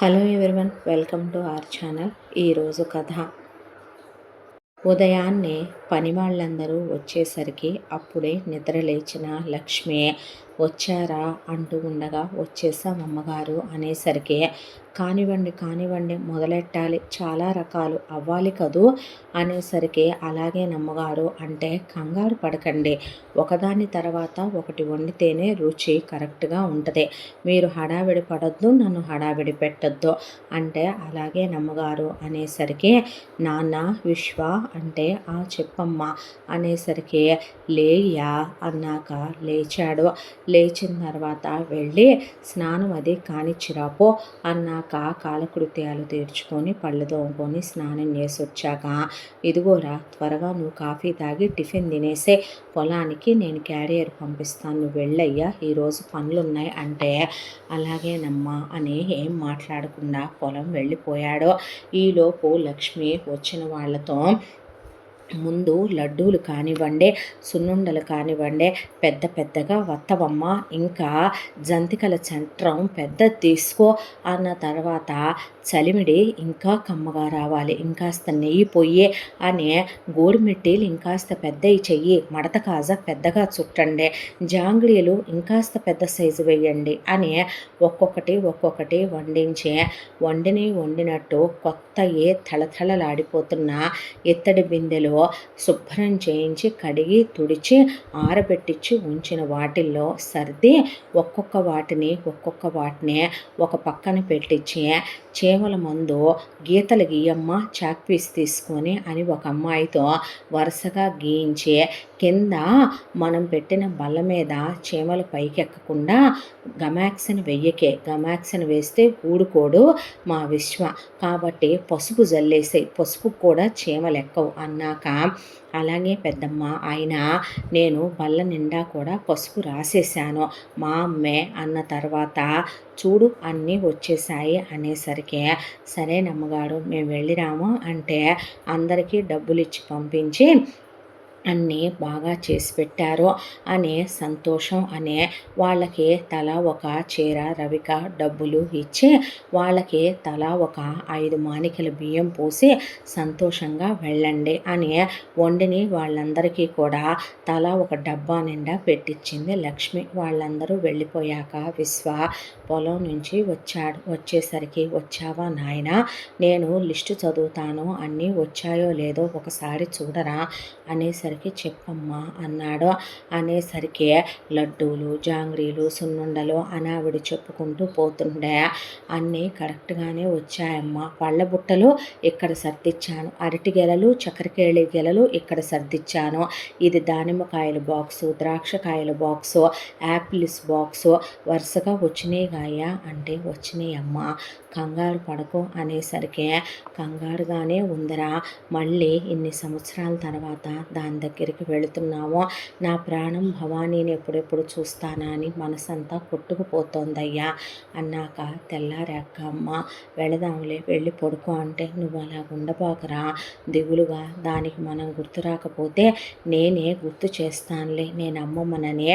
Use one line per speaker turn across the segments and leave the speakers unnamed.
Hello everyone, welcome to our channel. ఈరోజు కథ. ఉదయాన్నే పని వాళ్ళందరూ వచ్చేసరికి అప్పుడే నిద్ర లేచిన లక్ష్మి వచ్చారా అంటూ ఉండగా వచ్చేసాం అమ్మగారు అనేసరికి కానివ్వండి కానివ్వండి మొదలెట్టాలి, చాలా రకాలు అవ్వాలి కదూ అనేసరికి అలాగే నమ్మగారు అంటే కంగారు పడకండి, ఒకదాని తర్వాత ఒకటి వండితేనే రుచి కరెక్ట్గా ఉంటుంది, మీరు హడావిడి పడొద్దు, నన్ను హడావిడి పెట్టొద్దు అంటే అలాగే నమ్మగారు అనేసరికి నాన్న విశ్వ అంటే చెప్పమ్మా అనేసరికి లేయా అన్నాక లేచాడు. లేచిన తర్వాత వెళ్ళి స్నానం అది కానిచ్చిరాపో అన్నాక కాలకృత్యాలు తీర్చుకొని పళ్ళు తోముకొని స్నానం చేసి వచ్చాక ఇదిగోరా త్వరగా నువ్వు కాఫీ తాగి టిఫిన్ తినేసే, పొలానికి నేను క్యారియర్ పంపిస్తాను, నువ్వు వెళ్ళయ్యా ఈరోజు పనులున్నాయి అంటే అలాగేనమ్మా అని ఏం మాట్లాడకుండా పొలం వెళ్ళిపోయాడు. ఈలోపు లక్ష్మి వచ్చిన వాళ్ళతో ముందు లడ్డూలు కానివ్వండి, సున్నుండలు కానివ్వండి పెద్ద పెద్దగా వత్తవమ్మ, ఇంకా జంతికల చంట్రం పెద్ద తీసుకో అన్న తర్వాత చలిమిడి ఇంకా కమ్మగా రావాలి, ఇంకాస్త నెయ్యి పొయ్యి అని గోరుమిట్టీలు ఇంకాస్త పెద్దవి చెయ్యి, మడత కాజా పెద్దగా చుట్టండి, జాంగ్రీలు ఇంకాస్త పెద్ద సైజు వేయండి అని ఒక్కొక్కటి వండించి వండినట్టు కొత్త తళతళలాడిపోతున్న ఇత్తడి బిందెలో శుభ్రం చేయించి కడిగి తుడిచి ఆరబెట్టించి ఉంచిన వాటిల్లో సర్ది ఒక్కొక్క వాటిని ఒక పక్కన పెట్టించి చీమల మందు గీతలు గీయమ్మ చాక్ పీస్ తీసుకొని అని ఒక అమ్మాయితో వరుసగా గీయించి కింద మనం పెట్టిన బల్ల మీద చీమలు పైకెక్కకుండా గమాక్సిన్ వెయ్యకే, గమాక్సిన్ వేస్తే ఊడుకోడు మా విశ్వ, కాబట్టి పసుపు జల్లేసాయి, పసుపు కూడా చీమలెక్కవు అన్నాక అలాగే పెద్దమ్మ ఆయన నేను బల్ల నిండా కూడా పసుపు రాసేసాను మా అమ్మే అన్న తర్వాత చూడు అన్నీ వచ్చేసాయి అనేసరికి సరేనమ్మగారు మేము వెళ్ళిరాము అంటే అందరికీ డబ్బులు ఇచ్చి పంపించి అన్నీ బాగా చేసి పెట్టారు అనే సంతోషం అనే వాళ్ళకి తలా ఒక చీర రవిక డబ్బులు ఇచ్చి వాళ్ళకి తలా ఒక 5 మానికల బియ్యం పోసి సంతోషంగా వెళ్ళండి అని వండిని వాళ్ళందరికీ కూడా తలా ఒక డబ్బా నిండా పెట్టించింది లక్ష్మి. వాళ్ళందరూ వెళ్ళిపోయాక విశ్వ పొలం నుంచి వచ్చాడు. వచ్చేసరికి వచ్చావా నాయన, నేను లిస్టు చదువుతాను, అన్నీ వచ్చాయో లేదో ఒకసారి చూడరా అనేసరికి చెప్పమ్మా అన్నాడు. అనేసరికి లడ్డూలు జాంగ్రీలు సున్నుండలు అనావిడి చెప్పుకుంటూ పోతుండే అన్నీ కరెక్ట్గానే వచ్చాయమ్మా, పళ్ళ బుట్టలు ఇక్కడ సర్దిచ్చాను, అరటి గెలలు చక్కెరకేళి గెలలు ఇక్కడ సర్దిచ్చాను, ఇది దానిమ్మకాయల బాక్సు, ద్రాక్షకాయల బాక్సు, యాపిల్స్ బాక్సు వరుసగా వచ్చినాయి గాయ అంటే వచ్చినాయి అమ్మా, కంగారు పడకు అనేసరికి కంగారుగానే ఉందిరా, మళ్ళీ ఇన్ని సంవత్సరాల తర్వాత దాని దగ్గరికి వెళుతున్నాము, నా ప్రాణం భవానీని ఎప్పుడెప్పుడు చూస్తానా అని మనసంతా కొట్టుకుపోతోందయ్యా అన్నాక తెల్లారాక అమ్మ వెళదాంలే వెళ్ళి పడుకో అంటే నువ్వు అలా ఉండబాకరా, దిగులుగా దానికి మనం గుర్తు రాకపోతే నేనే గుర్తు చేస్తానులే, నేను అమ్మమ్మననే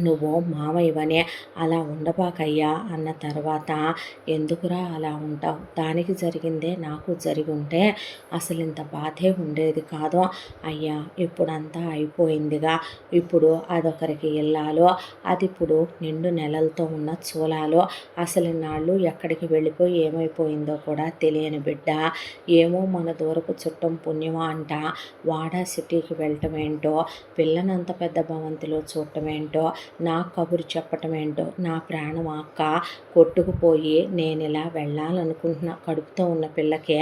నువ్వు మావయ్యవనే అలా ఉండబాకయ్యా అన్న తర్వాత ఎందుకురా అలా ఉంటావు, దానికి జరిగిందే నాకు జరిగి ఉంటే అసలు ఇంత బాధే ఉండేది కాదు అయ్యా, ఇప్పుడంతా అయిపోయిందిగా, ఇప్పుడు అదొకరికి ఇల్లాలో, అది ఇప్పుడు నిండు నెలలతో ఉన్న చూలాలో, అసలు నాళ్ళు ఎక్కడికి వెళ్ళిపోయి ఏమైపోయిందో కూడా తెలియని బిడ్డ, ఏమో మన దూరపు చుట్టం పుణ్యమా అంట వాడా సిటీకి వెళ్ళటం ఏంటో, పిల్లనంత పెద్ద భవంతిలో చూడటం ఏంటో, నా కబురు చెప్పటం ఏంటో, నా ప్రాణం అక్క కొట్టుకుపోయి నేను ఇలా వెళ్ళాలనుకుంటున్నా, కడుపుతో ఉన్న పిల్లకే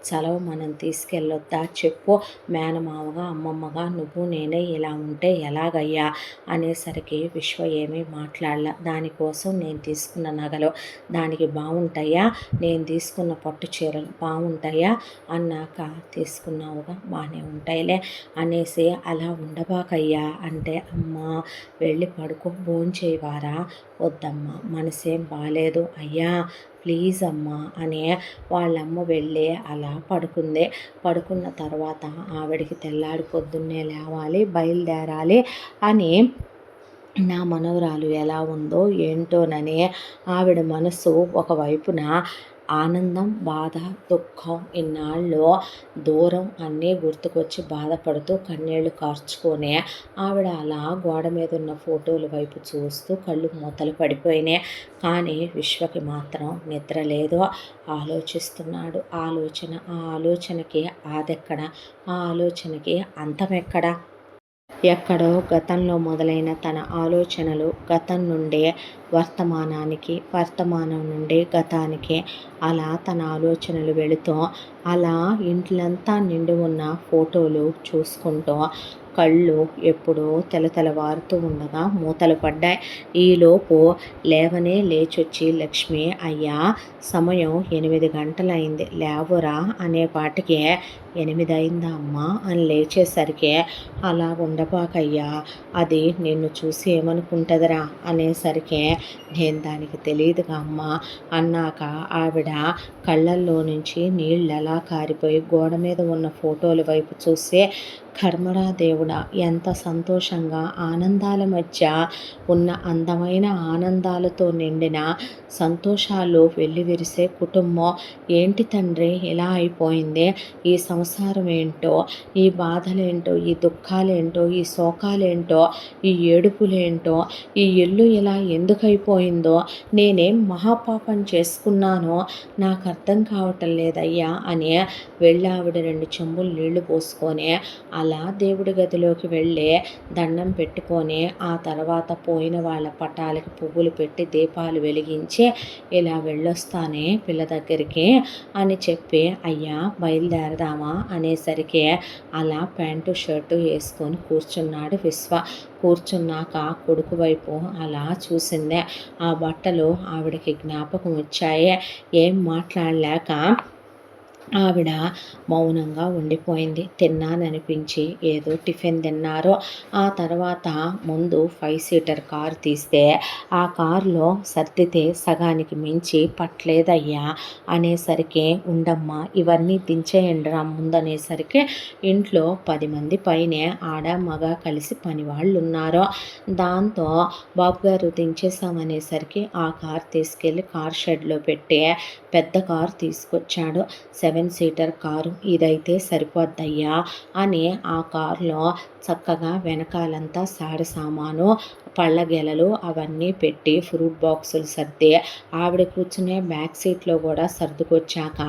చలవ మనం తీసుకెళ్ళొద్దా చెప్పు, మేనమావగా అమ్మమ్మగా నువ్వు నేనే ఇలా ఉంటే ఎలాగయ్యా అనేసరికి విశ్వ ఏమీ మాట్లాడలా. దానికోసం నేను తీసుకున్న నగలు దానికి బాగుంటాయా, నేను తీసుకున్న పట్టు చీరలు బాగుంటాయా అన్నాక తీసుకున్నావుగా బాగానే ఉంటాయిలే అనేసి అలా ఉండబాకయ్యా అంటే అమ్మ వెళ్ళి పడుకో, భోంచేయవారా, వద్దమ్మా మనసేం బాగాలేదు అయ్యా ప్లీజ్ అమ్మా అని వాళ్ళమ్మ వెళ్ళి అలా పడుకుంది. పడుకున్న తర్వాత ఆవిడికి తెల్లారి పొద్దున్నే లేవాలి బయలుదేరాలి అని నా మనవరాలు ఎలా ఉందో ఏంటోనని ఆవిడ మనసు ఒకవైపున ఆనందం, బాధ, దుఃఖం, ఇన్నాళ్ళు దూరం అన్నీ గుర్తుకొచ్చి బాధపడుతూ కన్నీళ్లు కార్చుకొని ఆవిడ అలా గోడ మీద ఉన్న ఫోటోల వైపు చూస్తూ కళ్ళు మూతలు పడిపోయినాయి. కానీ విశ్వకి మాత్రం నిద్ర లేదు. ఆలోచిస్తున్నాడు. ఆ ఆలోచనకి ఆదెక్కడ? ఆ ఆలోచనకి అంతమెక్కడ? ఎక్కడో గతంలో మొదలైన తన ఆలోచనలు గతం నుండే వర్తమానానికి, వర్తమానం నుండి గతానికి అలా తన ఆలోచనలు వెళుతూ అలా ఇంట్లంతా నిండి ఉన్న ఫోటోలు చూసుకుంటూ కళ్ళు ఎప్పుడో తెలతెలవారుతూ ఉండగా మూతలు పడ్డాయి. ఈలోపు లేవనే లేచొచ్చి లక్ష్మి, అయ్యా సమయం 8 గంటలైంది లేవురా అనేపాటికి 8 అయిందా అమ్మా అని లేచేసరికి అలా ఉండబాకయ్యా, అది నిన్ను చూసి ఏమనుకుంటుందిరా అనేసరికి నేను దానికి తెలియదుగా అమ్మ అన్నాక ఆవిడ కళ్ళల్లో నుంచి నీళ్ళు ఎలా కారిపోయి గోడ మీద ఉన్న ఫోటోల వైపు చూసి కర్మరా దేవుడా, ఎంత సంతోషంగా ఆనందాల మధ్య ఉన్న అందమైన ఆనందాలతో నిండిన సంతోషాలు వెల్లివిరిసే కుటుంబం ఏంటి తండ్రి ఇలా అయిపోయింది? ఈ సంసారం ఏంటో, ఈ బాధలేంటో, ఈ దుఃఖాలేంటో, ఈ శోకాలేంటో, ఈ ఏడుపులేంటో, ఈ ఇల్లు ఇలా ఎందుకు అయిపోయిందో, నేనేం మహాపాపం చేసుకున్నానో నాకు అర్థం కావటం లేదయ్యా అని వెళ్ళి ఆవిడ 2 చెంబులు నీళ్లు పోసుకొని అలా దేవుడి గదిలోకి వెళ్ళి దండం పెట్టుకొని ఆ తర్వాత పోయిన వాళ్ళ పటాలకి పువ్వులు పెట్టి దీపాలు వెలిగించి ఇలా వెళ్ళొస్తానే పిల్ల దగ్గరికి అని చెప్పి అయ్యా బయలుదేరదామా అనేసరికి అలా ప్యాంటు షర్టు వేసుకొని కూర్చున్నాడు విశ్వ. కూర్చున్నాక కొడుకు వైపు అలా చూసిందే. ఆ బట్టలు ఆవిడకి జ్ఞాపకం వచ్చాయి. ఏం మాట్లాడలేక ఆవిడ మౌనంగా ఉండిపోయింది. తిన్నాననిపించి ఏదో టిఫిన్ తిన్నారు. ఆ తర్వాత ముందు 5 సీటర్ కారు తీస్తే ఆ కారులో సర్దితే సగానికి మించి పట్టలేదయ్యా అనేసరికి ఉండమ్మా ఇవన్నీ దించేయండిరా ముందనేసరికి ఇంట్లో 10 మంది పైనే ఆడ మగ కలిసి పని వాళ్ళు ఉన్నారు. దాంతో బాబుగారు దించేసామనేసరికి ఆ కారు తీసుకెళ్ళి కార్ షెడ్లో పెట్టి పెద్ద కారు తీసుకొచ్చాడు. 7 సీటర్ కారు ఇదైతే సరిపోద్దయ్యా అని ఆ కారులో చక్కగా వెనకాలంతా సాడి సామాను, పళ్ళ గెలలు అవన్నీ పెట్టి ఫ్రూట్ బాక్సులు సర్ది ఆవిడ కూర్చునే బ్యాక్ సీట్లో కూడా సర్దుకొచ్చాక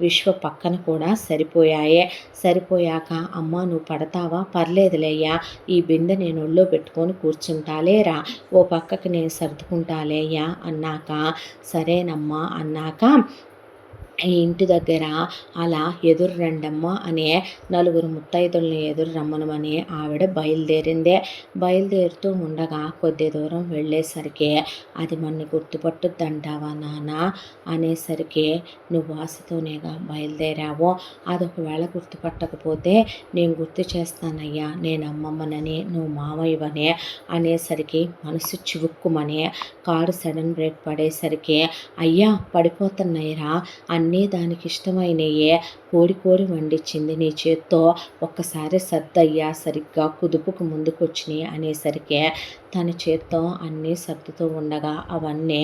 విశ్వ పక్కన కూడా సరిపోయాయి. సరిపోయాక అమ్మ నువ్వు పడతావా? పర్లేదులేయ్యా, ఈ బిందె నేను ఒళ్ళో పెట్టుకొని కూర్చుంటాలేరా, ఓ పక్కకి నేను సర్దుకుంటాలేయ్యా అన్నాక సరేనమ్మా అన్నాక ఈ ఇంటి దగ్గర అలా ఎదురు రండమ్మ అనే 4 ముత్తైదుల్ని ఎదురు రమ్మనమని ఆవిడ బయలుదేరిందే. బయలుదేరుతూ ఉండగా కొద్ది దూరం వెళ్ళేసరికి అది మన్ని గుర్తుపట్టుద్దంటావా నాన్న అనేసరికి నువ్వు వాసితోనేగా బయలుదేరావో, అదొకవేళ గుర్తుపట్టకపోతే నేను గుర్తు చేస్తానయ్యా, నేను అమ్మమ్మనని నువ్వు మావయ్యవనే అనేసరికి మనసు చివుక్కుమని కారు సడన్ బ్రేక్ పడేసరికి అయ్యా పడిపోతున్నాయిరా, అన్నీ దానికి ఇష్టమైనయే కోడి వండించింది నీ చేత్తో, ఒక్కసారి సర్దయ్యా సరిగ్గా కుదుపుకు ముందుకొచ్చినాయి అనేసరికి తన చేత్తో అన్నీ సర్దుతూ ఉండగా అవన్నీ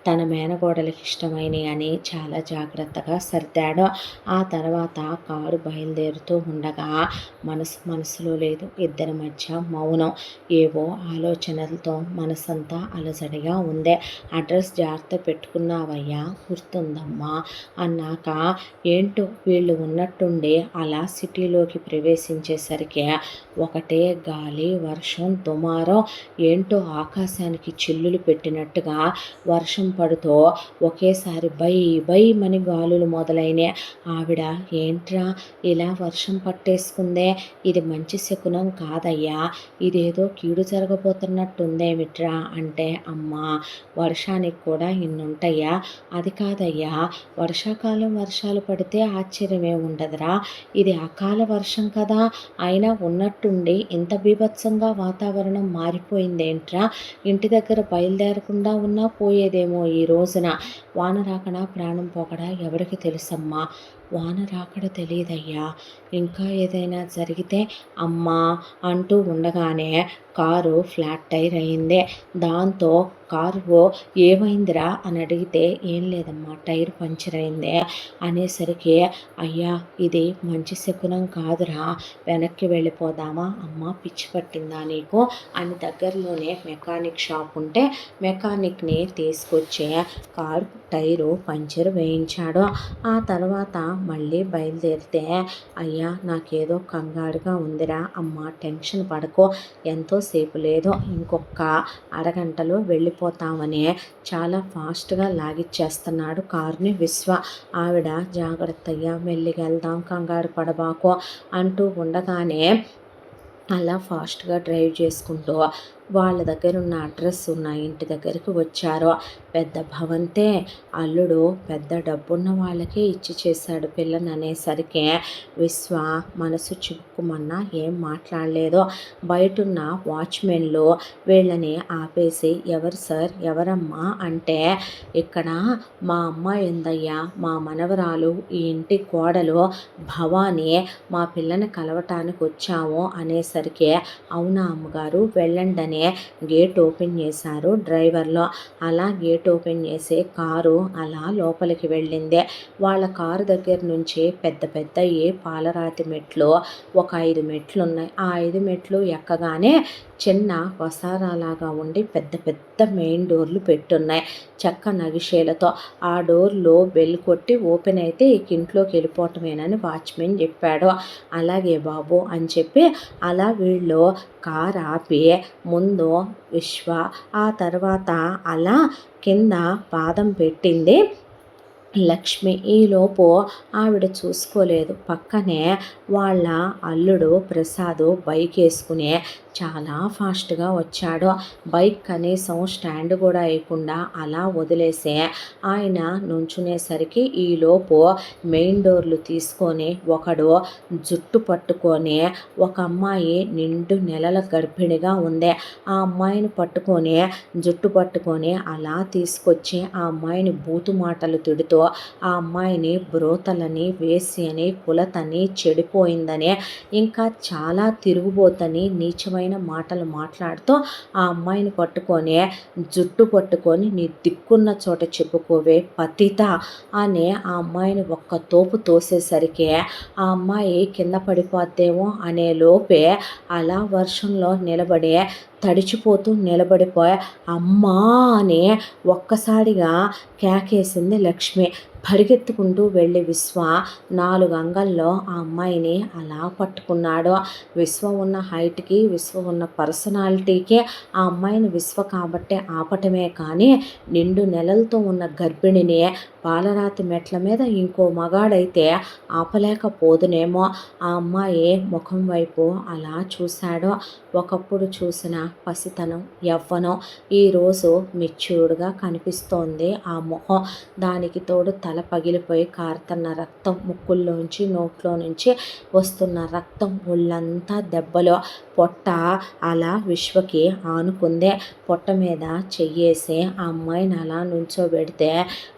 తన మేనగోడలకి ఇష్టమైనవి అని చాలా జాగ్రత్తగా సర్దాడు. ఆ తర్వాత కారు బయలుదేరుతూ ఉండగా మనసులో లేదు, ఇద్దరి మధ్య మౌనం. ఏవో ఆలోచనలతో మనసంతా అలజడిగా ఉంది. అడ్రస్ జాగ్రత్త పెట్టుకున్నావయ్యా గుర్తుందమ్మా అన్నాక ఏంటో వీళ్ళు ఉన్నట్టుండి అలా సిటీలోకి ప్రవేశించేసరికి ఒకటే గాలి, వర్షం, దుమారం, ఏంటో ఆకాశానికి చిల్లులు పెట్టినట్టుగా వర్షం పడుతూ ఒకేసారి బై మని గాలులు మొదలైన ఆవిడ ఏంట్రా ఇలా వర్షం పట్టేసుకుందే, ఇది మంచి శకునం కాదయ్యా, ఇదేదో కీడు జరగబోతున్నట్టుందేమిట్రా అంటే అమ్మా వర్షానికి కూడా ఇన్నుంటాయా, అది కాదయ్యా వర్షాకాలం వర్షాలు పడితే ఆశ్చర్యమే ఉండదురా, ఇది అకాల వర్షం కదా, అయినా ఉన్నట్టుండి ఇంత బీభత్సంగా వాతావరణం మారిపోయిందేంట్రా, ఇంటి దగ్గర బయలుదేరకుండా ఉన్నా పోయేదేమో ఈ రోజున, వాన రాకడా ప్రాణం పోకడా ఎవరికి తెలుసమ్మా, వాన రాకడ తెలియదయ్యా, ఇంకా ఏదైనా జరిగితే అమ్మా అంటూ ఉండగానే కారు ఫ్లాట్ టైర్ అయింది. దాంతో కారు ఏమైందిరా అని అడిగితే ఏం లేదమ్మా టైర్ పంచర్ అయింది అనేసరికి, అయ్యా ఇది మంచి శకునం కాదురా, వెనక్కి వెళ్ళిపోదామా, అమ్మ పిచ్చి పట్టిందా నీకు అని దగ్గరలోనే మెకానిక్ షాప్ ఉంటే మెకానిక్ని తీసుకొచ్చి కారు టైరు పంచర్ వేయించాడు. ఆ తర్వాత మళ్ళీ బయలుదేరితే, అయ్యా నాకేదో కంగారుగా ఉందిరా అమ్మ, టెన్షన్ పడకో, ఎంతోసేపు లేదు, ఇంకొక అరగంటలో వెళ్ళిపోతామని చాలా ఫాస్ట్గా లాగిచ్చేస్తున్నాడు కారుని విశ్వ. ఆవిడ జాగ్రత్తగా మెల్లిగా వెళ్దాం, కంగారు పడబాకో అంటూ ఉండగానే అలా ఫాస్ట్గా డ్రైవ్ చేసుకుంటూ వాళ్ళ దగ్గర ఉన్న అడ్రస్ ఉన్న ఇంటి దగ్గరికి వచ్చారు. పెద్ద భవంతే, అల్లుడు పెద్ద డబ్బున్న వాళ్ళకే ఇచ్చి చేశాడు పిల్లని అనేసరికి విశ్వ మనసు చిక్కుమన్నా ఏం మాట్లాడలేదు. బయటున్న వాచ్మెన్లు వీళ్ళని ఆపేసి, ఎవరు సార్, ఎవరమ్మా అంటే, ఇక్కడ మా అమ్మాయి ఉందయ్యా, మా మనవరాలు, ఈ ఇంటి కోడలు భవానీ, మా పిల్లని కలవటానికి వచ్చాము అనేసరికి, అవునా అమ్మగారు వెళ్ళండి గేట్ ఓపెన్ చేశారు డ్రైవర్లో. అలా గేట్ ఓపెన్ చేసి కారు అలా లోపలికి వెళ్ళింది. వాళ్ళ కారు దగ్గర నుంచి పెద్ద పెద్ద పాలరాతి మెట్లు, ఒక 5 మెట్లు ఉన్నాయి. ఆ 5 మెట్లు ఎక్కగానే చిన్న వసారాలాగా ఉండి పెద్ద పెద్ద మెయిన్ డోర్లు పెట్టున్నాయి చెక్క నగిషేలతో. ఆ డోర్లు బెల్ కొట్టి ఓపెన్ అయితే ఇక ఇంట్లోకి వెళ్ళిపోవటమేనని వాచ్మెన్ చెప్పాడు. అలాగే బాబు అని చెప్పి అలా వీళ్ళు కారు ఆపి ముందు విశ్వ, ఆ తర్వాత అలా కింద పాదం పెట్టింది లక్ష్మి. ఈలోపు ఆవిడ చూసుకోలేదు, పక్కనే వాళ్ళ అల్లుడు ప్రసాద్ బైక్ వేసుకుని చాలా ఫాస్ట్గా వచ్చాడు. బైక్ కనీసం స్టాండ్ కూడా వేయకుండా అలా వదిలేసే ఆయన నుంచునేసరికి ఈలోపు మెయిన్ డోర్లు తీసుకొని ఒకడు జుట్టు పట్టుకొని, ఒక అమ్మాయి నిండు నెలల గర్భిణిగా ఉంది, ఆ అమ్మాయిని పట్టుకొని జుట్టు పట్టుకొని అలా తీసుకొచ్చి ఆ అమ్మాయిని బూతు మాటలు తిడుతూ, ఆ అమ్మాయిని బ్రోతలని, వేసి అని, కులతని, చెడిపోయిందని, ఇంకా చాలా తిరుగుబోతని నీచమైన మాటలు మాట్లాడుతూ ఆ అమ్మాయిని పట్టుకొని జుట్టు పట్టుకొని, నీ దిక్కున్న చోట చెప్పుకోవే పతిత అని ఆ అమ్మాయిని ఒక్క తోపు తోసేసరికి ఆ అమ్మాయి కింద పడిపోద్దేమో అనే లోపే అలా వర్షంలో నిలబడి తడిచిపోతూ నిలబడిపోయి అమ్మా అని ఒక్కసారిగా కేకేసింది లక్ష్మి. పరిగెత్తుకుంటూ వెళ్ళి విశ్వ 4 అంగల్లో ఆ అమ్మాయిని అలా పట్టుకున్నాడు. విశ్వ ఉన్న హైట్కి, విశ్వ ఉన్న పర్సనాలిటీకి ఆ అమ్మాయిని విశ్వ కాబట్టి ఆపటమే కానీ, నిండు నెలలతో ఉన్న గర్భిణిని పాలరాతి మెట్ల మీద ఇంకో మగాడైతే ఆపలేకపోదునేమో. ఆ అమ్మాయి ముఖం వైపు అలా చూశాడు. ఒకప్పుడు చూసిన పసితనం, యవ్వనం ఈరోజు మెచ్యూర్డ్గా కనిపిస్తోంది ఆ మొహం. దానికి తోడు తల పగిలిపోయి కారుతున్న రక్తం, ముక్కుల్లోంచి నోట్లో నుంచి వస్తున్న రక్తం, ఒళ్ళంతా దెబ్బలు, పొట్ట అలా విశ్వకి ఆనుకుందే. పొట్ట మీద చెయ్యేసి ఆ అమ్మాయిని అలా నుంచోబెడితే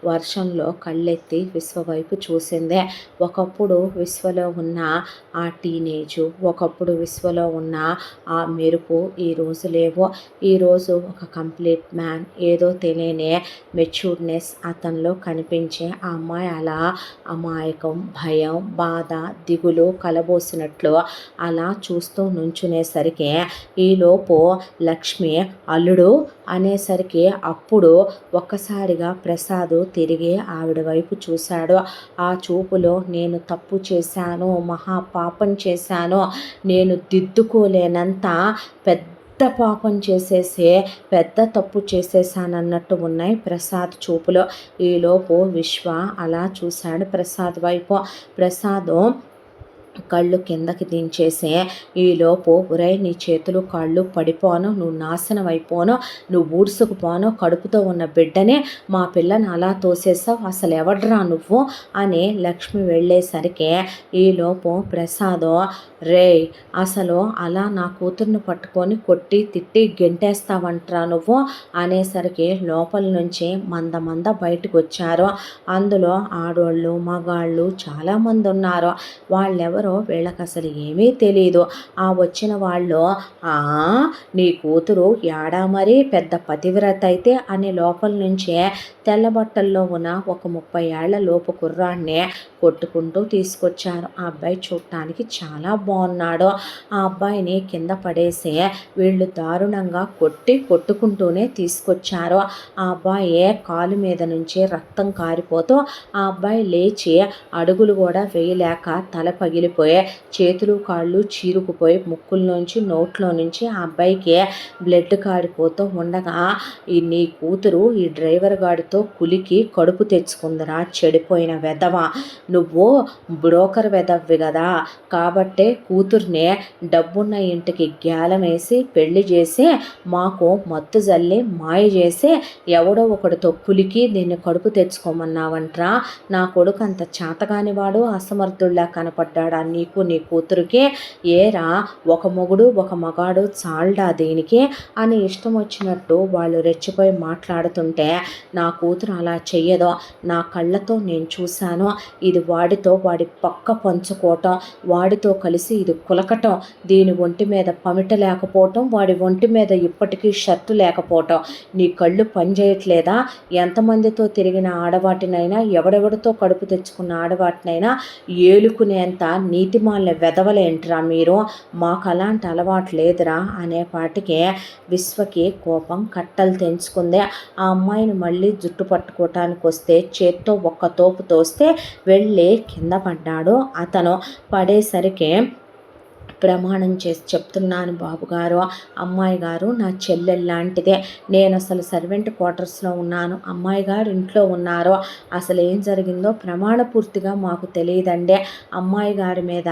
వర్షంలో కళ్ళెత్తి విశ్వ వైపు చూసిందే. ఒకప్పుడు విశ్వలో ఉన్న ఆ టీనేజు, ఒకప్పుడు విశ్వలో ఉన్న ఆ మెరుపు ఈరోజు లేవో. ఈరోజు ఒక కంప్లీట్ మ్యాన్, ఏదో తెలియని మెచ్యూర్డ్నెస్ అతనిలో కనిపించే ఆ అమ్మాయి అలా అమాయకం, భయం, బాధ, దిగులు కలబోసినట్లు అలా చూస్తూ నుంచునేసరికి ఈలోపు లక్ష్మి అల్లుడు అనేసరికి అప్పుడు ఒక్కసారిగా ప్రసాద్ తిరిగి ఆవిడ వైపు చూశాడు. ఆ చూపులో నేను తప్పు చేశాను, మహాపాపం చేశాను, నేను దిద్దుకోలేనంత పెద్ద పాపం చేసేసి పెద్ద తప్పు చేసేసానన్నట్టు ఉన్నాయి ప్రసాద్ చూపులో. ఈలోపు విశ్వ అలా చూశాడు ప్రసాద్ వైపు. ప్రసాద్ కళ్ళు కిందకి దించేసి ఈలోపు, ఒరేయ్ నీ చేతులు కాళ్ళు పడిపోను, నువ్వు నాశనం అయిపోను, నువ్వు ఊడ్సుకుపోను, కడుపుతో ఉన్న బిడ్డని మా పిల్లని అలా తోసేసావు, అసలు ఎవడ్రా నువ్వు అని లక్ష్మి వెళ్ళేసరికి ఈలోపు ప్రసాద్, రే అసలు అలా నా కూతుర్ని పట్టుకొని కొట్టి తిట్టి గెంటేస్తావంట్రా నువ్వు అనేసరికి లోపల నుంచి మంద బయటకు వచ్చారు. అందులో ఆడోళ్ళు, మగాళ్ళు చాలామంది ఉన్నారు. వాళ్ళెవరో ఎవరో వీళ్ళకి అసలు ఏమీ తెలియదు. ఆ వచ్చిన వాళ్ళు "ఆ నీ కూతురు యాడా మరి పెద్ద పతివ్రత అయితే" అని లోపల నుంచే తెల్ల బట్టల్లో ఉన్న ఒక 30 ఏళ్ల లోపు కుర్రాడిని కొట్టుకుంటూ తీసుకొచ్చారు. ఆ అబ్బాయి చూడటానికి చాలా బాగున్నాడు. ఆ అబ్బాయిని కింద పడేసి వీళ్ళు దారుణంగా కొట్టుకుంటూనే తీసుకొచ్చారు. ఆ అబ్బాయి కాలు మీద నుంచి రక్తం కారిపోతూ ఆ అబ్బాయి లేచి అడుగులు కూడా వేయలేక తల పగిలిపోయి చేతులు కాళ్ళు చీరుకుపోయి ముక్కుల్లోంచి నోట్లో నుంచి ఆ అబ్బాయికి బ్లడ్ కారిపోతూ ఉండగా నీ కూతురు ఈ డ్రైవర్ గాడితో కులికి కడుపు తెచ్చుకుందిరా చెడిపోయిన వెధవ, నువ్వు బ్రోకర్ వెధవ్వి కదా, కాబట్టే కూతుర్నే డబ్బున్న ఇంటికి గ్యాలం వేసి పెళ్లి చేసి మాకు మత్తు జల్లి మాయ చేసి ఎవడో ఒకడితో కులికి దీన్ని కడుపు తెచ్చుకోమన్నావంట్రా. నా కొడుకు అంత చేతగాని వాడు అసమర్థుల్లా కనపడ్డాడా నీకు నీ కూతురికి? ఏరా ఒక మొగుడు ఒక మగాడు చాల్డా దీనికి అని ఇష్టం వచ్చినట్టు వాళ్ళు రెచ్చిపోయి మాట్లాడుతుంటే నా కూతురు అలా చెయ్యదో, నా కళ్ళతో నేను చూశాను. ఇది వాడితో వాడి పక్క పంచుకోవటం, వాడితో కలిసి ఇది కులకటం, దీని ఒంటి మీద పమిట లేకపోవటం, వాడి ఒంటి మీద ఇప్పటికీ షర్టు లేకపోవటం. నీ కళ్ళు పనిచేయట్లేదా? ఎంతమందితో తిరిగిన ఆడవాటినైనా ఎవడెవడితో కడుపు తెచ్చుకున్న ఆడవాటినైనా ఏలుకునేంత నీతిమాలిన వెధవలేంట్రా మీరు? మాకు అలాంటి అలవాటు లేదురా అనేపాటికి విశ్వకి కోపం కట్టలు తెంచుకుంది. ఆ అమ్మాయిని మళ్ళీ జుట్టు పట్టుకోవటానికి వస్తే చేత్తో ఒక్క తోపు తోస్తే వెళ్ళి కింద పడ్డాడు. అతను పడేసరికి ప్రమాణం చేసి చెప్తున్నాను బాబుగారు, అమ్మాయి గారు నా చెల్లెల్లాంటిదే. నేను అసలు సర్వెంట్ క్వార్టర్స్లో ఉన్నాను, అమ్మాయి గారు ఇంట్లో ఉన్నారు. అసలు ఏం జరిగిందో ప్రమాణపూర్తిగా మాకు తెలియదండి. అమ్మాయి గారి మీద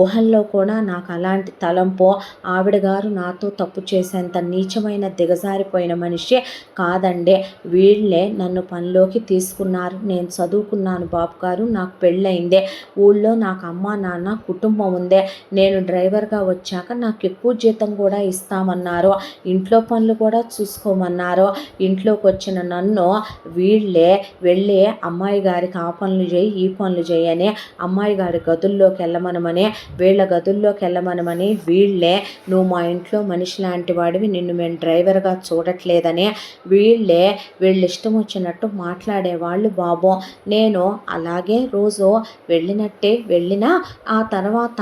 ఊహల్లో కూడా నాకు అలాంటి తలంపు, ఆవిడ గారు నాతో తప్పు చేసేంత నీచమైన దిగజారిపోయిన మనిషి కాదండి. వీళ్ళే నన్ను పనిలోకి తీసుకున్నారు. నేను చదువుకున్నాను బాబుగారు, నాకు పెళ్ళయిందే, ఊళ్ళో నాకు అమ్మ నాన్న కుటుంబం ఉందే. నేను డ్రైవర్గా వచ్చాక నాకు ఎక్కువ జీతం కూడా ఇస్తామన్నారు, ఇంట్లో పనులు కూడా చూసుకోమన్నారు. ఇంట్లోకి వచ్చిన నన్ను వీళ్ళే వెళ్ళి అమ్మాయి గారికి ఆ పనులు చేయి ఈ పనులు చేయని, అమ్మాయి గారి గదుల్లోకి వెళ్ళమనమని వీళ్ళ గదుల్లోకి వెళ్ళమనమని వీళ్ళే నువ్వు మా ఇంట్లో మనిషి లాంటి వాడివి, నిన్ను మేము డ్రైవర్గా చూడట్లేదని వీళ్ళు ఇష్టం వచ్చినట్టు మాట్లాడేవాళ్ళు బాబు. నేను అలాగే రోజు వెళ్ళినట్టే వెళ్ళినా ఆ తర్వాత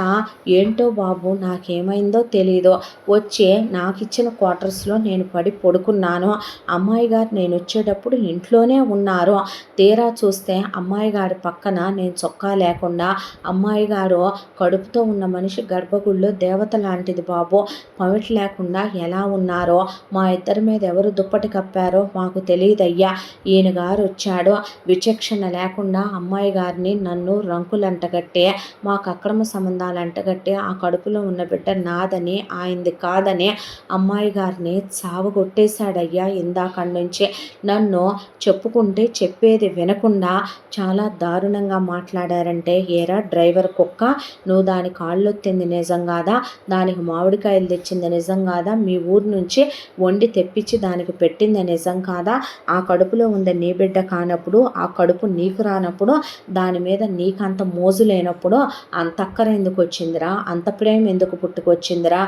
ఏంటో బాబు నాకేమైందో తెలీదు, వచ్చి నాకు ఇచ్చిన క్వార్టర్స్లో నేను పడి పడుకున్నాను. అమ్మాయి గారు నేను వచ్చేటప్పుడు ఇంట్లోనే ఉన్నారు. తీరా చూస్తే అమ్మాయి గారి పక్కన నేను చొక్కా లేకుండా, అమ్మాయి గారు కడుపుతో ఉన్న మనిషి గర్భగుడిలో దేవత లాంటిది బాబు, పమిట లేకుండా ఎలా ఉన్నారో, మా ఇద్దరి మీద ఎవరు దుప్పటి కప్పారో మాకు తెలియదయ్యా. ఈయన గారు వచ్చాడు, విచక్షణ లేకుండా అమ్మాయి గారిని నన్ను రంకులంటగట్టి మాకు అక్రమ సంబంధాలు అంటగట్టి ఆ కడుపులో ఉన్న బిడ్డ నాదని ఆయనది కాదని అమ్మాయి గారిని చావగొట్టేశాడయ్యా. ఇందాకడి నుంచి నన్ను చెప్పుకుంటే చెప్పేది వినకుండా చాలా దారుణంగా మాట్లాడారంటే, ఏరా డ్రైవర్ కుక్క, నువ్వు దాని కాళ్ళొత్తింది నిజం కాదా? దానికి మామిడికాయలు తెచ్చింది నిజం కాదా? మీ ఊరు నుంచి వండి తెప్పించి దానికి పెట్టింది నిజం కాదా? ఆ కడుపులో ఉంది నీ బిడ్డ కానప్పుడు, ఆ కడుపు నీకు రానప్పుడు, దాని మీద నీకంత మోజు లేనప్పుడు అంత అక్కర ఎందుకు వచ్చిందిరా? అంత ప్రేమ ఎందుకు పుట్టుకొచ్చిందిరా?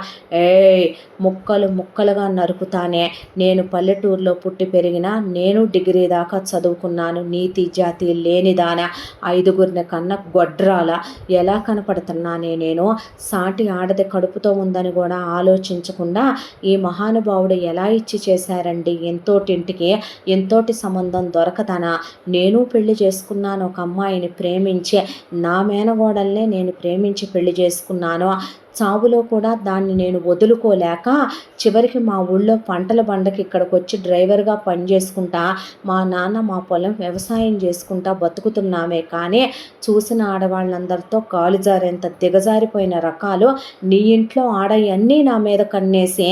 ముక్కలు ముక్కలుగా నరుకుతానే. నేను పల్లెటూరులో పుట్టి పెరిగిన, నేను డిగ్రీ దాకా చదువుకున్నాను. నీతి జాతి లేనిదానా, 5గురిని కన్నా గొడ్రాల ఎలా కనపడుతున్నానే నేను? సాటి ఆడది కడుపుతో ఉందని కూడా ఆలోచించకుండా ఈ మహానుభావుడు ఎలా ఇచ్చి చేశారండి ఎంతోటింటికి? ఎంతోటి సంబంధం దొరకదనా? నేను పెళ్లి చేసుకున్నాను ఒక అమ్మాయిని ప్రేమించి, నా మేనగోడల్నే నేను ప్రేమించి పెళ్లి చేసుకున్నాను. చావులో కూడా దాన్ని నేను వదులుకోలేక చివరికి మా ఊళ్ళో పంటల బండకి ఇక్కడికి వచ్చి డ్రైవర్గా పనిచేసుకుంటా, మా నాన్న మా పొలం వ్యవసాయం చేసుకుంటా బతుకుతున్నామే. కానీ చూసిన ఆడవాళ్ళందరితో కాలు జారేంత దిగజారిపోయిన రకాలు నీ ఇంట్లో ఆడయన్నీ నా మీద కన్నేసి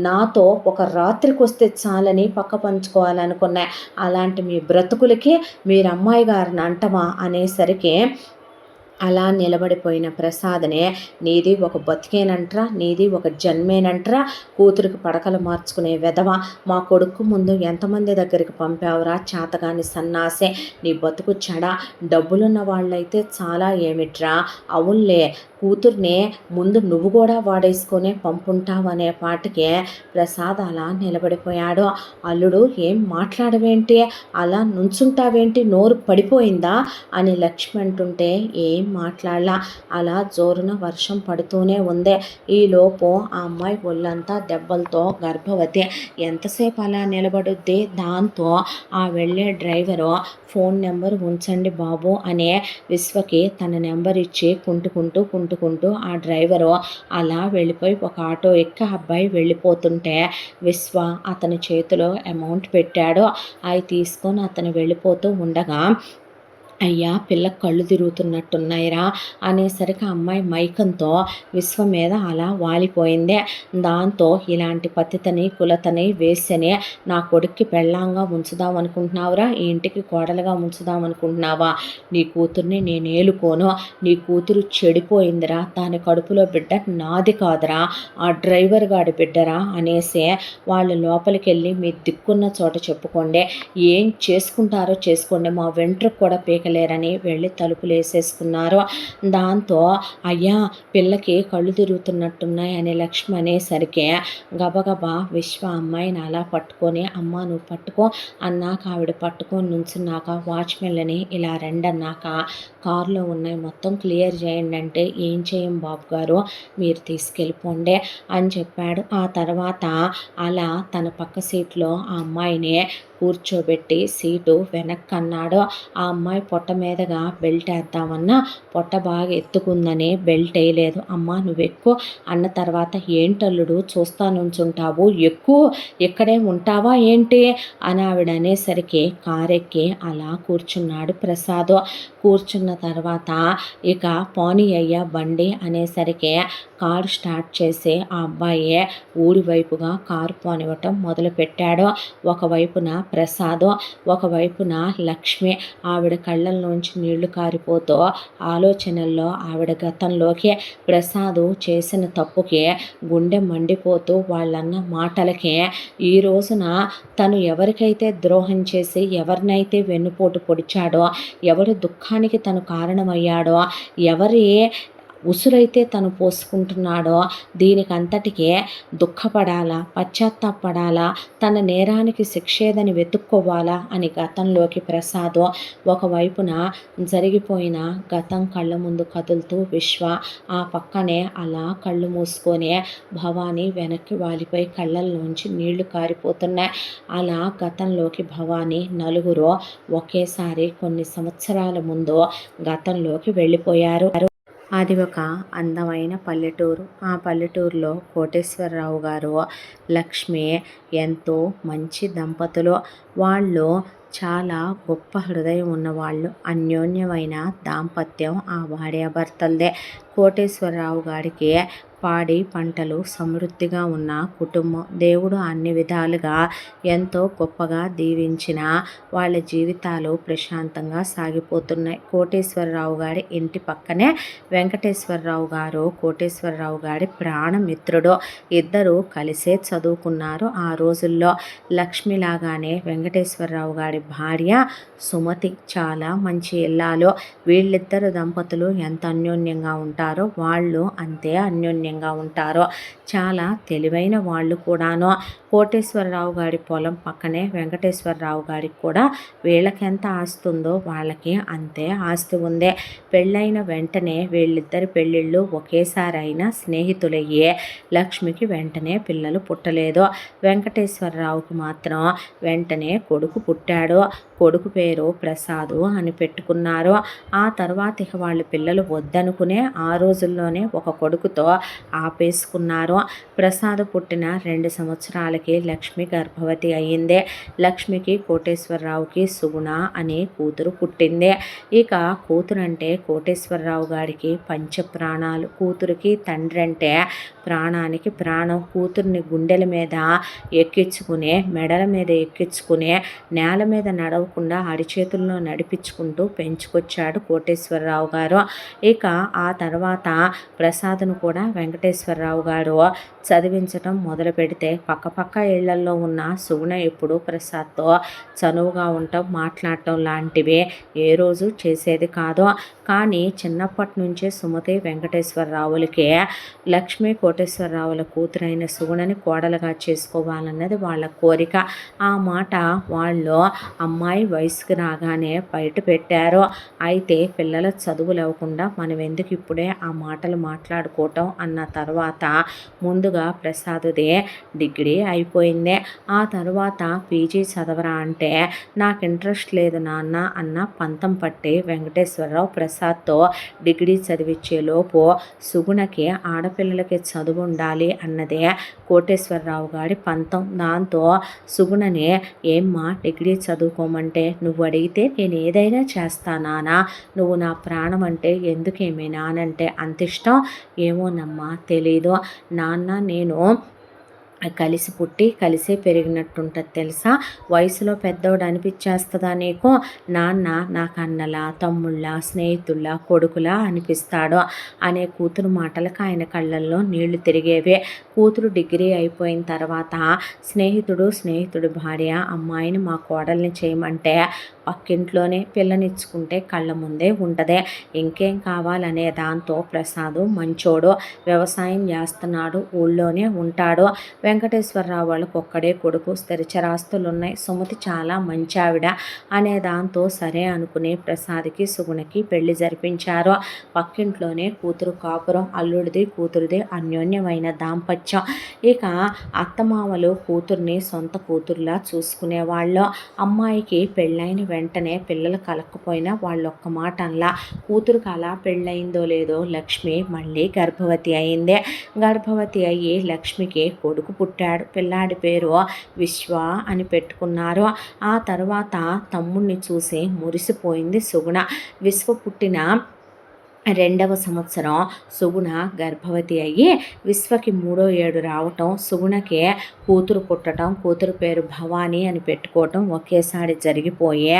నాతో ఒక రాత్రికి వస్తే చాలని పక్క పంచుకోవాలనుకున్నాయి. అలాంటి మీ బ్రతుకులకి మీరు అమ్మాయి గారిని అంటమా అనేసరికి అలా నిలబడిపోయిన ప్రసాద్‌నే నీది ఒక బతికేనంట్రా, నీది ఒక జన్మేనంట్రా, కూతురికి పడకలు మార్చుకునే వెధవ, మా కొడుకు ముందు ఎంతమంది దగ్గరికి పంపావురా చాతగాని సన్నాసే, నీ బతుకు చెడ, డబ్బులున్న వాళ్ళైతే చాలా ఏమిట్రా, అవునులే కూతుర్ని ముందు నువ్వు కూడా వాడేసుకొని పంపుంటావనే పాటికే ప్రసాద్ అలా నిలబడిపోయాడు. అల్లుడు ఏం మాట్లాడవేంటి, అలా నుంచుంటావేంటి, నోరు పడిపోయిందా అని లక్ష్మి అంటుంటే ఏం మాట్లాడలా. అలా జోరున వర్షం పడుతూనే ఉంది. ఈలోపు ఆ అమ్మాయి ఒళ్ళంతా దెబ్బలతో గర్భవతి, ఎంతసేపు అలా నిలబడుద్ది. దాంతో ఆ వెళ్ళే డ్రైవరు ఫోన్ నెంబర్ ఉంచండి బాబు అనే విశ్వకి తన నెంబర్ ఇచ్చి కుంటుకుంటూ ఆ డ్రైవరు అలా వెళ్ళిపోయి ఒక ఆటో ఎక్కి అబ్బాయి వెళ్ళిపోతుంటే విశ్వ అతని చేతిలో అమౌంట్ పెట్టాడు. అవి తీసుకొని అతను వెళ్ళిపోతూ ఉండగా అయ్యా పిల్ల కళ్ళు తిరుగుతున్నట్టున్నాయిరా అనేసరికి అమ్మాయి మైకంతో విశ్వ మీద అలా వాలిపోయింది. దాంతో ఇలాంటి పతితని కులతని వేసని నా కొడుక్కి పెళ్ళాంగా ఉంచుదాం అనుకుంటున్నావురా, ఈ ఇంటికి కోడలుగా ఉంచుదాం అనుకుంటున్నావా, నీ కూతుర్ని నేను ఏలుకోను, నీ కూతురు చెడిపోయిందిరా, దాని కడుపులో బిడ్డ నాది కాదురా, ఆ డ్రైవర్ గాడి బిడ్డరా అనేసి వాళ్ళు లోపలికి వెళ్ళి మీ దిక్కున్న చోట చెప్పుకోండి, ఏం చేసుకుంటారో చేసుకోండి, మా వెంట్రుకు కూడా పీకలేరని వెళ్ళి తలుపులు వేసేసుకున్నారు. దాంతో అయ్యా పిల్లకి కళ్ళు తిరుగుతున్నట్టున్నాయి అని లక్ష్మి అనేసరికి గబగబా విశ్వ అమ్మాయిని అలా పట్టుకొని అమ్మ నువ్వు పట్టుకో అన్నాక ఆవిడ పట్టుకొని నుంచున్నాక వాచ్మెన్లని ఇలా రెండన్నాక కారులో ఉన్నాయి మొత్తం క్లియర్ చేయండి అంటే ఏం చేయం బాబు గారు మీరు తీసుకెళ్ళిపోండి అని చెప్పాడు. ఆ తర్వాత అలా తన పక్క సీట్లో ఆ అమ్మాయిని కూర్చోబెట్టి సీటు వెనక్కి అన్నాడు. ఆ అమ్మాయి పొట్ట మీదగా బెల్ట్ వేద్దామన్నా పొట్ట బాగా ఎత్తుకుందని బెల్ట్ వేయలేదు. అమ్మ నువ్వు ఎక్కువ అన్న తర్వాత ఏంటల్లుడు చూస్తా నుంచుంటావు, ఎక్కువ ఇక్కడే ఉంటావా ఏంటి అని ఆవిడ అనేసరికి కారెక్కి అలా కూర్చున్నాడు ప్రసాద్. కూర్చున్న తర్వాత ఇక పోనీ అయ్యా బండి అనేసరికి కారు స్టార్ట్ చేసి ఆ అబ్బాయి ఊరి వైపుగా కారు పోనివ్వటం మొదలుపెట్టాడు. ఒకవైపున ప్రసాద్, ఒకవైపున లక్ష్మి ఆవిడ కళ్ళల్లోంచి నీళ్లు కారిపోతూ ఆలోచనల్లో ఆవిడ గతంలోకి ప్రసాద్ చేసిన తప్పుకి గుండె మండిపోతూ వాళ్ళన్న మాటలకి ఈ రోజున తను ఎవరికైతే ద్రోహం చేసి ఎవరినైతే వెన్నుపోటు పొడిచాడో, ఎవరి దుఃఖానికి తను కారణమయ్యాడో, ఎవరి ఉసురైతే తను పోసుకుంటున్నాడో దీనికంతటికే దుఃఖపడాలా, పశ్చాత్తాపడాలా, తన నేరానికి శిక్షేదని వెతుక్కోవాలా అని గతంలోకి ప్రసాద్ ఒకవైపున జరిగిపోయిన గతం కళ్ళ ముందు కదులుతూ విశ్వ ఆ పక్కనే అలా కళ్ళు మూసుకొని భవానీ వెనక్కి వాలిపోయి కళ్ళల్లోంచి నీళ్లు కారిపోతున్నాయి. అలా గతంలోకి భవానీ నలుగురు ఒకేసారి కొన్ని సంవత్సరాల ముందు గతంలోకి వెళ్ళిపోయారు. అది ఒక అందమైన పల్లెటూరు. ఆ పల్లెటూరులో కోటేశ్వరరావు గారు లక్ష్మి ఎంతో మంచి దంపతులు. వాళ్ళు చాలా గొప్ప హృదయం ఉన్నవాళ్ళు. అన్యోన్యమైన దాంపత్యం ఆ భార్యాభర్తలదే. కోటేశ్వరరావు గారికి పాడి పంటలు సమృద్ధిగా ఉన్న కుటుంబం. దేవుడు అన్ని విధాలుగా ఎంతో గొప్పగా దీవించిన వాళ్ళ జీవితాలు ప్రశాంతంగా సాగిపోతున్నాయి. కోటేశ్వరరావు గారి ఇంటి పక్కనే వెంకటేశ్వరరావు గారు కోటేశ్వరరావు గారి ప్రాణమిత్రుడు. ఇద్దరు కలిసే చదువుకున్నారు ఆ రోజుల్లో. లక్ష్మిలాగానే వెంకటేశ్వరరావు గారి భార్య సుమతి చాలా మంచి ఇల్లాలు. వీళ్ళిద్దరు దంపతులు ఎంత అన్యోన్యంగా ఉంటారో వాళ్ళు అంతే అన్యోన్యంగా ఉంటారో. చాలా తెలివైన వాళ్ళు కూడాను. కోటేశ్వరరావు గారి పొలం పక్కనే వెంకటేశ్వరరావు గారికి కూడా వీళ్ళకి ఎంత ఆస్తి ఉందో వాళ్ళకి అంతే ఆస్తి ఉంది. పెళ్ళైన వెంటనే వీళ్ళిద్దరి పెళ్ళిళ్ళు ఒకేసారి అయినా స్నేహితులయ్యే. లక్ష్మికి వెంటనే పిల్లలు పుట్టలేదు. వెంకటేశ్వరరావుకి మాత్రం వెంటనే కొడుకు పుట్టాడు. కొడుకు పేరు ప్రసాద్ అని పెట్టుకున్నారు. ఆ తర్వాత ఇక వాళ్ళ పిల్లలు వద్దనుకునే ఆ రోజుల్లోనే ఒక కొడుకుతో ఆపేసుకున్నారు. ప్రసాద్ పుట్టిన 2 సంవత్సరాలకి నెలలకి లక్ష్మి గర్భవతి అయ్యింది. లక్ష్మికి కోటేశ్వరరావుకి సుగుణ అనే కూతురు పుట్టింది. ఇక కూతురంటే కోటేశ్వరరావు గారికి పంచప్రాణాలు. కూతురికి తండ్రి అంటే ప్రాణానికి ప్రాణం. కూతుర్ని గుండెల మీద ఎక్కించుకునే, మెడల మీద ఎక్కించుకునే, నేల మీద నడవకుండా అరిచేతుల్లో నడిపించుకుంటూ పెంచుకొచ్చాడు కోటేశ్వరరావు గారు. ఇక ఆ తర్వాత ప్రసాద్ను కూడా వెంకటేశ్వరరావు గారు చదివించటం మొదలు పెడితే పక్కపక్క ఇళ్లల్లో ఉన్న సుగుణ ఎప్పుడు ప్రసాద్తో చనువుగా ఉండటం, మాట్లాడటం లాంటివి ఏ రోజు చేసేది కాదు. కానీ చిన్నప్పటి నుంచే సుమతి వెంకటేశ్వరరావులకి లక్ష్మీ కోటేశ్వరరావుల కూతురైన సుగుణని కోడలుగా చేసుకోవాలన్నది వాళ్ళ కోరిక. ఆ మాట వాళ్ళు అమ్మాయి వయసుకు రాగానే బయట పెట్టారు. అయితే పిల్లల చదువులు అవ్వకుండా మనం ఎందుకు ఇప్పుడే ఆ మాటలు మాట్లాడుకోవటం అన్న తర్వాత ముందుగా ప్రసాదుదే డిగ్రీ అయిపోయింది. ఆ తర్వాత పీజీ చదవరా అంటే నాకు ఇంట్రెస్ట్ లేదు నాన్న అన్న పంతం పట్టి వెంకటేశ్వరరావు ప్రసాద్తో డిగ్రీ చదివించేలోపు సుగుణకి ఆడపిల్లలకి చదువు ఉండాలి అన్నదే కోటేశ్వరరావు గారి పంతం. దాంతో సుగుణని ఏమ్మా డిగ్రీ చదువుకోమంటే నువ్వు అడిగితే నేను ఏదైనా చేస్తానా, నువ్వు నా ప్రాణం అంటే ఎందుకేమీ నానంటే అంత ఇష్టం ఏమోనమ్మా తెలీదు నాన్న, నేను కలిసి పుట్టి కలిసే పెరిగినట్టుంటుంది తెలుసా, వయసులో పెద్దోడు అనిపించేస్తుందా నీకు, నాన్న నాకు అన్నలా తమ్ముళ్ళ స్నేహితుళ్ళ కొడుకులా అనిపిస్తాడు అనే కూతురు మాటలకు ఆయన కళ్ళల్లో నీళ్లు తిరిగేవి. కూతురు డిగ్రీ అయిపోయిన తర్వాత స్నేహితుడి భార్య అమ్మాయిని మా కోడల్ని చేయమంటే పక్కింట్లోనే పిల్లనిచ్చుకుంటే కళ్ళ ముందే ఉంటుంది, ఇంకేం కావాలనే దాంతో ప్రసాదు మంచోడు, వ్యవసాయం చేస్తున్నాడు, ఊళ్ళోనే ఉంటాడు. వెంకటేశ్వరరావు వాళ్ళకు ఒక్కడే కొడుకు, స్థిరచరాస్తులున్నాయి, సుమతి చాలా మంచి ఆవిడ అనే దాంతో సరే అనుకుని ప్రసాద్కి సుగుణకి పెళ్లి జరిపించారు. పక్కింట్లోనే కూతురు కాపురం, అల్లుడిది కూతురుది అన్యోన్యమైన దాంపత్యం. ఇక అత్తమామలు కూతుర్ని సొంత కూతురులా చూసుకునేవాళ్ళు. అమ్మాయికి పెళ్ళైన వెంటనే పిల్లలు కలక్కపోయినా వాళ్ళొక్క మాట అనలా. కూతురుకి అలా పెళ్ళయిందో లేదో లక్ష్మి మళ్ళీ గర్భవతి అయింది. గర్భవతి అయ్యి లక్ష్మికి కొడుకు పుట్టాడు. పిల్లాడి పేరు విశ్వ అని పెట్టుకున్నారు. ఆ తర్వాత తమ్ముడిని చూసి మురిసిపోయింది సుగుణ. విశ్వ పుట్టిన 2వ సంవత్సరం సుగుణ గర్భవతి అయ్యి విశ్వకి 3వ ఏడు రావటం, సుగుణకి కూతురు పుట్టడం, కూతురు పేరు భవానీ అని పెట్టుకోవటం ఒకేసారి జరిగిపోయే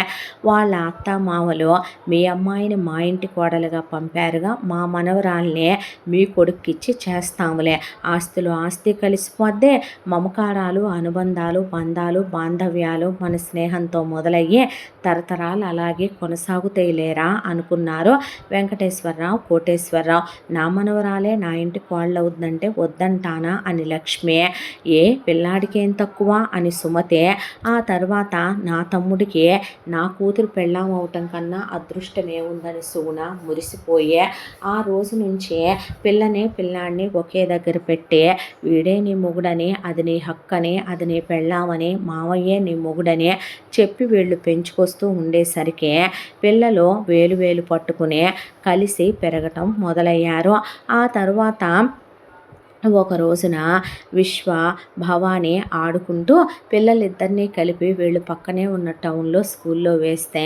వాళ్ళ అత్తమామలు మీ అమ్మాయిని మా ఇంటి కోడలుగా పంపారుగా, మా మనవరాల్ని మీ కొడుక్కిచ్చి చేస్తాములే, ఆస్తులు ఆస్తి కలిసిపోద్దే, మమకారాలు అనుబంధాలు బంధాలు బాంధవ్యాలు మన స్నేహంతో మొదలయ్యి తరతరాలు అలాగే కొనసాగుతాయిలేరా అనుకున్నారు వెంకటేశ్వరరావు కోటేశ్వరరావు. నా మనవరాలే నా ఇంటి కోళ్ళవుద్దంటే వద్దంటానా అని లక్ష్మి, ఏ పిల్లాడికి ఏం తక్కువ అని సుమతే, ఆ తర్వాత నా తమ్ముడికి నా కూతురు పెళ్ళాం అవటం కన్నా అదృష్టమేముందని సుగుణ మురిసిపోయే. ఆ రోజు నుంచే పిల్లాడిని ఒకే దగ్గర పెట్టి వీడే నీ మొగుడని, అది నీ హక్కని, అది నీ పెళ్ళామని, మావయ్యే నీ మొగుడని చెప్పి వీళ్ళు పెంచుకొస్తూ ఉండేసరికి పిల్లలు వేలు పట్టుకుని కలిసి పెరగటం మొదలయ్యారు. ఆ తర్వాత ఒక రోజున విశ్వ భవాని ఆడుకుంటూ పిల్లలిద్దరినీ కలిపి వీళ్ళు పక్కనే ఉన్న టౌన్లో స్కూల్లో వేస్తే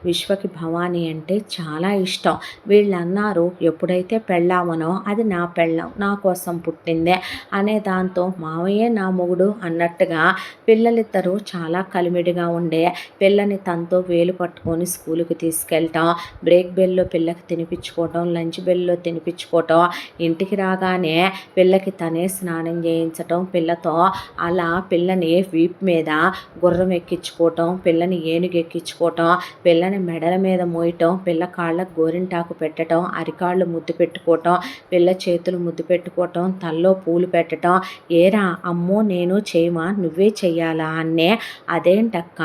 విశ్వకి భవాని అంటే చాలా ఇష్టం. వీళ్ళు అన్నారు ఎప్పుడైతే పెళ్ళామనో అది నా పెళ్ళాం, నా కోసం పుట్టిందే అనే దాంతో మావయ్యే నా మొగుడు అన్నట్టుగా పిల్లలిద్దరూ చాలా కలిమిడిగా ఉండే. పిల్లని తనతో వేలు పట్టుకొని స్కూల్కి తీసుకెళ్ళటం, బ్రేక్ బెల్లో పిల్లకి తినిపించుకోవటం, లంచ్ బెల్లో తినిపించుకోవటం, ఇంటికి రాగానే పిల్లకి తనే స్నానం చేయించటం పిల్లతో, అలా పిల్లని వీప్ మీద గుర్రం ఎక్కించుకోవటం, పిల్లని ఏనుగు ఎక్కించుకోవటం, పిల్లని మెడల మీద మోయటం, పిల్ల కాళ్ళకు గోరింటాకు పెట్టడం, అరికాళ్ళు ముద్దు పెట్టుకోవటం, పిల్ల చేతులు ముద్దు పెట్టుకోవటం, తల్లో పూలు పెట్టడం, ఏరా అమ్మో నేను చేయమా నువ్వే చెయ్యాలా అన్నే, అదేంటక్క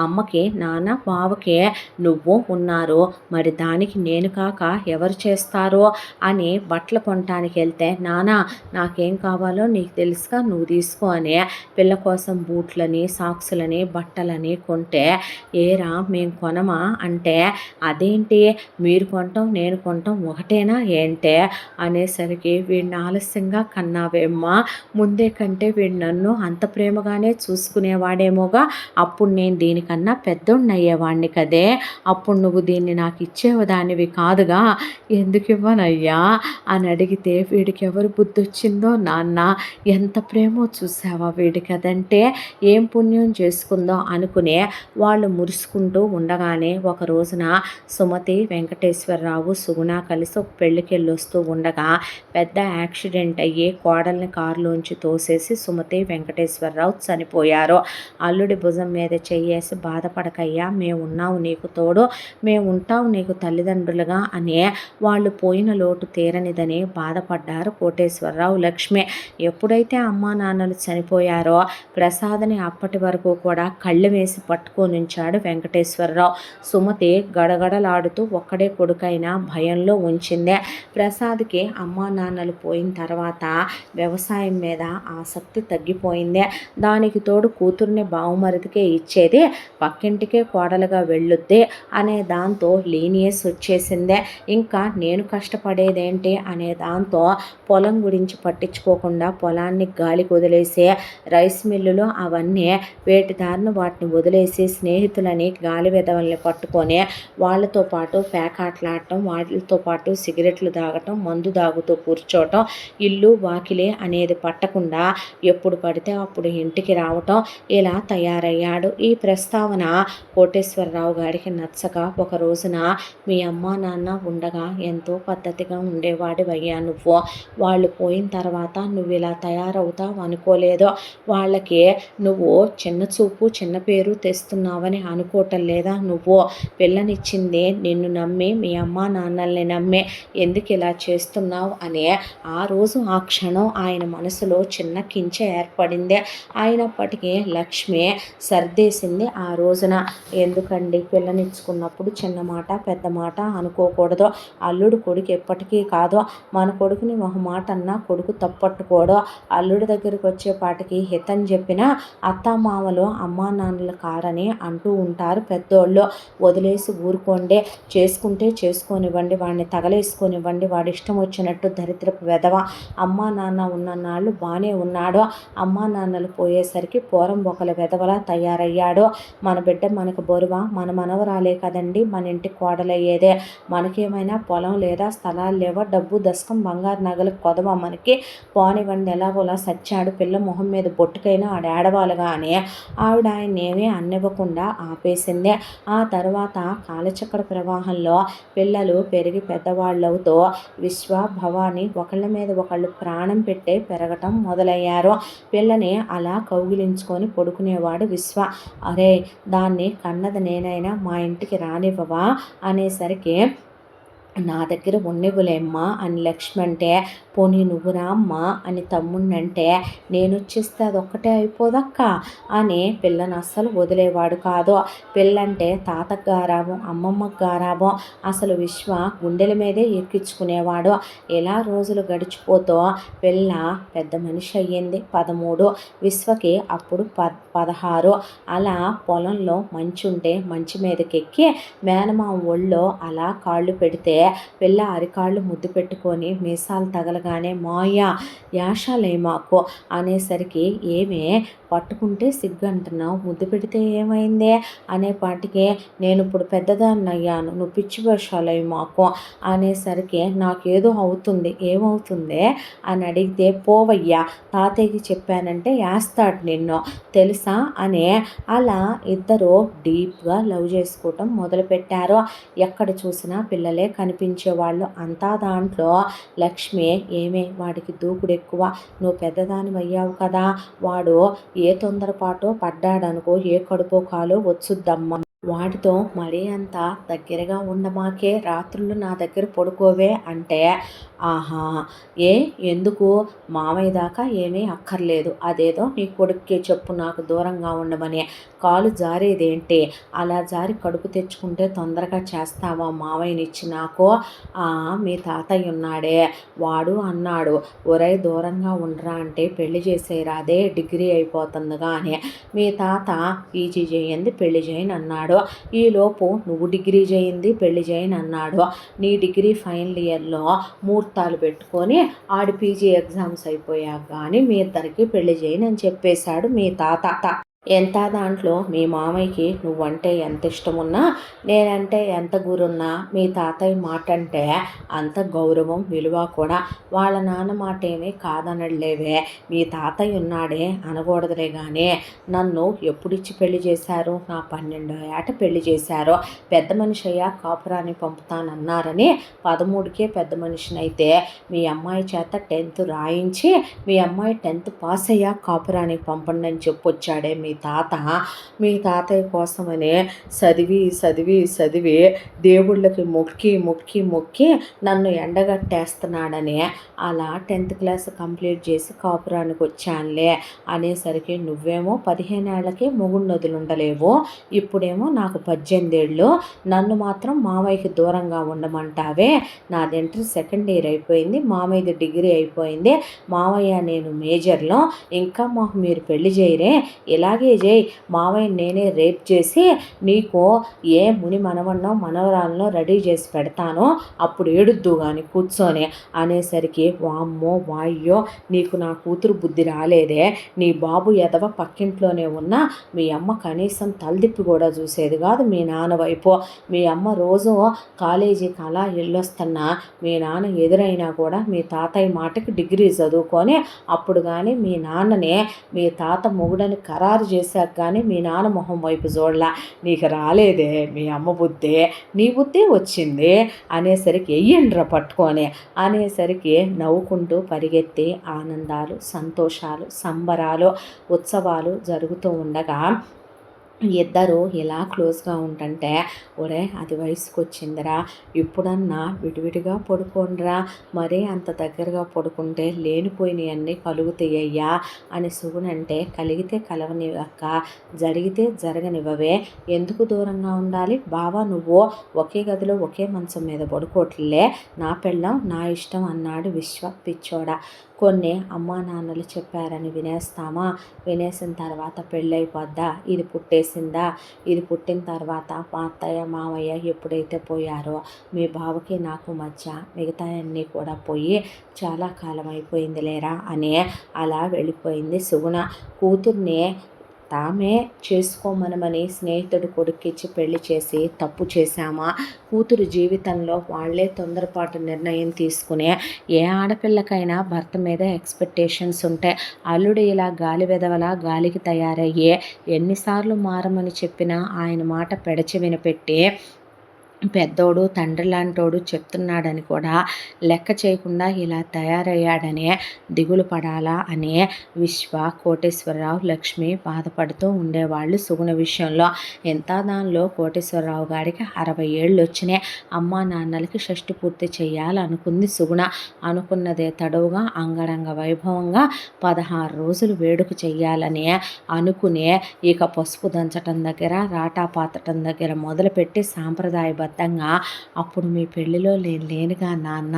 అమ్మకి నాన్న బావకే నువ్వు ఉన్నారు మరి దానికి నేను కాక ఎవరు చేస్తారో అని బట్టలు కొనటానికి వెళ్తే నాన్న నాకేం కావాలో నీకు తెలుసుగా, నువ్వు తీసుకో అని పిల్ల కోసం బూట్లని, సాక్సులని, బట్టలని కొంటే, ఏరా మేము కొనమా అంటే, అదేంటి మీరు కొంటాం నేను కొంటాం ఒకటేనా ఏంటే అనేసరికి, వీడిని ఆలస్యంగా కన్నావేమ్మా, ముందే కంటే వీడు నన్ను అంత ప్రేమగానే చూసుకునేవాడేమోగా, అప్పుడు నేను దీనికన్నా పెద్దోడినయ్యేవాడిని కదే, అప్పుడు నువ్వు దీన్ని నాకు ఇచ్చేదానివి కాదుగా, ఎందుకు ఇవ్వనయ్యా అని అడిగితే, వీడికి ఎవరు బుద్ధి వచ్చిందో నాన్న, ఎంత ప్రేమో చూసావా వీడికి అదంటే, ఏం పుణ్యం చేసుకుందో అనుకునే వాళ్ళు మురుసుకుంటూ ఉండగానే, ఒక రోజున సుమతి, వెంకటేశ్వరరావు, సుగుణ కలిసి ఒక పెళ్ళికి వెళ్ళొస్తూ ఉండగా పెద్ద యాక్సిడెంట్ అయ్యి కోడల్ని కారులోంచి తోసేసి సుమతి, వెంకటేశ్వరరావు చనిపోయారు. అల్లుడి భుజం మీద చెయ్యేసి, బాధపడకయ్యా, మేము ఉన్నావు నీకు తోడు, మేము ఉంటావు నీకు తల్లిదండ్రులుగా అనే వాళ్ళు పోయిన లోటు తీరనిదని బాధపడ్డారు కోటేశ్వరరావు, లక్ష్మి. ఎప్పుడైతే అమ్మా నాన్నలు చనిపోయారో ప్రసాద్ని అప్పటి వరకు కూడా కళ్ళు వేసి పట్టుకొని ఉంచాడు వెంకటేశ్వరరావు. సుమతి గడగడలాడుతూ ఒక్కడే కొడుకైనా భయంలో ఉంచిందే. ప్రసాద్కి అమ్మా నాన్నలు పోయిన తర్వాత వ్యవసాయం మీద ఆసక్తి తగ్గిపోయిందే. దానికి తోడు కూతుర్ని బావుమరిదికే ఇచ్చేది, పక్కింటికే కోడలుగా వెళ్ళొద్ది అనే దాంతో లీనియస్ వచ్చేసిందే. ఇంకా నేను కష్టపడేదేంటి అనే దాంతో పొలం గురించి పట్టించుకోకుండా పొలాన్ని గాలికి వదిలేసి, రైస్ మిల్లులు అవన్నీ వేటి దారిన వాటిని వదిలేసి, స్నేహితులని గాలి వెధవల్ని పట్టుకొని వాళ్ళతో పాటు పేకాట్లాడటం, వాళ్ళతో పాటు సిగరెట్లు తాగటం, మందు తాగుతూ కూర్చోవటం, ఇల్లు వాకిలి అనేది పట్టకుండా ఎప్పుడు పడితే అప్పుడు ఇంటికి రావటం, ఇలా తయారయ్యాడు. ఈ ప్రస్తావన కోటేశ్వరరావు గారికి నచ్చక, ఒక రోజున మీ అమ్మా నాన్న ఉండగా ఎంతో పద్ధతిగా ఉండేవాడివయ్యా నువ్వు, వాళ్ళు పోయిన తర్వాత నువ్వు ఇలా తయారవుతావు అనుకోలేదు, వాళ్ళకి నువ్వు చిన్న చూపు చిన్న పేరు తెస్తున్నావని అనుకోవటం లేదా, నువ్వు పిల్లనిచ్చింది నిన్ను నమ్మి, మీ అమ్మా నాన్నల్ని నమ్మి, ఎందుకు ఇలా చేస్తున్నావు అని ఆ రోజు ఆ క్షణం ఆయన మనసులో చిన్న కించ ఏర్పడింది. అయినప్పటికీ లక్ష్మి సర్దేసింది ఆ రోజున. ఎందుకండి పిల్లనిచ్చుకున్నప్పుడు చిన్న మాట పెద్ద మాట అనుకోకూడదు, అల్లుడు కొడుకు ఎప్పటికీ కాదు, మన కొడుకుని ఒక మాట అన్నా కొడుకు తప్పట్టుకోడు, అల్లుడి దగ్గరికి వచ్చేపాటికి హితం చెప్పిన అత్తామామలు అమ్మా నాన్నలు కారని అంటూ ఉంటారు పెద్దోళ్ళు, వదిలేసి ఊరుకోండి, చేసుకుంటే చేసుకోనివ్వండి, వాడిని తగలేసుకొనివ్వండి, వాడి ఇష్టం వచ్చినట్టు దరిద్రపు వెధవ, అమ్మా నాన్న ఉన్ననాళ్ళు బాగానే ఉన్నాడు, అమ్మా నాన్నలు పోయేసరికి పోరం ఒకల వెధవలా తయారయ్యాడు, మన బిడ్డ మనకు బరువా, మన మనవరాలే కదండి మన ఇంటి కోడలయ్యేదే, మనకేమైనా పొలం లేదా స్థలాలు లేవా, డబ్బు దశకం బంగారు నగలు కొదవా మనకి, పోనివ్వండి ఎలాగోలా సచ్చాడు, పిల్ల మొహం మీద బొట్టుకైనా ఆడ ఏడవాలుగా అని ఆవిడ ఆయన ఏమీ అన్నివ్వకుండా ఆపేసింది. ఆ తర్వాత కాలచక్ర ప్రవాహంలో పిల్లలు పెరిగి పెద్దవాళ్ళవుతూ విశ్వ, భవాని ఒకళ్ళ మీద ఒకళ్ళు ప్రాణం పెట్టే పెరగటం మొదలయ్యారు. పిల్లని అలా కౌగిలించుకొని పడుకునేవాడు విశ్వ. అరే దాన్ని కన్నది నేనైనా మా ఇంటికి రానివ్వవా అనేసరికి, నా దగ్గర ఉన్నివ్వలేమ్మా అని లక్ష్మి అంటే, పోనీ నువ్వు రామ్మా అని తమ్ముడినంటే, నేను వచ్చేస్తే అదొక్కటే అయిపోదక్క అని పిల్లని అస్సలు వదిలేవాడు కాదు. పిల్లంటే తాతకు గారాబం, అమ్మమ్మకు గారాబం, అసలు విశ్వ గుండెల మీదే ఎక్కించుకునేవాడు. ఇలా రోజులు గడిచిపోతూ పిల్ల పెద్ద మనిషి అయ్యింది, 13, విశ్వకి అప్పుడు 16. అలా పొలంలో మంచి ఉంటే మంచి మీదకెక్కి మేనమామ ఒళ్ళో అలా కాళ్ళు పెడితే పిల్ల అరికాళ్ళు ముద్దు పెట్టుకొని మీసాలు తగలగానే మాయ యాషాలే మాకు అనేసరికి, ఏమే పట్టుకుంటే సిగ్గు అంటున్నావు, ముద్దు పెడితే ఏమైందే అనేపాటికి, నేను ఇప్పుడు పెద్దదాన్ని అయ్యాను, నువ్వు పిచ్చి వేషాలయ్యి మాకు అనేసరికి, నాకేదో అవుతుంది, ఏమవుతుందే అని అడిగితే, పోవయ్యా తాతయ్యకి చెప్పానంటే వేస్తాడు నిన్ను తెలుసా అని, అలా ఇద్దరు డీప్గా లవ్ చేసుకోవటం మొదలుపెట్టారు. ఎక్కడ చూసినా పిల్లలే కనిపించేవాళ్ళు. అంతా దాంట్లో లక్ష్మి, ఏమే వాడికి దూకుడు ఎక్కువ, నువ్వు పెద్దదాని అయ్యావు కదా, వాడు ఏ తొందరపాటో పడ్డాడనుకో, ఏ కడుపో కాలో వచ్చుద్దమ్మా, వాటితో మరీ అంత దగ్గరగా ఉండమాకే, రాత్రులు నా దగ్గర పడుకోవే అంటే, ఆహా ఎందుకు మామయ్య దాకా ఏమీ అక్కర్లేదు, అదేదో నీ కొడుక్కి చెప్పు నాకు దూరంగా ఉండమని, కాలు జారేదేంటి, అలా జారి కడుపు తెచ్చుకుంటే తొందరగా చేస్తావా మావయ్యనిచ్చి నాకు? మీ తాతయ్య ఉన్నాడే, వాడు అన్నాడు, ఒరేయ్ దూరంగా ఉండరా అంటే పెళ్లి చేసేరాదే, డిగ్రీ అయిపోతుందిగా అని. మీ తాత పీజీ చేయింది పెళ్లి చేయను అన్నాడు. ఈలోపు నువ్వు డిగ్రీ చేయింది పెళ్లి చేయను అన్నాడు. నీ డిగ్రీ ఫైనల్ ఇయర్లో ముహూర్తాలు పెట్టుకొని ఆడి పీజీ ఎగ్జామ్స్ అయిపోయాక కానీ మీ ఇద్దరికి పెళ్లి చేయను అని చెప్పేశాడు మీ తాత. ఎంత దాంట్లో మీ మామయ్యకి నువ్వంటే ఎంత ఇష్టమున్నా, నేనంటే ఎంత గురున్నా, మీ తాతయ్య మాట అంటే అంత గౌరవం విలువ కూడా. వాళ్ళ నాన్న మాట ఏమీ కాదనలేవే, మీ తాతయ్య ఉన్నాడే అనకూడదులే కానీ నన్ను ఎప్పుడిచ్చి పెళ్లి చేశారు? నా 12వ ఏట పెళ్లి చేశారు. పెద్ద మనిషి అయ్యా కాపురాన్ని పంపుతానన్నారని 13కే పెద్ద మనిషినైతే మీ అమ్మాయి చేత 10th రాయించి మీ అమ్మాయి 10th పాస్ అయ్యా కాపురానికి పంపండి అని చెప్పొచ్చాడే మీ తాతయ్య కోసమని చదివి దేవుళ్ళకి మొక్కి నన్ను ఎండగట్టేస్తున్నాడని అలా 10th క్లాస్ కంప్లీట్ చేసి కాపురానికి వచ్చానులే అనేసరికి నువ్వేమో 15 ఏళ్ళకి మొగుడు వదులుండలేవు, ఇప్పుడేమో నాకు 18 ఏళ్ళు, నన్ను మాత్రం మామయ్యకి దూరంగా ఉండమంటావే? నాది ఇంటర్ సెకండ్ ఇయర్ అయిపోయింది, మామయ్యది డిగ్రీ అయిపోయింది, మామయ్య నేను మేజర్లో, ఇంకా మాకు మీరు పెళ్లి చేయరే, ఇలాగే చేయి, మావయ్య నేనే రేప్ చేసి నీకు ఏ ముని మనవరాలను రెడీ చేసి పెడతానో అప్పుడు ఏడుద్దు కానీ కూర్చొని అనేసరికి వామ్మో వాయ్యో నీకు నా కూతురు బుద్ధి రాలేదే, నీ బాబు ఎదవ పక్కింట్లోనే ఉన్నా మీ అమ్మ కనీసం తలదిప్పి కూడా చూసేది కాదు మీ నాన్న వైపు. మీ అమ్మ రోజు కాలేజీకి అలా వెళ్ళొస్తున్నా మీ నాన్న ఎదురైనా కూడా మీ తాతయ్య మాటకి డిగ్రీ చదువుకొని అప్పుడు కానీ మీ నాన్ననే మీ తాత మొగుడని ఖరారు చేశాక కానీ మీ నాన్న మొహం వైపు చూడలా. నీకు రాలేదే మీ అమ్మ బుద్ధి, నీ బుద్ధి వచ్చింది అనేసరికి వెయ్యండ్రా పట్టుకొని అనేసరికి నవ్వుకుంటూ పరిగెత్తి ఆనందాలు, సంతోషాలు, సంబరాలు, ఉత్సవాలు జరుగుతూ ఉండగా ఇద్దరు ఇలా క్లోజ్గా ఉంటుంటే, ఒరే అది వయసుకు వచ్చిందిరా, ఇప్పుడన్నా విడివిడిగా పడుకోండిరా, మరీ అంత దగ్గరగా పడుకుంటే లేనిపోయినవన్నీ కలుగుతాయ్యా అని సుగునంటే, కలిగితే కలవనివ్వక్క, జరిగితే జరగనివ్వవే, ఎందుకు దూరంగా ఉండాలి బావా, నువ్వు ఒకే గదిలో ఒకే మంచం మీద పడుకోవట్లే, నా పెళ్ళం నా ఇష్టం అన్నాడు విశ్వ పిచ్చోడ. కొన్ని అమ్మా నాన్నలు చెప్పారని వినేస్తామా? వినేసిన తర్వాత పెళ్ళైపోద్దా? ఇది పుట్టేసిందా? ఇది పుట్టిన తర్వాత మా అత్తయ్య మామయ్య ఎప్పుడైతే పోయారో మీ బావకి నాకు మధ్య మిగతా అన్నీ కూడా పోయి చాలా కాలం అయిపోయింది లేరా అని అలా వెళ్ళిపోయింది సుగుణ. కూతుర్ని తామే చేసుకోమనమని స్నేహితుడు కొడుక్కిచ్చి పెళ్లి చేసి తప్పు చేశామా? కూతురు జీవితంలో వాళ్ళే తొందరపాటు నిర్ణయం తీసుకునే, ఏ ఆడపిల్లకైనా భర్త మీద ఎక్స్పెక్టేషన్స్ ఉంటాయి. అల్లుడు ఇలా గాలి వెదవలా గాలికి తయారయ్యే ఎన్నిసార్లు మారమని చెప్పినా ఆయన మాట పెడచె వినపెట్టి పెద్దోడు తండ్రి లాంటోడు చెప్తున్నాడని కూడా లెక్క చేయకుండా ఇలా తయారయ్యాడనే దిగులు పడాలా అనే విశ్వ, కోటేశ్వరరావు, లక్ష్మి బాధపడుతూ ఉండేవాళ్ళు సుగుణ విషయంలో. ఎంత దానిలో కోటేశ్వరరావు గారికి 60 ఏళ్ళు వచ్చినాయి. అమ్మా నాన్నలకి షష్టి పూర్తి చేయాలనుకుంది సుగుణ. అనుకున్నదే తడవుగా అంగరంగ వైభవంగా 16 రోజులు వేడుక చెయ్యాలని అనుకునే ఇక పసుపు దంచటం దగ్గర, రాటా పాతటం దగ్గర మొదలుపెట్టి సాంప్రదాయబద్ధంగా అప్పుడు మీ పెళ్లిలో లేనుగా నాన్న,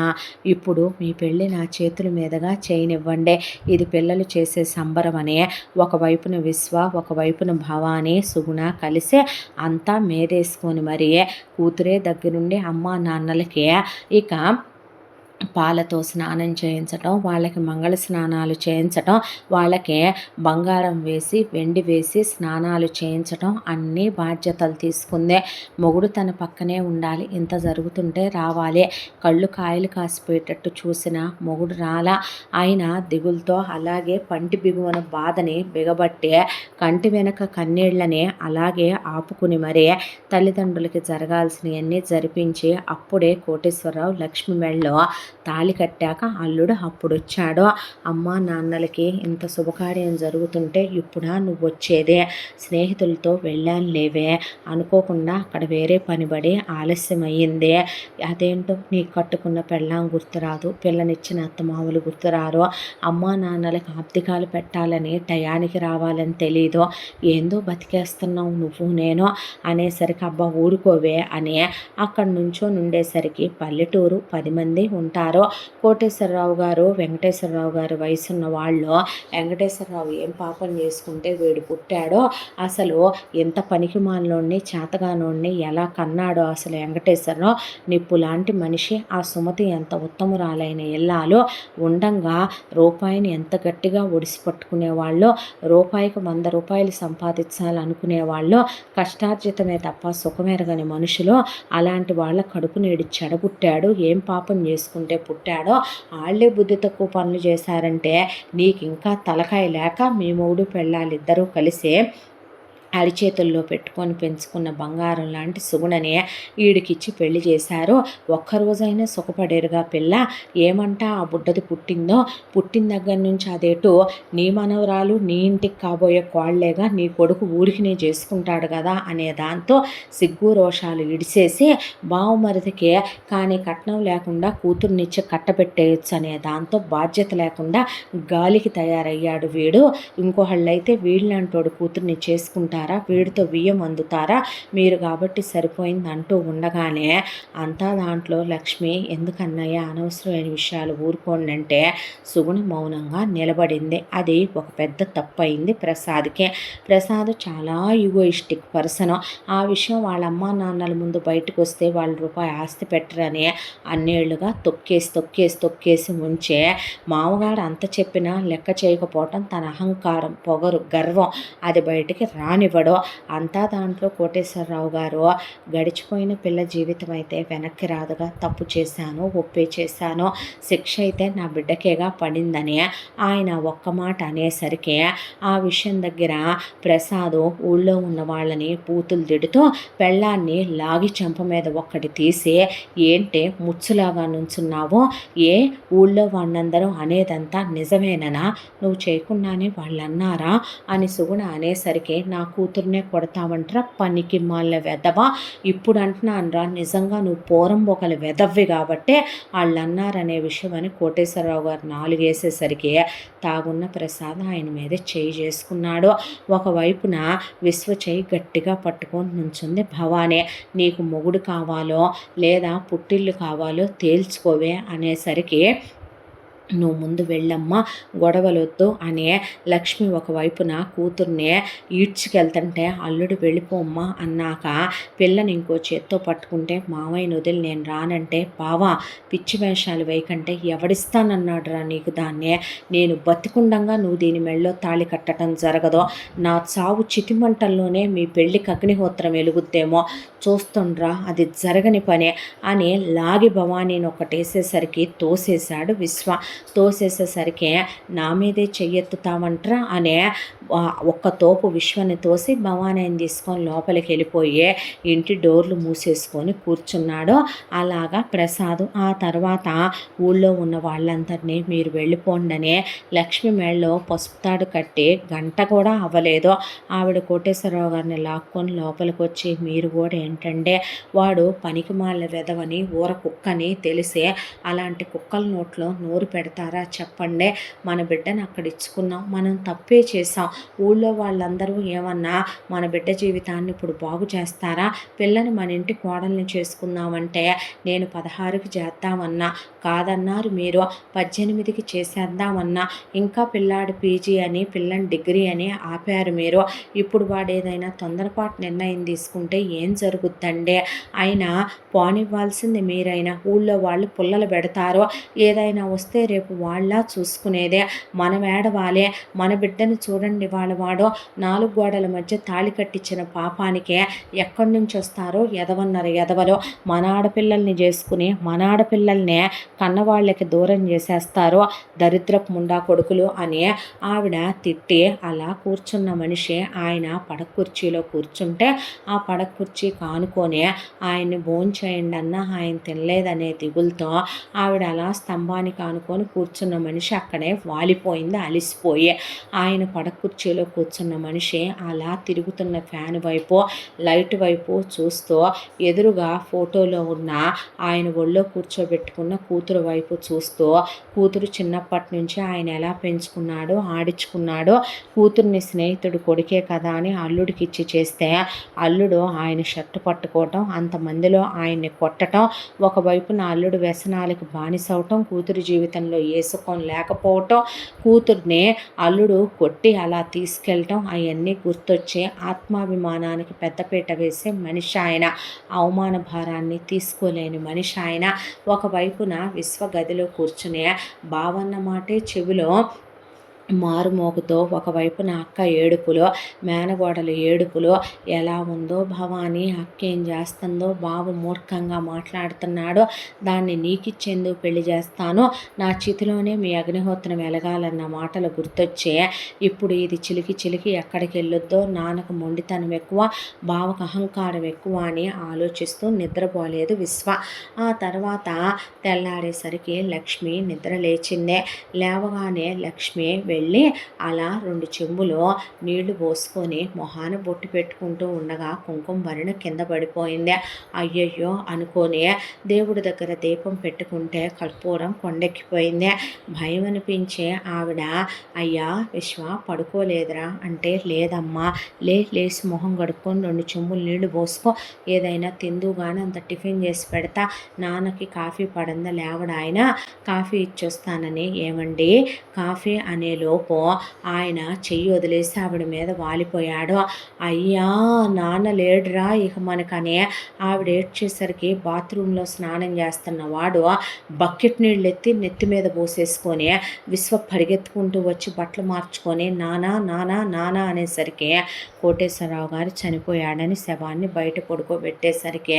ఇప్పుడు మీ పెళ్లి నా చేతుల మీదుగా చేయనివ్వండి, ఇది పిల్లలు చేసే సంబరమని ఒకవైపున విశ్వ, ఒకవైపున భవానీ, సుగుణ కలిసి అంతా మేదేసుకొని మరి కూతురే దగ్గరుండి అమ్మా నాన్నలకి ఇక పాలతో స్నానం చేయించటం, వాళ్ళకి మంగళ స్నానాలు చేయించటం, వాళ్ళకి బంగారం వేసి వెండి వేసి స్నానాలు చేయించటం అన్నీ బాధ్యతలు తీసుకుందే. మొగుడు తన పక్కనే ఉండాలి, ఇంత జరుగుతుంటే రావాలి. కళ్ళు కాయలు కాసిపోయేటట్టు చూసిన మొగుడు రాలా. ఆయన దిగులతో అలాగే పంటి బిగువన బాధని బిగబట్టే కంటి వెనక కన్నీళ్లని అలాగే ఆపుకుని మరే తల్లిదండ్రులకి జరగాల్సినవన్నీ జరిపించి అప్పుడే కోటేశ్వరరావు లక్ష్మి మెళ్ళలో తాళి కట్టాక అల్లుడు అప్పుడొచ్చాడు. అమ్మా నాన్నలకి ఇంత శుభకార్యం జరుగుతుంటే ఇప్పుడా నువ్వు వచ్చేదే? స్నేహితులతో వెళ్ళాను లేవే, అనుకోకుండా అక్కడ వేరే పనిబడి ఆలస్యమయ్యిందే. అదేంటో నీ కట్టుకున్న పెళ్ళాం గుర్తురాదు, పిల్లనిచ్చిన అత్తమామలు గుర్తురారు, అమ్మా నాన్నలకి ఆబ్దికాలు పెట్టాలని టయానికి రావాలని తెలీదు, ఏందో బతికేస్తున్నావు నువ్వు నేను అనేసరికి అబ్బా ఊరుకోవే అని అక్కడి నుంచో నుండేసరికి పల్లెటూరు 10 మంది ఉంటారు. కోటేశ్వరరావు గారు వెంకటేశ్వరరావు గారు వయసున్న వాళ్ళు వెంకటేశ్వరరావు ఏం పాపం చేసుకుంటే వీడు పుట్టాడో, అసలు ఎంత పనికి మాలినోడిని చేతగానోడిని ఎలా కన్నాడో అసలు వెంకటేశ్వరరావు. నిప్పు లాంటి మనిషి ఆ సుమతి ఎంత ఉత్తమురాలైన ఇల్లాలు ఉండంగా రూపాయిని ఎంత గట్టిగా ఒడిసి పట్టుకునేవాళ్ళు, రూపాయికి 100 రూపాయలు సంపాదించాలనుకునేవాళ్ళు, కష్టార్జితమే తప్ప సుఖమెరగని మనుషులు. అలాంటి వాళ్ళ కడుపు నేడు చెడబుట్టాడు. ఏం పాపం చేసుకుంటే పుట్టాడో వాళ్ళే బుద్ధి తక్కువ పనులు చేశారంటే నీకు ఇంకా తలకాయ లేక మీ మూడు పెళ్ళాలిద్దరూ కలిసి అరిచేతుల్లో పెట్టుకొని పెంచుకున్న బంగారం లాంటి సుగుణని ఈడికిచ్చి పెళ్లి చేశారు. ఒక్కరోజైనా సుఖపడేరుగా పిల్ల. ఏమంటా ఆ బుడ్డది పుట్టిందో, పుట్టిన దగ్గర నుంచి అదేటో నీ మనవరాలు నీ ఇంటికి కాబోయే కోళ్లేగా, నీ కొడుకు ఊరికి నీ చేసుకుంటాడు కదా అనే దాంతో సిగ్గు రోషాలు ఇడిసేసి బావమరిదికి కానీ కట్నం లేకుండా కూతుర్నిచ్చి కట్టబెట్టేయచ్చు అనే దాంతో బాధ్యత లేకుండా గాలికి తయారయ్యాడు వీడు. ఇంకోహళ్ళైతే వీళ్ళంటోడు కూతుర్ని చేసుకుంటారు, వీడితో బియ్యం అందుతారా మీరు కాబట్టి సరిపోయింది అంటూ ఉండగానే అంతా దాంట్లో లక్ష్మి ఎందుకన్నయ్య అనవసరమైన విషయాలు ఊరుకోండి అంటే సుగుణ మౌనంగా నిలబడింది. అది ఒక పెద్ద తప్పు అయింది ప్రసాద్కే. ప్రసాద్ చాలా ఈగోయిస్టిక్ పర్సన్. ఆ విషయం వాళ్ళ అమ్మా నాన్నల ముందు బయటకు వస్తే వాళ్ళు రూపాయి ఆస్తి పెట్టరని అన్నేళ్లుగా తొక్కేసి ఉంచే మామగారు అంత చెప్పినా లెక్క చేయకపోవటం తన అహంకారం, పొగరు, గర్వం అది బయటికి రానివ్వడు. అంతా దాంట్లో కోటేశ్వరరావు గారు గడిచిపోయిన పిల్ల జీవితం అయితే వెనక్కి రాదుగా, తప్పు చేశాను ఒప్పే చేశాను, శిక్ష అయితే నా బిడ్డకేగా పడిందని ఆయన ఒక్క మాట అనేసరికి ఆ విషయం దగ్గర ప్రసాద్ ఊళ్ళో ఉన్న వాళ్ళని బూతులు తిడుతూ పెళ్ళాన్ని లాగి చెంప మీద ఒక్కటి తీసి ఏంటి ముచ్చులాగా నుంచున్నావు, ఏ ఊళ్ళో వాళ్ళందరూ అనేదంతా నిజమేననా, నువ్వు చేయకుండానే వాళ్ళు అన్నారా అని సుగుణ అనేసరికి నా కూతుర్నే కొడతావంటరా పనికి మాలిన వెదవా, ఇప్పుడు అంటున్నానరా నిజంగా నువ్వు పోరంబొకలు వెదవ్వి కాబట్టే వాళ్ళు అన్నారనే విషయం అని కోటేశ్వరరావు గారు 4 వేసేసరికి తాగున్న ప్రసాద్ ఆయన మీద చేయి చేసుకున్నాడు. ఒకవైపున విశ్వ చేయి గట్టిగా పట్టుకొని నుంచుంది భవానీ. నీకు మొగుడు కావాలో లేదా పుట్టిల్లు కావాలో తేల్చుకోవే అనేసరికి నువ్వు ముందు వెళ్ళమ్మా గొడవలొద్దు అనే లక్ష్మి ఒకవైపున కూతుర్నే ఈడ్చుకెళ్తుంటే అల్లుడు వెళ్ళిపోమ్మా అన్నాక పిల్లని ఇంకో చేత్తో పట్టుకుంటే మావయ్యను వదిలి నేను రానంటే బావా పిచ్చి వేషాలు వేయకంటే ఎవడిస్తానన్నాడు రా నీకు దాన్నే, నేను బతికుండంగా నువ్వు దీని మెళ్ళో తాళి కట్టడం జరగదో, నా చావు చితిమంటల్లోనే మీ పెళ్ళికి అగ్నిహోత్రం వెలుగుద్దేమో చూస్తుండ్రా అది జరగని పనే అని లాగి భవానీని ఒకటేసేసరికి తోసేశాడు విశ్వ. తోసేసేసరికి నా మీదే చెయ్యెత్తుతామంటారా అనే ఒక్క తోపు విశ్వని తోసి భవానీని తీసుకొని లోపలికి వెళ్ళిపోయి ఇంటి డోర్లు మూసేసుకొని కూర్చున్నాడు. అలాగా ప్రసాద్ ఆ తర్వాత ఊళ్ళో ఉన్న వాళ్ళందరినీ మీరు వెళ్ళిపోండనే లక్ష్మి మేళ్ళలో పసుపు తాడు కట్టి గంట కూడా అవ్వలేదు. ఆవిడ కోటేశ్వరరావు గారిని లాక్కొని లోపలికి వచ్చి మీరు కూడా ఏంటంటే వాడు పనికి మాల వెదవని ఊర కుక్కని తెలిసే అలాంటి కుక్కల నోట్లో నోరు పెడతారా చెప్పండి, మన బిడ్డను అక్కడ ఇచ్చుకున్నాం, మనం తప్పే చేసాం, ఊళ్ళో వాళ్ళందరూ ఏమన్నా మన బిడ్డ జీవితాన్ని ఇప్పుడు బాగు చేస్తారా, పిల్లని మన ఇంటి కోడల్ని చేసుకుందామంటే నేను 16కి చేద్దామన్నా కాదన్నారు మీరు, 18కి చేసేద్దామన్నా ఇంకా పిల్లాడు పీజీ అని పిల్లని డిగ్రీ అని ఆపారు మీరు, ఇప్పుడు వాడు ఏదైనా తొందరపాటు నిర్ణయం తీసుకుంటే ఏం జరుగుద్దండి, అయినా పోనివ్వాల్సింది మీరైనా ఊళ్ళో వాళ్ళు పుల్లలు పెడతారు, ఏదైనా వస్తే రేపు వాళ్ళ చూసుకునేదే, మనం ఏడవాలే. మన బిడ్డను చూడండి, వాడు 4 గోడల మధ్య తాళి కట్టించిన పాపానికే ఎక్కడి నుంచి వస్తారో ఎదవన్నారు ఎదవలో. మన ఆడపిల్లల్ని చేసుకుని మన ఆడపిల్లల్నే కన్నవాళ్ళకి దూరం చేసేస్తారు దరిద్రపు ముండా కొడుకులు అని ఆవిడ తిట్టి, అలా కూర్చున్న మనిషి ఆయన పడక కుర్చీలో కూర్చుంటే ఆ పడక కుర్చీ కానుకొని ఆయన్ని భోంచేయండి అన్న ఆయన తినలేదనే దిగులతో ఆవిడ అలా స్తంభానికి ఆనుకొని కూర్చున్న మనిషి అక్కడే వాలిపోయింది అలిసిపోయి. ఆయన పడక కుర్చీలో కూర్చున్న మనిషి అలా తిరుగుతున్న ఫ్యాన్ వైపు లైట్ వైపు చూస్తూ ఎదురుగా ఫోటోలో ఉన్న ఆయన ఒళ్ళో కూర్చోబెట్టుకున్న కూతురు వైపు చూస్తూ, కూతురు చిన్నప్పటి నుంచి ఆయన ఎలా పెంచుకున్నాడో ఆడించుకున్నాడో, కూతుర్ని స్నేహితుడు కొడుకే కదా అని అల్లుడికి ఇచ్చి చేస్తే అల్లుడు ఆయన షర్టు పట్టుకోవటం, అంతమందిలో ఆయన్ని కొట్టడం, ఒకవైపున అల్లుడు వ్యసనాలకు బానిసవటం, కూతురు జీవితంలో ఏ సుఖం లేకపోవటం, కూతుర్ని అల్లుడు కొట్టి అలా తీసుకెళ్ళటం అవన్నీ గుర్తొచ్చి ఆత్మాభిమానానికి పెద్దపీట వేసే మనిషి ఆయన, అవమాన భారాన్ని తీసుకోలేని మనిషి ఆయన. ఒకవైపున విశ్వ గదిలో కూర్చునే బావన్న మాటే చెవిలో మారుమోగుతో, ఒకవైపున అక్క ఏడుపులో, మేనగోడల ఏడుపులో, ఎలా ఉందో భవానీ, అక్క ఏం చేస్తుందో, బావ మూర్ఖంగా మాట్లాడుతున్నాడో, దాన్ని నీకిచ్చేందుకు పెళ్లి చేస్తాను, నా చేతిలోనే మీ అగ్నిహోత్రం వెలగాలన్న మాటలు గుర్తొచ్చే ఇప్పుడు ఇది చిలికి చిలికి ఎక్కడికి వెళ్ళొద్దో, నాన్నకు మొండితనం ఎక్కువ, బావకు అహంకారం ఎక్కువ అని ఆలోచిస్తూ నిద్రపోలేదు విశ్వ. ఆ తర్వాత తెల్లారేసరికి లక్ష్మి నిద్ర లేచిందే. లేవగానే లక్ష్మి వెళ్ళి అలా 2 చెంబులో నీళ్లు పోసుకొని మొహాన బొట్టు పెట్టుకుంటూ ఉండగా కుంకుమ భరిణ కింద పడిపోయింది. అయ్యయ్యో అనుకొని దేవుడి దగ్గర దీపం పెట్టుకుంటే కర్పూరం కొండెక్కిపోయింది. భయం అనిపించే ఆవిడ, అయ్యా విశ్వ పడుకోలేదురా అంటే, లేదమ్మా, లేచి మొహం కడుక్కొని 2 చెంబులు నీళ్లు పోసుకో, ఏదైనా తిందు కానీ అంత టిఫిన్ చేసి పెడతా, నాన్నకి కాఫీ పడందా లేవడాయన, కాఫీ ఇచ్చొస్తానని. ఏమండి కాఫీ అనే లోపు ఆయన చెయ్యి వదిలేసి ఆవిడ మీద వాలిపోయాడు. అయ్యా నాన్న లేడురా ఇక మనకనే ఆవిడ ఏడ్చేసరికి బాత్రూంలో స్నానం చేస్తున్న వాడు బకెట్ నీళ్ళు ఎత్తి నెత్తి మీద పోసేసుకొని విశ్వ పరిగెత్తుకుంటూ వచ్చి బట్టలు మార్చుకొని నానా నానా నానా అనేసరికి కోటేశ్వరరావు గారు చనిపోయాడని శవాన్ని బయట పడుకోబెట్టేసరికి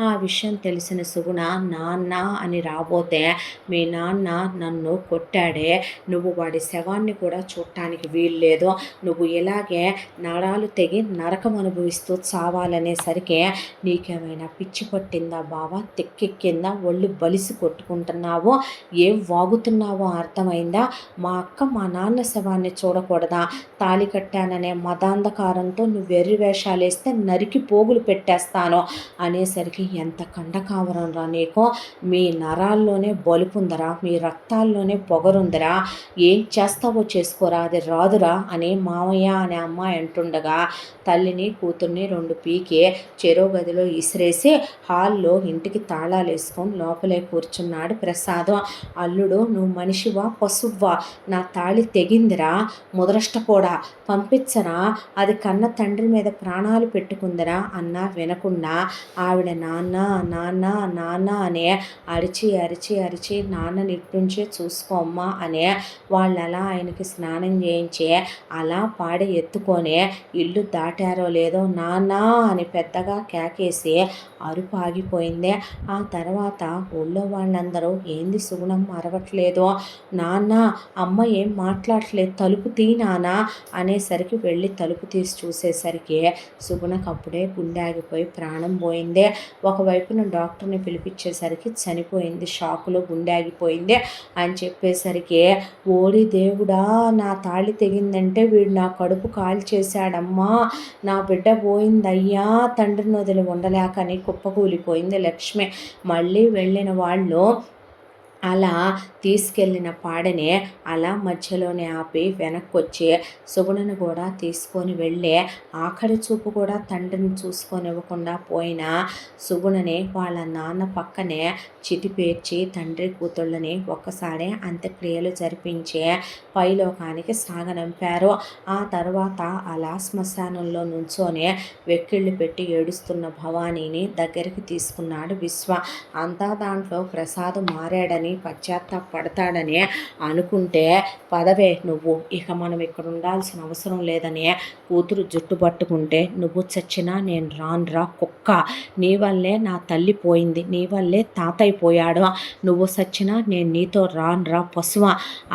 ఆ విషయం తెలిసిన సుగుణ నాన్న అని రాబోతే, మీ నాన్న నన్ను కొట్టాడే, నువ్వు వాడి శవాన్ని కూడా చూడటానికి వీల్లేదు, నువ్వు ఇలాగే నరాలు తెగి నరకం అనుభవిస్తూ చావాలనేసరికి నీకేమైనా పిచ్చి పట్టిందా బావా, తెక్కెక్కిందా, ఒళ్ళు బలిసి కొట్టుకుంటున్నావో, ఏం వాగుతున్నావో అర్థమైందా, మా అక్క మా నాన్న శవాన్ని చూడకూడదా, తాళి కట్టాననే మదాంధకారంతో నువ్వు వెర్రి వేషాలు వేస్తే నరికి పోగులు పెట్టేస్తాను అనేసరికి, ఎంత కండకావరం రా నీకు, మీ నరాల్లోనే బలుపుందరా, మీ రక్తాల్లోనే పొగరుందరా, ఏం చేస్తావో చేసుకోరా, అది రాదురా అని మామయ్య అనే అమ్మాయి అంటుండగా తల్లిని కూతుర్ని 2 పీకి చెరో గదిలో ఇసిరేసి హాల్లో ఇంటికి తాళాలు వేసుకొని లోపలే కూర్చున్నాడు ప్రసాదం. అల్లుడు నువ్వు మనిషివా పశువ్వా, నా తాళి తెగిందిరా, ముదరష్టపోడా, పంపించరా, అది కన్న తండ్రి మీద ప్రాణాలు పెట్టుకుందరా అన్నా వినకుండా ఆవిడ నాన్న నాన్న నాన్న అనే అరిచి అరిచి అరిచి నాన్నని ఇట్టుంచే చూసుకోమ్మా అనే వాళ్ళు అలా ఆయనకి స్నానం చేయించి అలా పాడి ఎత్తుకొని ఇల్లు దాటారో లేదో నాన్న అని పెద్దగా కేకేసి అరుపు ఆగిపోయింది. ఆ తర్వాత ఊళ్ళో వాళ్ళందరూ ఏంది సుగుణం అరవట్లేదు, నాన్న అమ్మ ఏం మాట్లాడట్లేదు, తలుపు తీ నాన్న అనేసరికి వెళ్ళి తలుపు తీసి చూసేసరికి సుగుణకు అప్పుడే గుండె ఆగిపోయి ప్రాణం పోయింది. ఒకవైపున డాక్టర్ని పిలిపించేసరికి చనిపోయింది, షాకులో గుండె ఆగిపోయింది అని చెప్పేసరికి, ఓడి దేవుడా నా తాళి తెగిందంటే వీడు నా కడుపు కాల్ చేశాడమ్మా, నా బిడ్డ పోయిందయ్యా, తండ్రిని వదిలి ఉండలేకని కుప్పకూలిపోయింది లక్ష్మి. మళ్ళీ వెళ్ళిన వాళ్ళు అలా తీసుకెళ్ళిన పాడని అలా మధ్యలోనే ఆపి వెనక్కి వచ్చి సుగుణను కూడా తీసుకొని వెళ్ళి ఆఖరి చూపు కూడా తండ్రిని చూసుకొనివ్వకుండా పోయిన సుగుణని వాళ్ళ నాన్న పక్కనే చితిపేర్చి తండ్రి కూతుళ్ళని ఒక్కసారి అంత్యక్రియలు జరిపించి పైలోకానికి సాగనంపారు. ఆ తర్వాత అలా శ్మశానంలో నుంచొని వెక్కిళ్ళు పెట్టి ఏడుస్తున్న భవానీని దగ్గరికి తీసుకున్నాడు విశ్వ. అంతా దాంట్లో ప్రసాద్ మారాడని చేసుకొని పశ్చాత్తాపడతాడని అనుకుంటే పదవే నువ్వు, ఇక మనం ఇక్కడ ఉండాల్సిన అవసరం లేదని కూతురు జుట్టు పట్టుకుంటే, నువ్వు చచ్చినా నేను రానురా కుక్క, నీ వల్లే నా తల్లి పోయింది, నీ వల్లే తాతయ్య పోయాడు, నువ్వు చచ్చినా నేను నీతో రానురా పశువ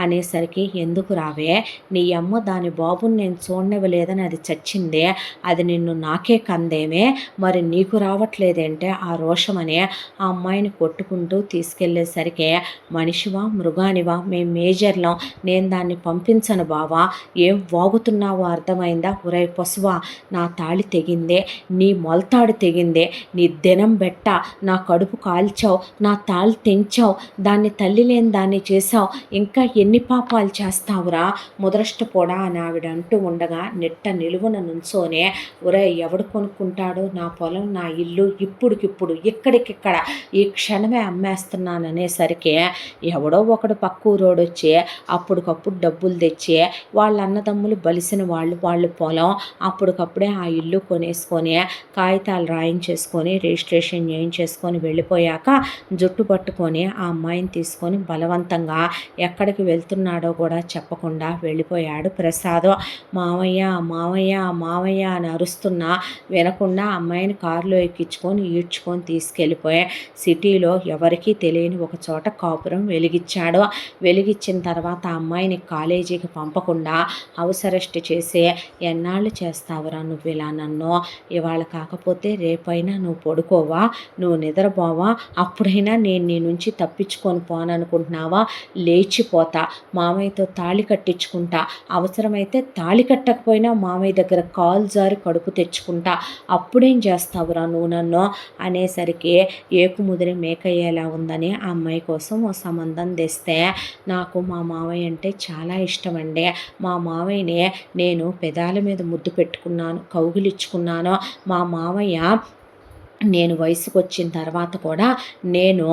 అనేసరికి, ఎందుకు రావే, నీ అమ్మ దాని బాబుని నేను చూడనివ్వలేదని అది చచ్చిందే, అది నిన్ను నాకే కందేమే, మరి నీకు రావట్లేదంటే ఆ రోషమని ఆ అమ్మాయిని కొట్టుకుంటూ తీసుకెళ్లేసరికి, మనిషివా మృగానివా, మేము మేజర్లం, నేను దాన్ని పంపించను బావా, ఏం వాగుతున్నావో అర్థమైందా, ఒరే పశువా, నా తాళి తెగిందే, నీ మొలతాడు తెగిందే, నీ దినం బెట్ట, నా కడుపు కాల్చావు, నా తాళి తెంచావు, దాన్ని తల్లి లేని దాన్ని చేశావు, ఇంకా ఎన్ని పాపాలు చేస్తావురా ముదరష్టపోడా అని ఆవిడ అంటూ ఉండగా, నిట్ట నిలువున నుంచోనే, ఒరే ఎవడు కొనుక్కుంటాడు నా పొలం నా ఇల్లు, ఇప్పుడికిప్పుడు ఇక్కడికిక్కడ ఈ క్షణమే అమ్మేస్తున్నాను అనేసరికి, ఎవడో ఒకడు పక్కూరోడు వచ్చి అప్పటికప్పుడు డబ్బులు తెచ్చి వాళ్ళ అన్నదమ్ములు బలిసిన వాళ్ళు పొలం అప్పటికప్పుడే ఆ ఇల్లు కొనేసుకొని కాగితాలు రాయించేసుకొని రిజిస్ట్రేషన్ చేయించేసుకొని వెళ్ళిపోయాక జుట్టు పట్టుకొని ఆ అమ్మాయిని తీసుకొని బలవంతంగా ఎక్కడికి వెళ్తున్నాడో కూడా చెప్పకుండా వెళ్ళిపోయాడు ప్రసాద్. మావయ్య మావయ్య మావయ్య అని అరుస్తున్నా వినకుండా అమ్మాయిని కారులో ఎక్కించుకొని ఈడ్చుకొని తీసుకెళ్ళిపోయి సిటీలో ఎవరికీ తెలియని ఒక చోట కాపురం వెలిగించాడు. వెలిగించిన తర్వాత ఆ అమ్మాయిని కాలేజీకి పంపకుండా హౌస్ అరెస్ట్ చేసి, ఎన్నాళ్ళు చేస్తావురా నువ్వు ఇలా నన్ను, ఇవాళ కాకపోతే రేపైనా నువ్వు పడుకోవా, నువ్వు నిద్రపోవా, అప్పుడైనా నేను నీ నుంచి తప్పించుకొని పోననుకుంటున్నావా, లేచిపోతా, మామయ్యతో తాళి కట్టించుకుంటా, అవసరమైతే తాళి కట్టకపోయినా మామయ్య దగ్గర కాలు జారి కడుపు తెచ్చుకుంటా, అప్పుడేం చేస్తావురా నువ్వు నన్ను అనేసరికి ఏకుముదిరి మేకయ్యేలా ఉందని ఆ అమ్మాయి కోసం ఓ సంబంధం తెస్తే, నాకు మా మామయ్య అంటే చాలా ఇష్టం అండి, మా మామయ్యనే నేను పెదాల మీద ముద్దు పెట్టుకున్నాను, కౌగిలించుకున్నాను, మా మామయ్య నేను వయసుకు వచ్చిన తర్వాత కూడా నేను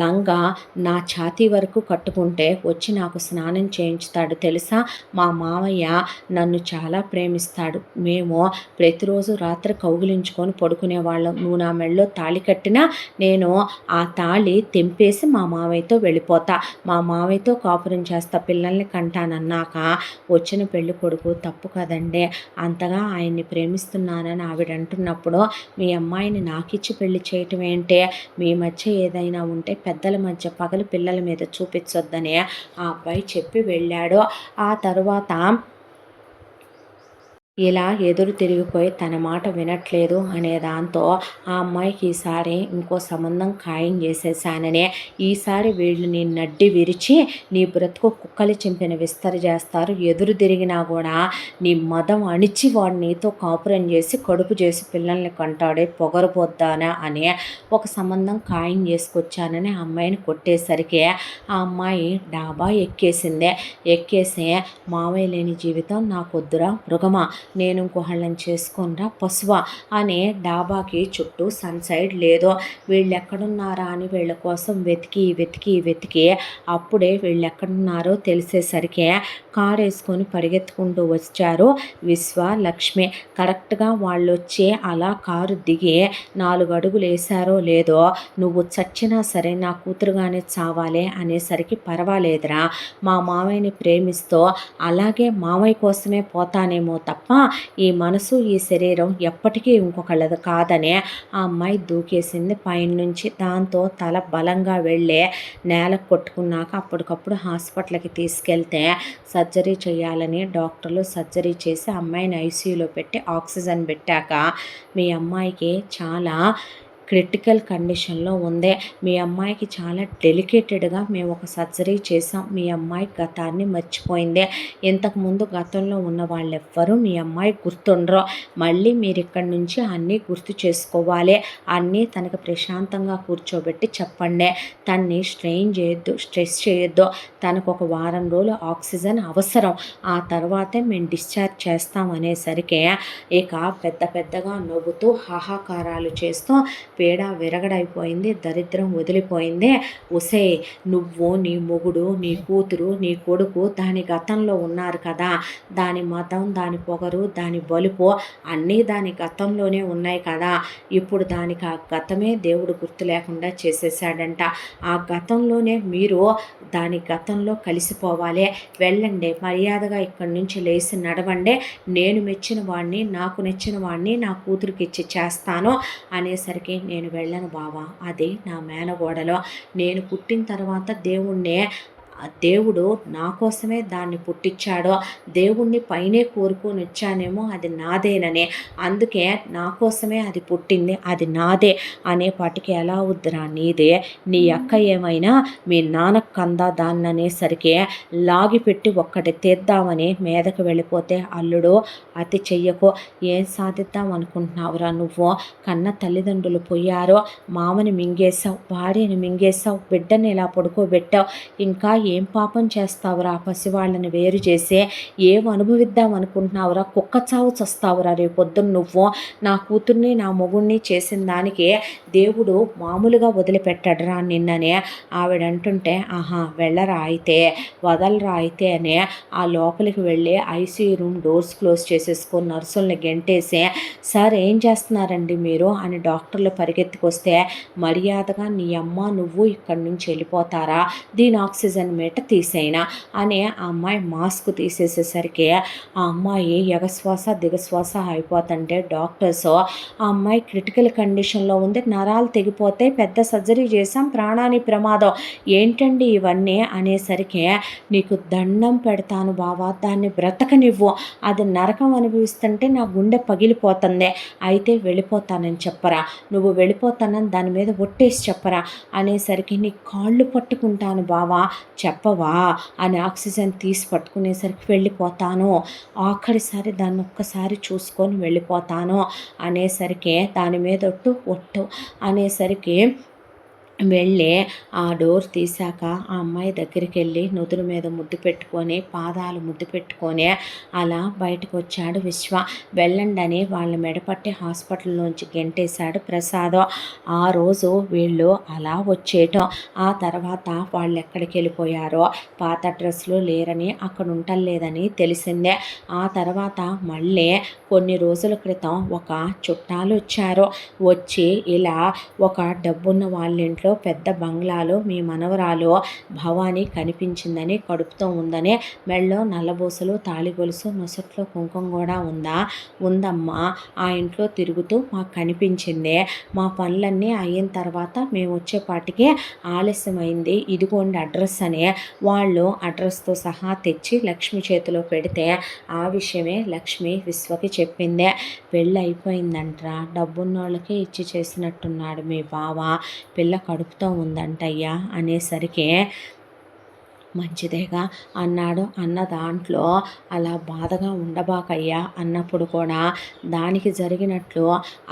లంగా నా ఛాతీ వరకు కట్టుకుంటే వచ్చి నాకు స్నానం చేయించుతాడు తెలుసా, మా మావయ్య నన్ను చాలా ప్రేమిస్తాడు, మేము ప్రతిరోజు రాత్రి కౌగిలించుకొని పడుకునేవాళ్ళం, నువ్వు నా మెళ్ళలో తాళి కట్టినా నేను ఆ తాళి తెంపేసి మా మావయ్యతో వెళ్ళిపోతా, మా మావయ్యతో కాపురం చేస్తా, పిల్లల్ని కంటానన్నాక వచ్చిన పెళ్లి కొడుకు తప్పు కదండి, అంతగా ఆయన్ని ప్రేమిస్తున్నానని ఆవిడ అంటున్నప్పుడు మీ అమ్మాయిని నాకిచ్చి పెళ్లి చేయటం ఏంటే, మీ మధ్య ఏదైనా ఉంటే పెద్దల మధ్య పగలు పిల్లల మీద చూపించొద్దని ఆ అబ్బాయి చెప్పి వెళ్ళాడు. ఆ తరువాత ఇలా ఎదురు తిరిగిపోయి తన మాట వినట్లేదు అనే దాంతో ఆ అమ్మాయికి ఈసారి ఇంకో సంబంధం ఖాయం చేసేసాననే, ఈసారి వీళ్ళు నీ నడ్డి విరిచి నీ బ్రతుకు కుక్కలు చింపిన విస్తరి చేస్తారు, ఎదురు తిరిగినా కూడా నీ మదం అణిచి వాడు నీతో కాపురం చేసి కడుపు చేసి పిల్లల్ని కంటాడే పొగరబోద్దానా అని ఒక సంబంధం ఖాయం చేసుకొచ్చానని ఆ అమ్మాయిని కొట్టేసరికి ఆ అమ్మాయి డాబా ఎక్కేసిందే. ఎక్కేసి మావయ్య లేని జీవితం నాకొద్దురా మృగమా, నేను ఇంకొకళ్ళని చేసుకోనరా పశువ అనే డాబాకి చుట్టూ సన్సైడ్ లేదు. వీళ్ళు ఎక్కడున్నారా అని వీళ్ళ కోసం వెతికి వెతికి వెతికి అప్పుడే వీళ్ళు ఎక్కడున్నారో తెలిసేసరికి కారు వేసుకొని పరిగెత్తుకుంటూ వచ్చారు విశ్వ లక్ష్మి. కరెక్ట్గా వాళ్ళు వచ్చి అలా కారు దిగి 4 అడుగులు వేశారో లేదో, నువ్వు చచ్చినా సరే నా కూతురుగానే చావాలి అనేసరికి, పర్వాలేదురా మా మావయ్యని ప్రేమిస్తూ అలాగే మావయ్య కోసమే పోతానేమో తప్ప ఈ మనసు ఈ శరీరం ఎప్పటికీ ఇంకొకళ్ళది కాదనే ఆ అమ్మాయి దూకేసింది పైనుంచి. దాంతో తల బలంగా వెళ్ళి నేల కొట్టుకున్నాక అప్పటికప్పుడు హాస్పిటల్కి తీసుకెళ్తే సర్జరీ చేయాలని డాక్టర్లు సర్జరీ చేసి అమ్మాయిని ఐసీయూలో పెట్టి ఆక్సిజన్ పెట్టాక, మీ అమ్మాయికి చాలా క్రిటికల్ కండిషన్లో ఉంది, మీ అమ్మాయికి చాలా డెలికేటెడ్గా మేము ఒక సర్జరీ చేసాం, మీ అమ్మాయి గతాన్ని మర్చిపోయింది, ఇంతకుముందు గతంలో ఉన్న వాళ్ళెవ్వరూ మీ అమ్మాయి గుర్తుండరు, మళ్ళీ మీరు ఇక్కడి నుంచి అన్నీ గుర్తు చేసుకోవాలి, అన్నీ తనకు ప్రశాంతంగా కూర్చోబెట్టి చెప్పండి, తన్ని స్ట్రెస్ చేయొద్దు, తనకు ఒక వారం రోజులు ఆక్సిజన్ అవసరం, ఆ తర్వాతే మేము డిశ్చార్జ్ చేస్తాం అనేసరికి ఇక పెద్దగా నవ్వుతూ హాహాకారాలు చేస్తూ పీడ విరగడైపోయింది, దరిద్రం వదిలిపోయింది. ఒసే, నువ్వు, నీ మొగుడు, నీ కూతురు, నీ కొడుకు దాని గతంలో ఉన్నారు కదా, దాని మతం, దాని పొగరు, దాని బలుపు అన్నీ దాని గతంలోనే ఉన్నాయి కదా. ఇప్పుడు దానికి ఆ గతమే దేవుడు గుర్తు లేకుండా చేసేసాడంట. ఆ గతంలోనే మీరు దాని గతంలో కలిసిపోవాలి. వెళ్ళండి, మర్యాదగా ఇక్కడి నుంచి లేచి నడవండి. నేను మెచ్చిన వాడిని, నాకు నచ్చిన వాడిని నా కూతురికి ఇచ్చి చేస్తాను అనేసరికి, నేను వెళ్ళను బావా, అది నా మేనగోడలో. నేను పుట్టిన తర్వాత దేవుడు నా కోసమే దాన్ని పుట్టించాడో, దేవుణ్ణి పైనే కోరుకొని వచ్చానేమో, అది నాదేనని, అందుకే నా కోసమే అది పుట్టింది, అది నాదే అనేపాటికి ఎలా వద్దురా నీదే, నీ అక్క ఏమైనా మీ నాన్నకు కందా దాన్ని అనేసరికి లాగిపెట్టి ఒక్కటి తీద్దామని మీదకి వెళ్ళిపోతే, అల్లుడు అతి చెయ్యకు, ఏం సాధిద్దాం అనుకుంటున్నావురా నువ్వు, కన్న తల్లిదండ్రులు పోయారో, మామని మింగేశావు, భార్యని మింగేశావు, బిడ్డని ఇలా పడుకోబెట్టావు, ఇంకా ఏం పాపం చేస్తావురా, పసివాళ్ళని వేరు చేసి ఏం అనుభవిద్దాం అనుకుంటున్నావురా, కుక్క చావు చస్తావురా రేపు పొద్దున్న నువ్వు. నా కూతుర్ని నా మొగుడిని చేసిన దానికి దేవుడు మామూలుగా వదిలిపెట్టాడురా నిన్ననే ఆవిడంటుంటే, ఆహా వెళ్ళరా అయితే, వదలరా అయితే అని ఆ లోపలికి వెళ్ళి ఐసీయూ రూమ్ డోర్స్ క్లోజ్ చేసేసుకొని నర్సుల్ని గెంటేసి, సార్ ఏం చేస్తున్నారండి మీరు అని డాక్టర్లు పరిగెత్తుకొస్తే, మర్యాదగా నీ అమ్మ నువ్వు ఇక్కడి నుంచి వెళ్ళిపోతారా, దీని ఆక్సిజన్ మీటర్ తీసేయినా అని ఆ అమ్మాయి మాస్క్ తీసేసేసరికి ఆ అమ్మాయి ఎగశ్వాస దిగశ్వాస అయిపోతుంటే డాక్టర్స్ ఆ అమ్మాయి క్రిటికల్ కండిషన్లో ఉంది, నరాలు తెగిపోతే పెద్ద సర్జరీ చేసాం, ప్రాణానికి ప్రమాదం, ఏంటండి ఇవన్నీ అనేసరికి, నీకు దండం పెడతాను బావా, దాన్ని బ్రతకనివ్వు, అది నరకం అనుభవిస్తుంటే నా గుండె పగిలిపోతుంది, అయితే వెళ్ళిపోతానని చెప్పరా, నువ్వు వెళ్ళిపోతానని దాని మీద ఒట్టేసి చెప్పరా అనేసరికి, నీ కాళ్ళు పట్టుకుంటాను బావా చెప్పవా అని ఆక్సిజన్ తీసి పట్టుకునేసరికి, వెళ్ళిపోతాను, ఆఖరిసారి దాన్ని ఒక్కసారి చూసుకొని వెళ్ళిపోతాను అనేసరికి, దాని మీద ఒట్టు అనేసరికి వెళ్ళి ఆ డోర్ తీశాక ఆ అమ్మాయి దగ్గరికి వెళ్ళి నుదురు మీద ముద్దు పెట్టుకొని, పాదాలు ముద్దు పెట్టుకొని అలా బయటకు వచ్చాడు విశ్వ. వెళ్ళండి అని వాళ్ళ మెడపట్టి హాస్పిటల్లోంచి గెంటేశాడు ప్రసాద్. ఆ రోజు వీళ్ళు అలా వచ్చేయటం, ఆ తర్వాత వాళ్ళు ఎక్కడికి వెళ్ళిపోయారో, పాత అడ్రస్లో లేరని, అక్కడ ఉండలేదని తెలిసిందే. ఆ తర్వాత మళ్ళీ కొన్ని రోజుల క్రితం ఒక చుట్టాలు వచ్చారు. వచ్చి ఇలా ఒక డబ్బున్న వాళ్ళ ఇంట్లో పెద్ద బంగ్లాలో మీ మనవరాలు భవానీ కనిపించిందని, కడుపుతో ఉందని, మెళ్ళో నల్లబూసలు, తాళిగొలుసు, నొసట్లో కుంకుమ కూడా ఉందమ్మా, ఆ ఇంట్లో తిరుగుతూ మాకు కనిపించింది, మా పనులన్నీ అయిన తర్వాత మేము వచ్చేపాటికి ఆలస్యమైంది, ఇదిగోండి అడ్రస్ అని వాళ్ళు అడ్రస్తో సహా తెచ్చి లక్ష్మి చేతిలో పెడితే, ఆ విషయమే లక్ష్మి విశ్వకి చెప్పిందే. పెళ్ళి అయిపోయిందంట్రా, డబ్బున్నోళ్ళకే ఇచ్చి చేసినట్టున్నాడు మీ బావ, పిల్ల కడుపుతో ఉందంటయ్యా అనేసరికి, మంచిదేగా అన్నాడు. అన్న దాంట్లో అలా బాధగా ఉండబాకయ్యా అన్నప్పుడు కూడా, దానికి జరిగినట్లు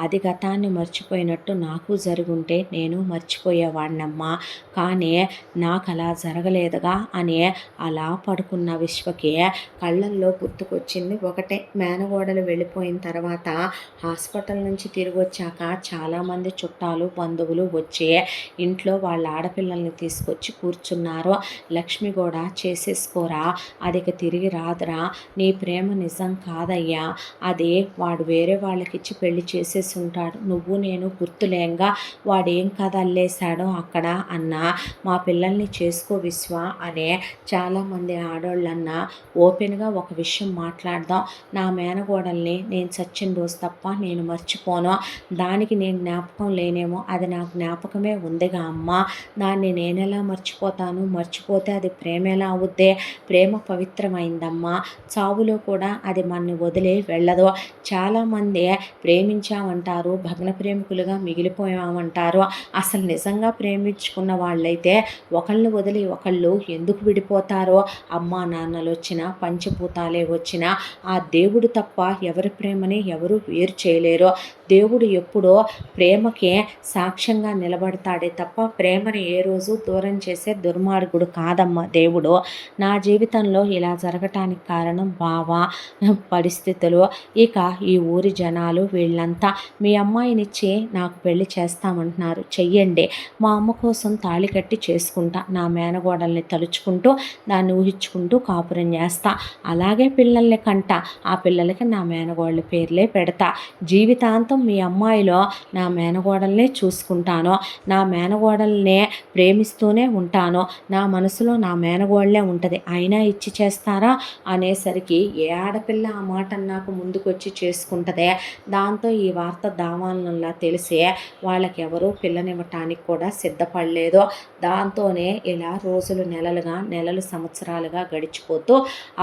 అది గతాన్ని మర్చిపోయినట్టు నాకు జరుగుంటే నేను మర్చిపోయేవాడినమ్మా, కానీ నాకు అలా జరగలేదుగా అని అలా పడుకున్న విశ్వకి కళ్ళల్లో గుర్తుకొచ్చింది ఒకటే, మేనగోడలు వెళ్ళిపోయిన తర్వాత హాస్పిటల్ నుంచి తిరిగి వచ్చాక చాలామంది చుట్టాలు బంధువులు వచ్చి ఇంట్లో వాళ్ళ ఆడపిల్లల్ని తీసుకొచ్చి కూర్చున్నారు. లక్ష్మి కూడా చేసేసుకోరా, అది తిరిగి రాదురా, నీ ప్రేమ నిజం కాదయ్యా, అది వాడు వేరే వాళ్ళకిచ్చి పెళ్లి చేసేసి ఉంటాడు, నువ్వు నేను గుర్తులేంగా వాడేం కథ అల్లేశాడో అక్కడ అన్నా, మా పిల్లల్ని చేసుకో విశ్వ అనే చాలామంది ఆడోళ్ళన్నా, ఓపెన్గా ఒక విషయం మాట్లాడదాం, నా మేనగోడల్ని నేను చచ్చిన రోజు తప్ప నేను మర్చిపోను, దానికి నేను జ్ఞాపకం లేనేమో, అది నా జ్ఞాపకమే ఉందిగా అమ్మ, దాన్ని నేనెలా మర్చిపోతాను, మర్చిపోతే అది ప్రేమ ఎలా అవుద్దే, ప్రేమ పవిత్రమైందమ్మా, చావులో కూడా అది మనని వదిలే వెళ్ళదు, చాలామంది ప్రేమించామంటారు, భగ్న ప్రేమికులుగా మిగిలిపోయామంటారు, అసలు నిజంగా ప్రేమించుకున్న వాళ్ళైతే ఒకళ్ళని వదిలి ఒకళ్ళు ఎందుకు విడిపోతారో, అమ్మా నాన్నలు వచ్చినా, పంచభూతాలే వచ్చినా, ఆ దేవుడు తప్ప ఎవరి ప్రేమని ఎవరు వేరు చేయలేరు, దేవుడు ఎప్పుడో ప్రేమకే సాక్ష్యంగా నిలబడతాడే తప్ప ప్రేమని ఏ రోజు దూరం చేసే దుర్మార్గుడు కాదమ్మా దేవుడు నా జీవితంలో ఇలా జరగటానికి కారణం బావ, పరిస్థితులు, ఇక ఈ ఊరి జనాలు వీళ్ళంతా మీ అమ్మాయినిచ్చి నాకు పెళ్లి చేస్తామంటున్నారు, చెయ్యండి. మా అమ్మ కోసం తాళి కట్టి చేసుకుంటా, నా మేనగోడల్ని తలుచుకుంటూ దాన్ని ఊహించుకుంటూ కాపురం చేస్తా, అలాగే పిల్లల్ని కంట, ఆ పిల్లలకి నా మేనగోళ్ళ పేర్లే పెడతా, జీవితాంతం మీ అమ్మాయిలో నా మేనగోడల్నే చూసుకుంటాను, నా మేనగోడల్నే ప్రేమిస్తూనే ఉంటాను, నా మనసులో నా మేనగోళ్ళే ఉంటుంది, అయినా ఇచ్చి చేస్తారా అనేసరికి ఏ ఆడపిల్ల ఆ మాట నాకు ముందుకొచ్చి చేసుకుంటుందే. దాంతో ఈ వార్త దావాలనలా తెలిసే వాళ్ళకి ఎవరూ పిల్లనివ్వటానికి కూడా సిద్ధపడలేదు. దాంతోనే ఇలా రోజులు నెలలు సంవత్సరాలుగా గడిచిపోతూ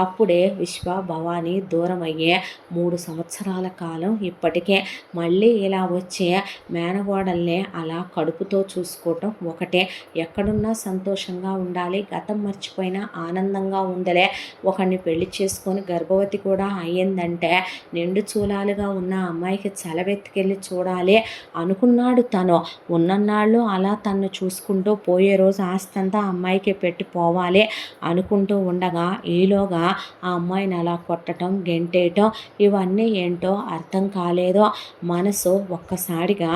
అప్పుడే విశ్వ భవాని దూరం అయ్యే 3 సంవత్సరాల కాలం ఇప్పటికే. మళ్ళీ ఇలా వచ్చే మేనగోడల్ని అలా కడుపుతో చూసుకోవటం ఒకటే. ఎక్కడున్నా సంతోషంగా ఉండాలి, గతం మర్చిపోయినా ఆనందంగా ఉందలే, ఒకరిని పెళ్లి చేసుకొని గర్భవతి కూడా అయ్యిందంటే నిండు చూలాలుగా ఉన్న అమ్మాయికి చలవెత్తుకెళ్ళి చూడాలి అనుకున్నాడు తను. ఉన్నన్నాళ్ళు అలా తను చూసుకుంటూ పోయే రోజు ఆస్తంతా అమ్మాయికి పెట్టి పోవాలి అనుకుంటూ ఉండగా ఈలోగా ఆ అమ్మాయిని అలా కొట్టడం, గెంటేయటం, ఇవన్నీ ఏంటో అర్థం కాలేదో. మనసు ఒక్కసారిగా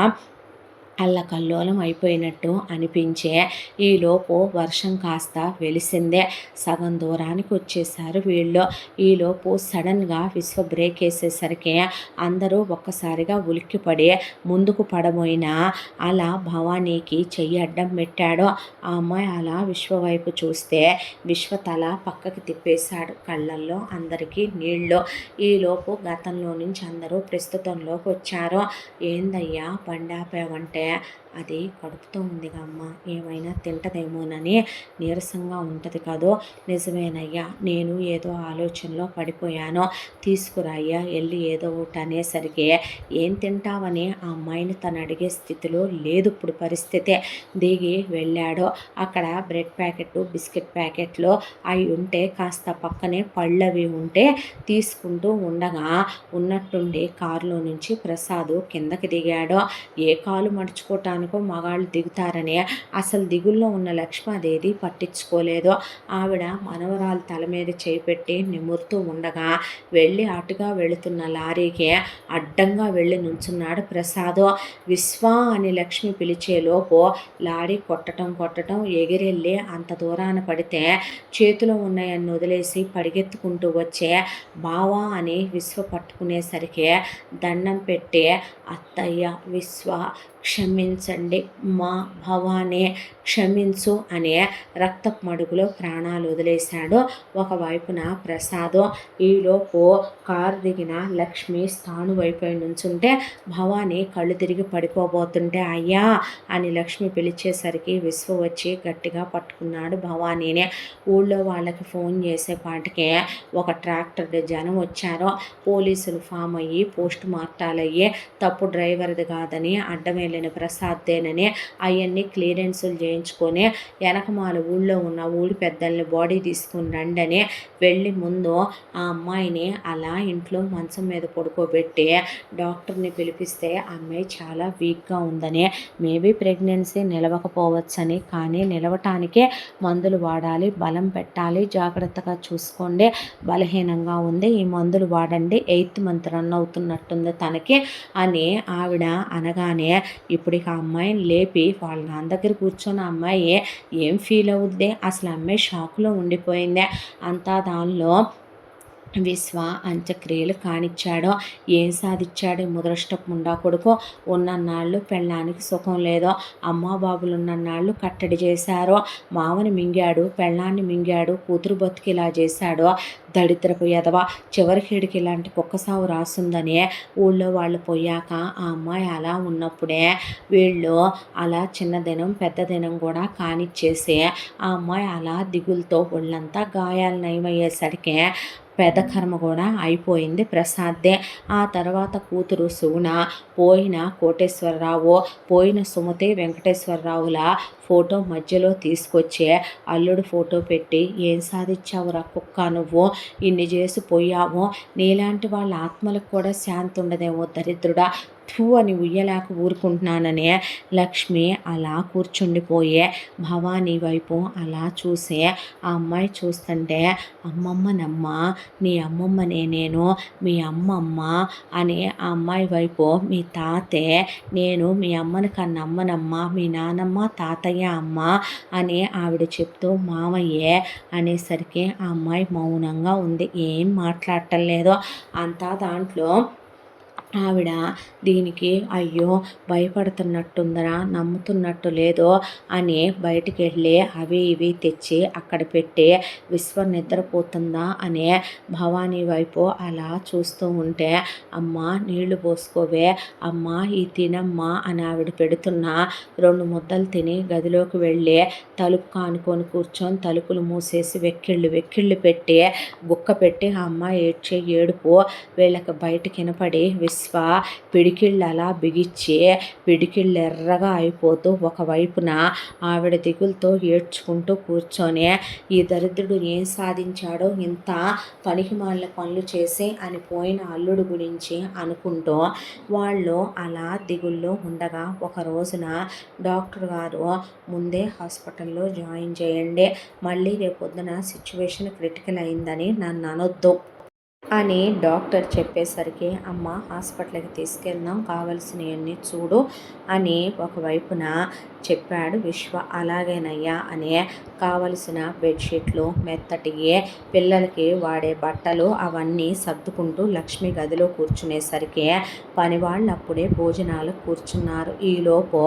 అల్లకల్లోలం అయిపోయినట్టు అనిపించే ఈలోపు వర్షం కాస్త వెలిసిందే. సగం దూరానికి వచ్చేసారు వీళ్ళు. ఈలోపు సడన్గా విశ్వ బ్రేక్ వేసేసరికి అందరూ ఒక్కసారిగా ఉలిక్కిపడి ముందుకు పడబోయినా అలా భవానీకి చెయ్యి అడ్డం పెట్టాడు. ఆ అమ్మాయి అలా విశ్వ వైపు చూస్తే విశ్వ తల పక్కకి తిప్పేశాడు. కళ్ళల్లో అందరికీ నీళ్ళు. ఈలోపు గతంలో నుంచి అందరూ ప్రస్తుతంలోకి వచ్చారు. ఏందయ్యా బండాపావంటే అది కడుపుతో ఉందిగా అమ్మ, ఏమైనా తింటదేమోనని నీరసంగా ఉంటుంది కదో. నిజమేనయ్యా, నేను ఏదో ఆలోచనలో పడిపోయాను, తీసుకురాయ్యా వెళ్ళి ఏదో ఒకటి అనేసరికి ఏం తింటావని ఆ అమ్మాయిని తను అడిగే స్థితిలో లేదు ఇప్పుడు పరిస్థితి. దిగి వెళ్ళాడు. అక్కడ బ్రెడ్ ప్యాకెట్, బిస్కెట్ ప్యాకెట్లు అవి ఉంటే కాస్త పక్కనే పళ్ళవి ఉంటే తీసుకుంటూ ఉండగా ఉన్నట్టుండి కారులో నుంచి ప్రసాదు కిందకి దిగాడు. ఏ కాలు మడుచుకోవటానికో మగాళ్ళు దిగుతారని అసలు దిగుల్లో ఉన్న లక్ష్మాదేవి పట్టించుకోలేదు. ఆవిడ మనవరాలు తల మీద చేపెట్టి నిమురుతూ ఉండగా వెళ్ళి అటుగా వెళుతున్న లారీకి అడ్డంగా వెళ్ళి నుంచున్నాడు ప్రసాదు. విశ్వ అని లక్ష్మి పిలిచేలోపు లారీ కొట్టడం ఎగిరెళ్ళి అంత దూరాన పడితే చేతిలో ఉన్నాయన్ని వదిలేసి పరిగెత్తుకుంటూ వచ్చే బావా అని విశ్వ పట్టుకునేసరికి దండం పెట్టి అత్తయ్య విశ్వ క్షమించండి, మా భవానే క్షమించు అనే రక్తపు మడుగులో ప్రాణాలు వదిలేశాడు ఒకవైపున ప్రసాదు. ఈలోపు కారు దిగిన లక్ష్మి స్థాను వైపు నుంచుంటే భవానీ కళ్ళు తిరిగి పడిపోబోతుంటే అయ్యా అని లక్ష్మి పిలిచేసరికి విశ్వ వచ్చి గట్టిగా పట్టుకున్నాడు భవానీని. ఊళ్ళో వాళ్ళకి ఫోన్ చేసేపాటికే ఒక ట్రాక్టర్ జనం వచ్చారు. పోలీసులు ఫామ్ అయ్యి పోస్ట్ మార్టాలు అయ్యి తప్పు డ్రైవర్ది కాదని అడ్డం వెళ్ళిన ప్రసాద్దేనని అవన్నీ క్లియరెన్సులు చేయించుకొని వెనకమాల ఊళ్ళో ఉన్న ఊడి పెద్దల్ని బాడీ తీసుకుని రండని వెళ్ళి ముందు ఆ అమ్మాయిని అలా ఇంట్లో మంచం మీద పడుకోబెట్టి డాక్టర్ని పిలిపిస్తే ఆ అమ్మాయి చాలా వీక్గా ఉందని, మేబీ ప్రెగ్నెన్సీ నిలవకపోవచ్చని, కానీ నిలవటానికే మందులు వాడాలి, బలం పెట్టాలి, జాగ్రత్తగా చూసుకోండి, బలహీనంగా ఉంది, ఈ మందులు వాడండి, 8th మంత్ రన్ అవుతున్నట్టుంది తనకి అని ఆవిడ అనగానే ఇప్పుడు ఆ అమ్మాయిని లేపి వాళ్ళ నాన్న దగ్గర కూర్చొని ఆ అమ్మాయి ఏం ఫీల్ అవుద్ది, అసలు అమ్మాయి షాక్లో ఉండిపోయింది. అంతా దానిలో విశ్వ అంత్యక్రియలు కానిచ్చాడో ఏం సాధించాడు ముదరష్టపు ముండా కొడుకు. ఉన్నన్నాళ్ళు పెళ్ళానికి సుఖం లేదో, అమ్మా బాబులు ఉన్నన్నాళ్ళు కట్టడి చేశారో, మావని మింగాడు, పెళ్ళాన్ని మింగాడు, కూతురు బతుకిలా చేశాడో, దరిద్రపు ఎదవ చివరికి ఇడికి ఇలాంటి కుక్కసావు రాసుందని ఊళ్ళో వాళ్ళు పోయాక ఆ అమ్మాయి అలా ఉన్నప్పుడే వీళ్ళు అలా చిన్న దినం పెద్ద దినం కూడా కానిచ్చేసి ఆ అమ్మాయి అలా దిగులతో ఒళ్ళంతా గాయాలు నయమయ్యేసరికి పెద్ద కర్మ కూడా అయిపోయింది ప్రసాద్దే. ఆ తర్వాత కూతురు సుగుణ, పోయిన కోటేశ్వరరావు, పోయిన సుమతి వెంకటేశ్వరరావుల ఫోటో మధ్యలో తీసుకొచ్చే అల్లుడు ఫోటో పెట్టి ఏం సాధించావురా కుక్క నువ్వు, ఇన్ని చేసి పోయావు, నీలాంటి వాళ్ళ ఆత్మలకు కూడా శాంతి ఉండదేమో దరిద్రుడా, ఫూ అని ఉయ్యలేక ఊరుకుంటున్నానని లక్ష్మి అలా కూర్చుండిపోయే భవానీ వైపు అలా చూసే ఆ అమ్మాయి చూస్తుంటే అమ్మమ్మనమ్మ నీ అమ్మమ్మనే నేను మీ అమ్మమ్మ అని ఆ అమ్మాయి వైపు మీ తాతే నేను మీ అమ్మని కన్నా అమ్మనమ్మ మీ నానమ్మ తాతయ్య అమ్మ అని ఆవిడ చెప్తూ మామయ్యే అనేసరికి ఆ అమ్మాయి మౌనంగా ఉంది, ఏం మాట్లాడటం లేదు. అంతా దాంట్లో ఆవిడ దీనికి అయ్యో భయపడుతున్నట్టుందరా, నమ్ముతున్నట్టు లేదో అని బయటికి వెళ్ళి అవి ఇవి తెచ్చి అక్కడ పెట్టి విశ్వ నిద్రపోతుందా అనే భవానీ వైపు అలా చూస్తూ ఉంటే అమ్మ నీళ్లు పోసుకోవే అమ్మ ఈ తినమ్మా అని ఆవిడ పెడుతున్న 2 ముద్దలు తిని గదిలోకి వెళ్ళి తలుపు కానుకొని కూర్చొని తలుపులు మూసేసి వెక్కిళ్ళు పెట్టి గుక్క పెట్టి ఆ అమ్మ ఏడ్చే ఏడుపు వీళ్ళకి బయటకి వినపడి విశ్వ పిడికిళ్ళు అలా బిగిచ్చి పిడికిళ్ళు ఎర్రగా అయిపోతూ ఒకవైపున ఆవిడ దిగులతో ఏడ్చుకుంటూ కూర్చొని ఈ దరిద్రుడు ఏం సాధించాడో ఇంత పనికిమాలిన పనులు చేసి అని పోయిన అల్లుడు గురించి అనుకుంటూ వాళ్ళు అలా దిగుల్లో ఉండగా ఒక రోజున డాక్టర్ గారు ముందే హాస్పిటల్లో జాయిన్ చేయండి, మళ్ళీ రేపొద్దున సిచ్యువేషన్ క్రిటికల్ అయిందని నన్ను అనొద్దు అని డాక్టర్ చెప్పేసరికి అమ్మ హాస్పిటల్కి తీసుకెళ్దాం, కావలసినవన్నీ చూడు అని ఒకవైపున చెప్పాడు విశ్వ. అలాగేనయ్యా అని కావలసిన బెడ్షీట్లు మెత్తటి పిల్లలకి వాడే బట్టలు అవన్నీ సర్దుకుంటూ లక్ష్మి గదిలో కూర్చునేసరికి పనివాళ్ళు అప్పుడే భోజనాలు కూర్చున్నారు. ఈలోపు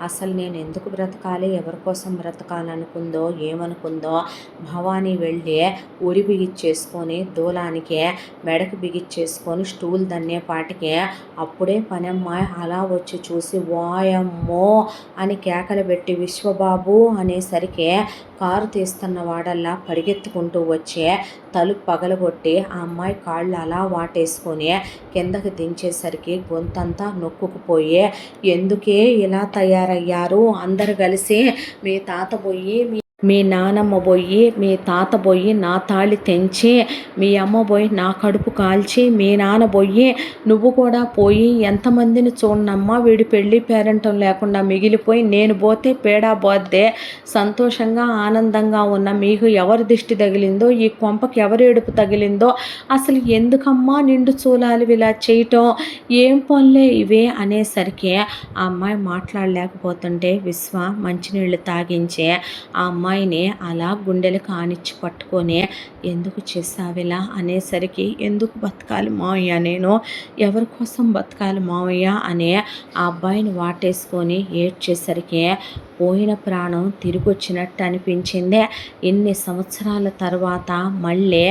అసలు నేను ఎందుకు బ్రతకాలి, ఎవరి కోసం బ్రతకాలనుకుందో ఏమనుకుందో భవానీ వెళ్ళి ఉరి బిగిచ్చేసుకొని దూలానికి మెడకు బిగిచ్చేసుకొని స్టూల్ దన్నేపాటికి అప్పుడే పనమ్మాయి అలా వచ్చి చూసి వాయమ్మో అని కేకలు పెట్టి విశ్వబాబు అనేసరికి కారు తీస్తున్న వాడల్లా పరిగెత్తుకుంటూ వచ్చే తలుపు పగలగొట్టి ఆ అమ్మాయి కాళ్ళు అలా వాటేసుకొని కిందకి దించేసరికి గొంతంతా నొక్కుకుపోయి ఎందుకే ఇలా తయారయ్యారు, అందరు కలిసి మీ తాత పోయి మీ నానమ్మ పోయి మీ తాత పోయి నా తాళి తెంచి మీ అమ్మ పోయి నా కడుపు కాల్చి మీ నాన్న పోయి నువ్వు కూడా పోయి ఎంతమందిని చూడనమ్మా వీడి పెళ్ళి పేరెంటం లేకుండా మిగిలిపోయి నేను పోతే పేడా పోద్దే సంతోషంగా ఆనందంగా ఉన్న మీకు ఎవరి దిష్టి తగిలిందో ఈ కొంపకి ఎవరి ఏడుపు తగిలిందో అసలు ఎందుకమ్మా నిండు చూలాలి ఇలా చేయటం ఏం పనులే ఇవే అనేసరికి ఆ అమ్మాయి మాట్లాడలేకపోతుంటే విశ్వ మంచినీళ్ళు తాగించే ఆ అమ్మాయిని అలా గుండెలు కానిచ్చి పట్టుకొని ఎందుకు చేసావిలా అనేసరికి ఎందుకు బతకాలి మావయ్య, నేను ఎవరి కోసం బతకాలి మావయ్య అనే ఆ అబ్బాయిని వాటేసుకొని ఏడ్చేసరికి పోయిన ప్రాణం తిరిగి వచ్చినట్టు అనిపించింది. ఇన్ని సంవత్సరాల తర్వాత మళ్ళీ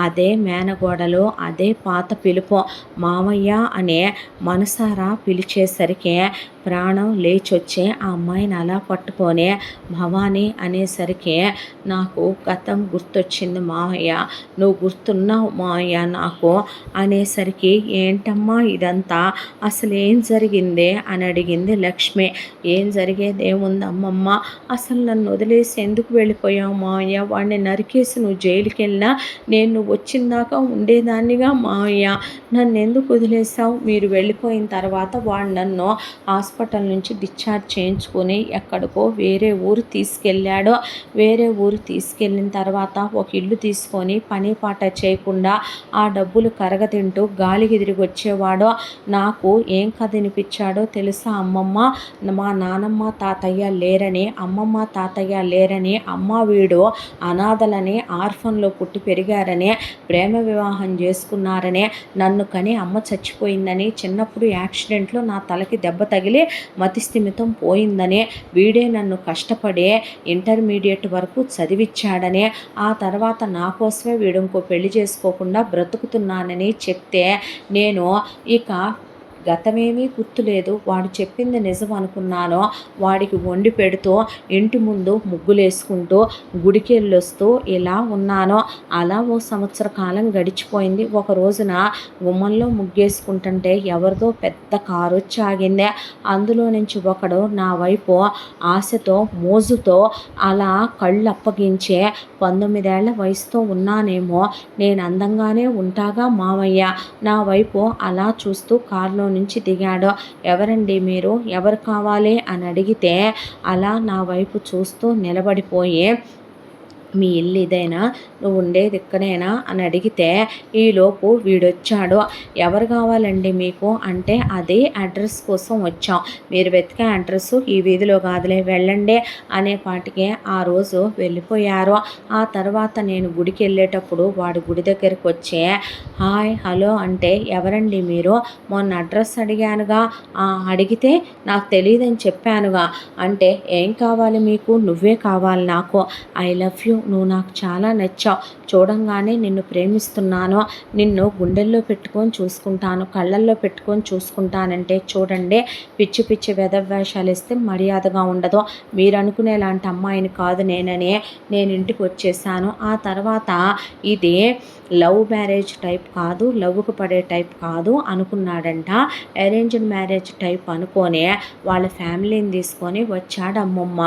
అదే మేనగోడలు అదే పాత పిలుపు మావయ్య అనే మనసారా పిలిచేసరికి ప్రాణం లేచొచ్చే ఆ అమ్మాయిని అలా పట్టుకొని భవానీ అనేసరికి నాకు గతం గుర్తొచ్చింది మావయ్య, నువ్వు గుర్తున్నావు మావయ్య నాకు అనేసరికి ఏంటమ్మా ఇదంతా, అసలు ఏం జరిగిందే అని అడిగింది లక్ష్మి. ఏం జరిగేది ఏముంది అమ్మమ్మ, అసలు నన్ను వదిలేసి ఎందుకు వెళ్ళిపోయావు మావయ్య, వాడిని నరికేసి నువ్వు జైలుకి వెళ్ళినా నేను నువ్వు వచ్చిందాకా ఉండేదాన్నిగా మావయ్య, నన్ను ఎందుకు వదిలేసావు, మీరు వెళ్ళిపోయిన తర్వాత వాడు నన్ను హాస్పిటల్ నుంచి డిశ్చార్జ్ చేయించుకొని ఎక్కడికో వేరే ఊరు తీసుకెళ్ళాడు. వేరే ఊరు తీసుకెళ్ళిన తర్వాత ఒక ఇల్లు తీసుకొని పని పాట చేయకుండా ఆ డబ్బులు కరగతింటూ గాలికి తిరిగి వచ్చేవాడు. నాకు ఏం కథ వినిపించాడో తెలుసా అమ్మమ్మ, మా నానమ్మ తాతయ్య లేరని అమ్మమ్మ తాతయ్య లేరని అమ్మ వీడు అనాథలని ఆర్ఫన్లో పుట్టి పెరిగారని ప్రేమ వివాహం చేసుకున్నారని నన్ను కని అమ్మ చచ్చిపోయిందని చిన్నప్పుడు యాక్సిడెంట్లో నా తలకి దెబ్బ తగిలి మతిస్థిమితం పోయిందని వీడే నన్ను కష్టపడే ఇంటర్మీడియట్ వరకు చదివిచ్చాడని ఆ తర్వాత నా కోసమే వీడు ఇంకో పెళ్లి చేసుకోకుండా బ్రతుకుతున్నానని చెప్తే నేను ఇక గతమేమీ గుర్తులేదు, వాడు చెప్పింది నిజం అనుకున్నాను. వాడికి వండి పెడుతూ ఇంటి ముందు ముగ్గులేసుకుంటూ గుడికి వెళ్ళొస్తూ ఇలా ఉన్నాను. అలా ఓ సంవత్సర కాలం గడిచిపోయింది. ఒక రోజున గుమ్మంలో ముగ్గేసుకుంటుంటే ఎవరిదో పెద్ద కారు వచ్చి ఆగిందే. అందులో నుంచి ఒకడు నా వైపు ఆశతో మోజుతో అలా కళ్ళు అప్పగించే 19 ఏళ్ల వయసుతో ఉన్నానేమో, నేను అందంగానే ఉంటాగా మావయ్య, నా వైపు అలా చూస్తూ కారులో నుంచి దిగాడు. ఎవరండి మీరు, ఎవరు కావాలి అని అడిగితే అలా నా వైపు చూస్తూ నిలబడిపోయి, మీ ఇల్లు ఇదేనా, నువ్వు ఉండేది ఇక్కడేనా అని అడిగితే ఈలోపు వీడొచ్చాడు. ఎవరు కావాలండి మీకు అంటే, అది అడ్రస్ కోసం వచ్చాం, మీరు వెతికే అడ్రస్ ఈ వీధిలో కాదులే, వెళ్ళండి అనేపాటికే ఆ రోజు వెళ్ళిపోయారు. ఆ తర్వాత నేను గుడికి వెళ్ళేటప్పుడు వాడు గుడి దగ్గరికి వచ్చి హాయ్ హలో అంటే, ఎవరండి మీరు, మొన్న అడ్రస్ అడిగానుగా, అడిగితే నాకు తెలియదని చెప్పానుగా అంటే, ఏం కావాలి మీకు, నువ్వే కావాలి నాకు, ఐ లవ్ యూ, నువ్వు నాకు చాలా నచ్చావు, చూడంగానే నిన్ను ప్రేమిస్తున్నాను, నిన్ను గుండెల్లో పెట్టుకొని చూసుకుంటాను, కళ్ళల్లో పెట్టుకొని చూసుకుంటానంటే, చూడండి పిచ్చి పిచ్చి వెధవేషాలు ఇస్తే మర్యాదగా ఉండదు, మీరు అనుకునేలాంటి అమ్మాయిని కాదు నేనని నేను ఇంటికి వచ్చేసాను. ఆ తర్వాత ఇది లవ్ మ్యారేజ్ టైప్ కాదు, లవ్కు పడే టైప్ కాదు అనుకున్నాడంట. అరేంజ్డ్ మ్యారేజ్ టైప్ అనుకొని వాళ్ళ ఫ్యామిలీని తీసుకొని వచ్చాడు అమ్మమ్మ.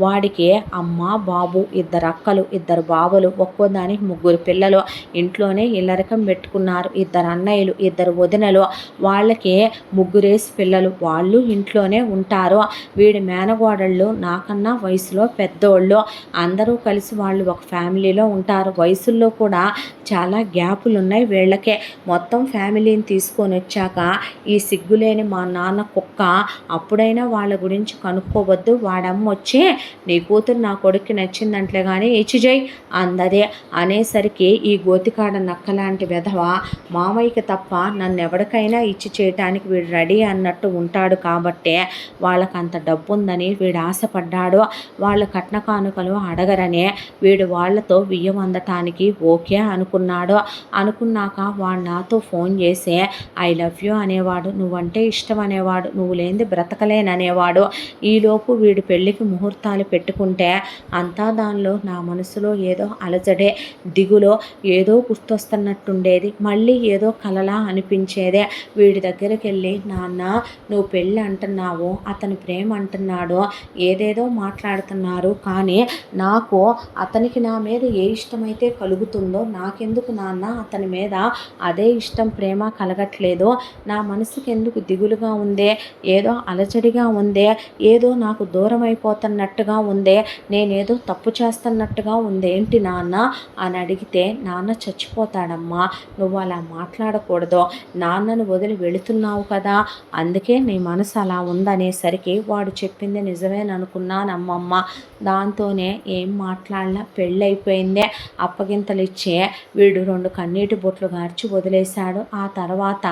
వాడికి అమ్మ బాబు, ఇద్దరు అక్కలు, ఇద్దరు బాబులు, ఒక్కోదానికి ముగ్గురు పిల్లలు, ఇంట్లోనే ఇల్లరకం పెట్టుకున్నారు, ఇద్దరు అన్నయ్యలు, ఇద్దరు వదినలు, వాళ్ళకి ముగ్గురేసి పిల్లలు, వాళ్ళు ఇంట్లోనే ఉంటారు. వీడి మేనగోడళ్ళు నాకన్నా వయసులో పెద్దోళ్ళు, అందరూ కలిసి వాళ్ళు ఒక ఫ్యామిలీలో ఉంటారు. వయసుల్లో కూడా చాలా గ్యాపులు ఉన్నాయి వీళ్ళకే. మొత్తం ఫ్యామిలీని తీసుకొని వచ్చాక ఈ సిగ్గులేని మా నాన్న కుక్క అప్పుడైనా వాళ్ళ గురించి కనుక్కోవద్దు, వాడమ్మ వచ్చి నీ కూతురు నా కొడుక్కి నచ్చిందంటలే కానీ ఇచ్చిజై అందదే అనేసరికి ఈ గోతికాడ నక్కలాంటి వెధవ మామయ్యకి తప్ప నన్ను ఎవరికైనా ఇచ్చి చేయటానికి వీడు రెడీ అన్నట్టు ఉంటాడు కాబట్టి వాళ్ళకంత డబ్బు ఉందని వీడు ఆశపడ్డాడు. వాళ్ళు కట్న కానుకలు అడగరనే వీడు వాళ్ళతో బియ్యం అందటానికి ఓకే అనుకున్నాడు. అనుకున్నాక వాడు నాతో ఫోన్ చేసి ఐ లవ్ యూ అనేవాడు, నువ్వంటే ఇష్టం అనేవాడు, నువ్వు లేనిది బ్రతకలేననేవాడు. ఈలోపు వీడు పెళ్ళికి ముహూర్తాలు పెట్టుకుంటే అంతా దానిలో నా మనసులో ఏదో అలజడే, దిగులో ఏదో గుర్తొస్తున్నట్టుండేది, మళ్ళీ ఏదో కలలా అనిపించేదే. వీడి దగ్గరికి వెళ్ళి నాన్న నువ్వు పెళ్ళి అంటున్నావు, అతని ప్రేమ అంటున్నాడు, ఏదేదో మాట్లాడుతున్నారు, కానీ నాకు అతనికి నా మీద ఏ ఇష్టమైతే కలుగుతుందో నాకెందుకు నాన్న అతని మీద అదే ఇష్టం ప్రేమ కలగట్లేదు, నా మనసుకి ఎందుకు దిగులుగా ఉందే, ఏదో అలజడిగా ఉందే, ఏదో నాకు దూరం అయిపోతున్నట్టుగా ఉందే, నేనేదో తప్పు చేస్తున్నట్టుగా ఉంది ఏంటి నాన్న అని అడిగితే, నాన్న చచ్చిపోతాడమ్మా, నువ్వు అలా మాట్లాడకూడదు, నాన్నను వదిలి వెళుతున్నావు కదా, అందుకే నీ మనసు అలా ఉందనేసరికి వాడు చెప్పింది నిజమేననుకున్నానమ్మమ్మ. దాంతోనే ఏం మాట్లాడినా పెళ్ళైపోయిందే. అప్పగింతలు ఇచ్చే వీడు 2 కన్నీటి బొట్లు గార్చి వదిలేశాడు. ఆ తర్వాత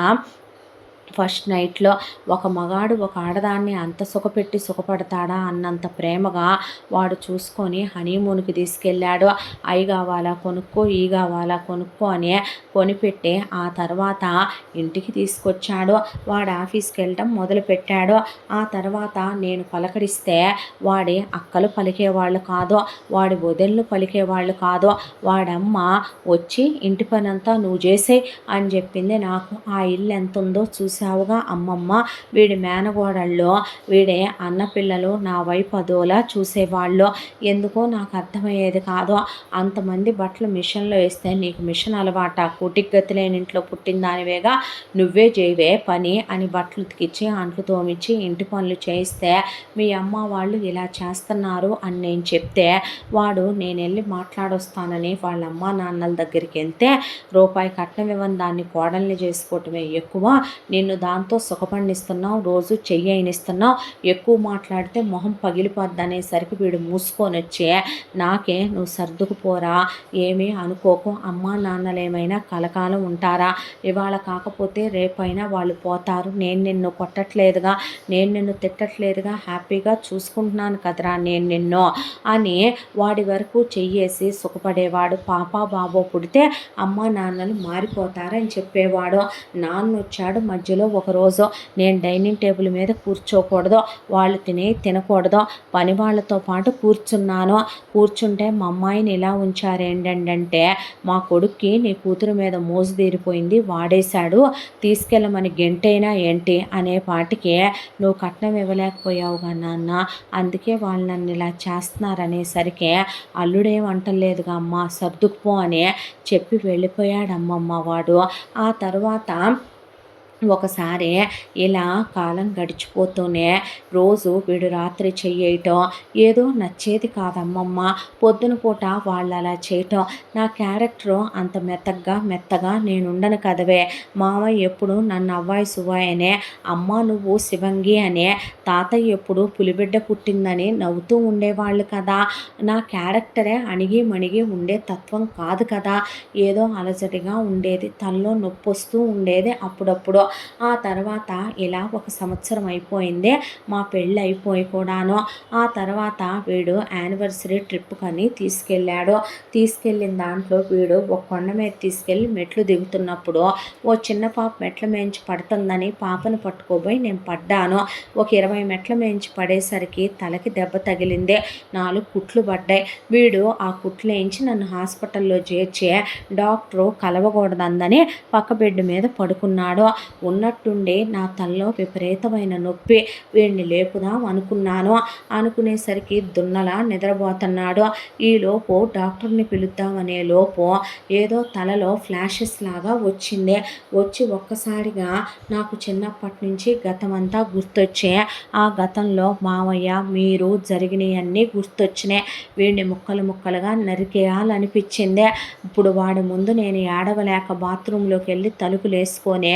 ఫస్ట్ నైట్లో ఒక మగాడు ఒక ఆడదాన్ని అంత సుఖపెట్టి సుఖపడతాడా అన్నంత ప్రేమగా వాడు చూసుకొని హనీమూన్కి తీసుకెళ్ళాడు. అవి కావాలా కొనుక్కో, ఈ కావాలా కొనుక్కో అని కొనిపెట్టి ఆ తర్వాత ఇంటికి తీసుకొచ్చాడు. వాడు ఆఫీస్కి వెళ్ళటం మొదలుపెట్టాడు. ఆ తర్వాత నేను పలకరిస్తే వాడి అక్కలు పలికేవాళ్ళు కాదు, వాడి వదిళ్ళు పలికేవాళ్ళు కాదు, వాడమ్మ వచ్చి ఇంటి పనంతా నువ్వు చేసే అని చెప్పింది నాకు. ఆ ఇల్లు ఎంత ఉందో చూసావుగా అమ్మమ్మ, వీడి మేనగోడల్లో వీడే అన్నపిల్లలు నా వైపు అదోలా చూసేవాళ్ళు. ఎందుకో నాకు అర్థమయ్యేది కాదు. అంతమంది బట్టలు మిషన్లో వేస్తే నీకు మిషన్ అలవాట, కూటికి గతి లేని ఇంట్లో పుట్టిన దానివేగా, నువ్వే చేయవే పని అని బట్టలు ఉతికిచ్చి అంట్లు తోమిచ్చి ఇంటి పనులు చేయిస్తే మీ అమ్మ వాళ్ళు ఇలా చేస్తున్నారు అని నేను చెప్తే వాడు నేను వెళ్ళి మాట్లాడొస్తానని వాళ్ళ అమ్మ నాన్నల దగ్గరికి వెళ్తే రూపాయి కట్నం ఇవ్వని దాన్ని కోడల్ని చేసుకోవటమే ఎక్కువ, నిన్ను దాంతో సుఖపండిస్తున్నావు, రోజు చెయ్యి అయినిస్తున్నావు, ఎక్కువ మాట్లాడితే మొహం పగిలిపోద్ది అనేసరికి వీడు మూసుకొని వచ్చే నాకే నువ్వు సర్దుకుపోరా, ఏమీ అనుకోకు, అమ్మా నాన్నలు ఏమైనా కలకాలం ఉంటారా, ఇవాళ కాకపోతే రేపైనా వాళ్ళు పోతారు, నేను నిన్ను కొట్టట్లేదుగా, నేను నిన్ను తిట్టట్లేదుగా, హ్యాపీగా చూసుకుంటున్నాను కదరా నేను నిన్ను అని వాడి వరకు చెయ్యేసి సుఖపడేవాడు. పాప బాబో పుడితే అమ్మా నాన్నలు మారిపోతారని చెప్పేవాడు. నాన్న వచ్చాడు మధ్యలో ఒకరోజు, నేను డైనింగ్ టేబుల్ మీద కూర్చోకూడదు, వాళ్ళు తినకూడదు, పని వాళ్ళతో పాటు కూర్చున్నాను, కూర్చుంటే మా అమ్మాయిని ఇలా ఉంచారేంటంటే మా కొడుక్కి నీ కూతురు మీద మోజు తీరిపోయింది, వాడేశాడు, తీసుకెళ్ళమని గెంటైనా ఏంటి అనేపాటికి నువ్వు కట్నం ఇవ్వలేకపోయావుగా నాన్న, అందుకే వాళ్ళు నన్ను ఇలా చేస్తున్నారనేసరికి అల్లుడేమంటలేదుగా అమ్మ సర్దుకుపో అని చెప్పి వెళ్ళిపోయాడమ్మమ్మ వాడు. ఆ తర్వాత ఒకసారి ఇలా కాలం గడిచిపోతూనే రోజు వీడు రాత్రి చెయ్యటం ఏదో నచ్చేది కాదమ్మమ్మ. పొద్దున పూట వాళ్ళు అలా చేయటం నా క్యారెక్టరు అంత మెత్తగా నేనుండను కదవే. మావయ్య ఎప్పుడు నన్ను అవ్వాయి సువ్వాయనే, అమ్మ నువ్వు శివంగి అనే, తాతయ్య ఎప్పుడు పులిబిడ్డ పుట్టిందని నవ్వుతూ ఉండేవాళ్ళు కదా. నా క్యారెక్టరే అణిగి మణిగి ఉండే తత్వం కాదు కదా. ఏదో అలజడిగా ఉండేది, తనలో నొప్పి వస్తూ ఉండేది అప్పుడప్పుడు. ఆ తర్వాత ఇలా 1 సంవత్సరం అయిపోయింది, మా పెళ్ళి అయిపోయి కూడాను. ఆ తర్వాత వీడు యానివర్సరీ ట్రిప్‌కని తీసుకెళ్ళాడు. తీసుకెళ్ళిన దాంట్లో వీడు ఒక కొండ మీద తీసుకెళ్ళి మెట్లు దిగుతున్నప్పుడు ఓ చిన్న పాప మెట్ల మేంచి పడుతుందని పాపను పట్టుకోబోయి నేను పడ్డాను. ఒక 20 మెట్ల మేంచి పడేసరికి తలకి దెబ్బ తగిలింది. 4 కుట్లు పడ్డాయి. వీడు ఆ కుట్లేయించి నన్ను హాస్పిటల్లో చేర్చి డాక్టరు కలవకూడదందని పక్క బెడ్ మీద పడుకున్నాడు. ఉన్నట్టుండి నా తలలో విపరీతమైన నొప్పి. వీడిని లేపుదాం అనుకున్నాను. అనుకునేసరికి దున్నలా నిద్రపోతున్నాడు. ఈలోపు డాక్టర్ని పిలుద్దామనే లోపు ఏదో తలలో ఫ్లాషెస్ లాగా వచ్చింది. వచ్చి ఒక్కసారిగా నాకు చిన్నప్పటి నుంచి గతమంతా గుర్తొచ్చే, ఆ గతంలో మావయ్య మీరు జరిగినవన్నీ గుర్తొచ్చినాయి. వీడిని ముక్కలుగా నరికేయాలనిపించింది. ఇప్పుడు వాడి ముందు నేను ఏడవలేక బాత్రూంలోకి వెళ్ళి తలుపులు వేసుకొని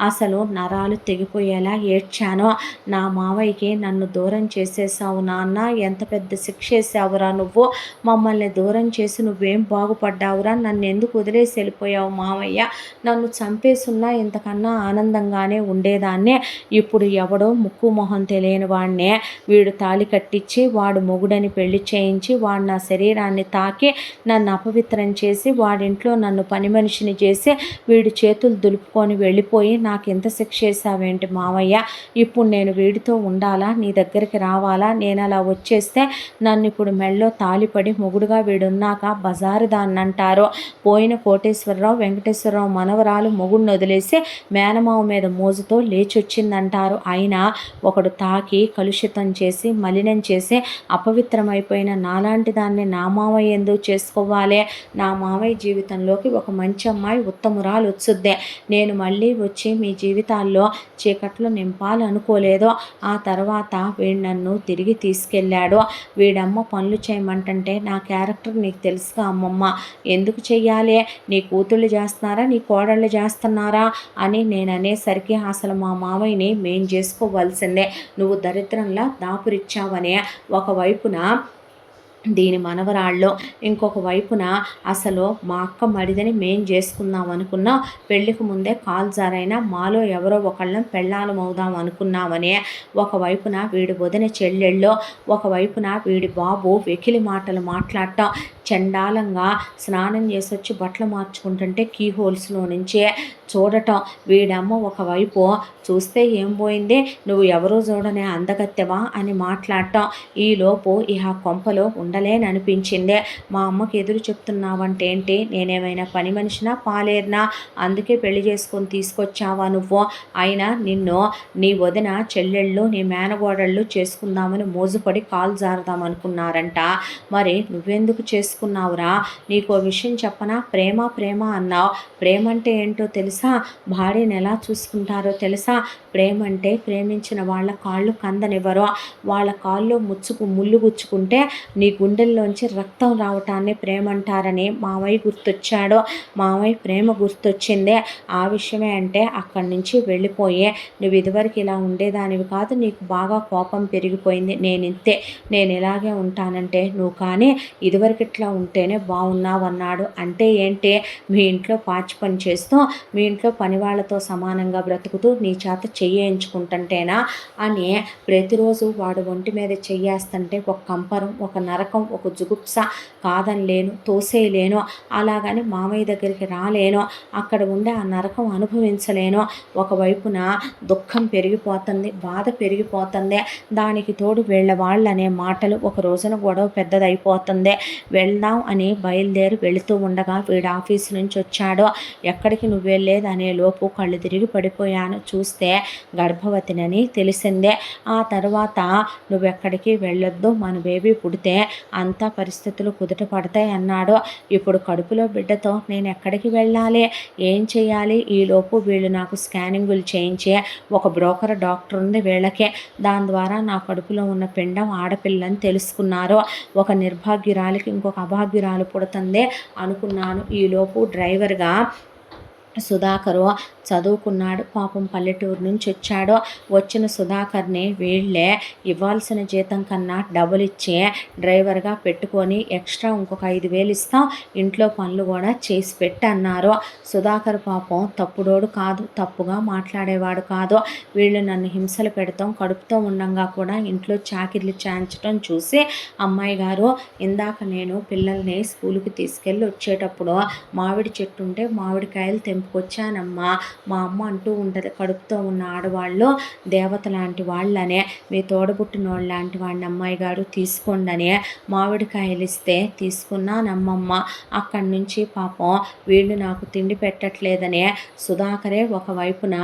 అసలు నరాలు తెగిపోయేలా ఏడ్చాను. నా మావయ్యకి నన్ను దూరం చేసేసావు నాన్న, ఎంత పెద్ద శిక్ష వేసావురా నువ్వు, మమ్మల్ని దూరం చేసి నువ్వేం బాగుపడ్డావురా, నన్ను ఎందుకు వదిలేసి వెళ్ళిపోయావు మావయ్య, నన్ను చంపేసున్నా ఇంతకన్నా ఆనందంగానే ఉండేదాన్నే. ఇప్పుడు ఎవడో ముక్కు మొహం తెలియని వాడినే వీడు తాళి కట్టించి వాడు మొగుడని పెళ్లి చేయించి వాడు నా శరీరాన్ని తాకి నన్ను అపవిత్రం చేసి వాడింట్లో నన్ను పని మనిషిని చేసి వీడి చేతులు దులుపుకొని వెళ్ళిపోయి నాకు ఎంత శిక్ష వేసావేంటి మావయ్య. ఇప్పుడు నేను వీడితో ఉండాలా, నీ దగ్గరికి రావాలా, నేను అలా వచ్చేస్తే నన్ను ఇప్పుడు మెళ్ళో తాలిపడి మొగుడుగా వీడున్నాక బజారు దాన్ని అంటారు. పోయిన కోటేశ్వరరావు వెంకటేశ్వరరావు మనవరాలు మొగుడిని వదిలేసి మేనమావ మీద మోజుతో లేచొచ్చిందంటారు. అయినా ఒకడు తాకి కలుషితం చేసి మలినం చేసి అపవిత్రమైపోయిన నాలాంటి దాన్ని నా మావయ్య ఎందుకు చేసుకోవాలి. నా మావయ్య జీవితంలోకి ఒక మంచి అమ్మాయి ఉత్తమురాలు వచ్చుద్దే. నేను మళ్ళీ వచ్చి మీ జీవితాల్లో చీకట్లు నింపాలనుకోలేదు. ఆ తర్వాత వీడు నన్ను తిరిగి తీసుకెళ్ళాడు. వీడమ్మ పనులు చేయమంటే నా క్యారెక్టర్ నీకు తెలుసుగా అమ్మమ్మ, ఎందుకు చెయ్యాలి, నీ కూతుళ్ళు చేస్తున్నారా నీ కోడళ్ళు చేస్తున్నారా అని నేను అనేసరికి అసలు మా మావయ్యని మేం చేసుకోవాల్సిందే, నువ్వు దరిద్రంలా దాపురిచ్చావనే ఒకవైపున దీని మనవరాళ్ళు, ఇంకొక వైపున అసలు మా అక్క మడిదని మేం చేసుకుందాం అనుకున్నాం, పెళ్ళికి ముందే కాలు జారైనా మాలో ఎవరో ఒకళ్ళం పెళ్ళాలం అవుదాం అనుకున్నామని ఒకవైపున వీడి వదిన చెల్లెళ్ళు, ఒకవైపున వీడి బాబు వెకిలి మాటలు మాట్లాడటం, చండాలంగా స్నానం చేసి వచ్చి బట్టలు మార్చుకుంటుంటే కీ హోల్స్లో నుంచే చూడటం. వీడమ్మ ఒకవైపు చూస్తే ఏం పోయింది, నువ్వు ఎవరో చూడనే అందగత్తెవా అని మాట్లాడటం. ఈలోపు ఇహ కొంపలో ఉండలేననిపించింది. మా అమ్మకి ఎదురు చెప్తున్నావంటే ఏంటి, నేనేమైనా పని మనిషినా పాలేరునా, అందుకే పెళ్లి చేసుకొని తీసుకొచ్చావా నువ్వు, అయినా నిన్ను నీ వదిన చెల్లెళ్ళు నీ మేనగోడళ్ళు చేసుకుందామని మోజుపడి కాలు జారదామనుకున్నారంట. మరి నువ్వెందుకు చేసుకున్నావురా, నీకో విషయం చెప్పనా, ప్రేమ అన్నావు, ప్రేమ అంటే ఏంటో తెలుసా, భార్యను ఎలా చూసుకుంటారో తెలుసా, ప్రేమ అంటే ప్రేమించిన వాళ్ళ కాళ్ళు కందనివ్వరు, వాళ్ళ కాళ్ళు ముళ్ళు గుచ్చుకుంటే నీ గుండెల్లోంచి రక్తం రావటాన్ని ప్రేమ అంటారని మావయ్య గుర్తొచ్చాడు. మావయ్య ప్రేమ గుర్తొచ్చిందే. ఆ విషయమే అంటే అక్కడి నుంచి వెళ్ళిపోయి, నువ్వు ఇదివరకు ఇలా ఉండేదానివి కాదు, నీకు బాగా కోపం పెరిగిపోయింది, నేను ఇలాగే ఉంటానంటే నువ్వు కానీ ఇదివరకు ఇట్లా ఉంటేనే బాగున్నావు అన్నాడు. అంటే ఏంటి, మీ ఇంట్లో పాచి పని చేస్తూ మీ ఇంట్లో పని వాళ్ళతో సమానంగా బ్రతుకుతూ నీ చేత చెయ్యించుకుంటుంటేనా అని ప్రతిరోజు వాడు ఒంటి మీద చెయ్యేస్తుంటే ఒక కంపరం, ఒక నరకం, ఒక జుగుప్స, కాదనిలేను, తోసేయలేను, అలాగని మామయ్య దగ్గరికి రాలేను, అక్కడ ఉండే ఆ నరకం అనుభవించలేను. ఒకవైపున దుఃఖం పెరిగిపోతుంది, బాధ పెరిగిపోతుంది, దానికి తోడు వీళ్ళ వాళ్ళనే మాటలు, ఒక రోజున గొడవ పెద్దదైపోతుంది, వీళ్ళ వెళ్దాం అని బయలుదేరి వెళుతూ ఉండగా వీడు ఆఫీస్ నుంచి వచ్చాడు. ఎక్కడికి నువ్వు వెళ్ళేది అనే లోపు కళ్ళు తిరిగి పడిపోయాను. చూస్తే గర్భవతినని తెలిసిందే. ఆ తర్వాత నువ్వెక్కడికి వెళ్ళొద్దు, మన బేబీ పుడితే అంతా పరిస్థితులు కుదుట పడతాయి అన్నాడు. ఇప్పుడు కడుపులో బిడ్డతో నేను ఎక్కడికి వెళ్ళాలి, ఏం చేయాలి? ఈలోపు వీళ్ళు నాకు స్కానింగులు చేయించే ఒక బ్రోకర్ డాక్టర్ ఉంది వీళ్ళకే. దాని ద్వారా నా కడుపులో ఉన్న పిండం ఆడపిల్లని తెలుసుకున్నారు. ఒక నిర్భాగ్యురాలికి ఇంకొక అభాగ్యురాలు పుడుతుంది అనుకున్నాను. ఈలోపు డ్రైవర్గా సుధాకరు చదువుకున్నాడు. పాపం పల్లెటూరు నుంచి వచ్చాడు. వచ్చిన సుధాకర్ని వీళ్ళే ఇవ్వాల్సిన జీతం కన్నా డబుల్ ఇచ్చి డ్రైవర్గా పెట్టుకొని ఎక్స్ట్రా ఇంకొక 5,000 ఇస్తాం, ఇంట్లో పనులు కూడా చేసి పెట్టి అన్నారు. సుధాకర్ పాపం తప్పుడోడు కాదు, తప్పుగా మాట్లాడేవాడు కాదు. వీళ్ళు నన్ను హింసలు పెడతాం, కడుపుతో ఉండంగా కూడా ఇంట్లో చాకిర్లు చేయించడం చూసి అమ్మాయి గారు, ఇందాక నేను పిల్లల్ని స్కూల్కి తీసుకెళ్ళి వచ్చేటప్పుడు మామిడి చెట్టు ఉంటే మామిడికాయలు తెంపుకొచ్చానమ్మా. మా అమ్మ అంటూ ఉంటుంది, కడుపుతో ఉన్న ఆడవాళ్ళు దేవత లాంటి వాళ్ళనే, మీ తోడబుట్టినోళ్ళు లాంటి వాడిని అమ్మాయి గారు తీసుకోండి మామిడికాయలు ఇస్తే తీసుకున్నానమ్మమ్మ. అక్కడి నుంచి పాపం వీళ్ళు నాకు తిండి పెట్టట్లేదని సుధాకరే ఒకవైపున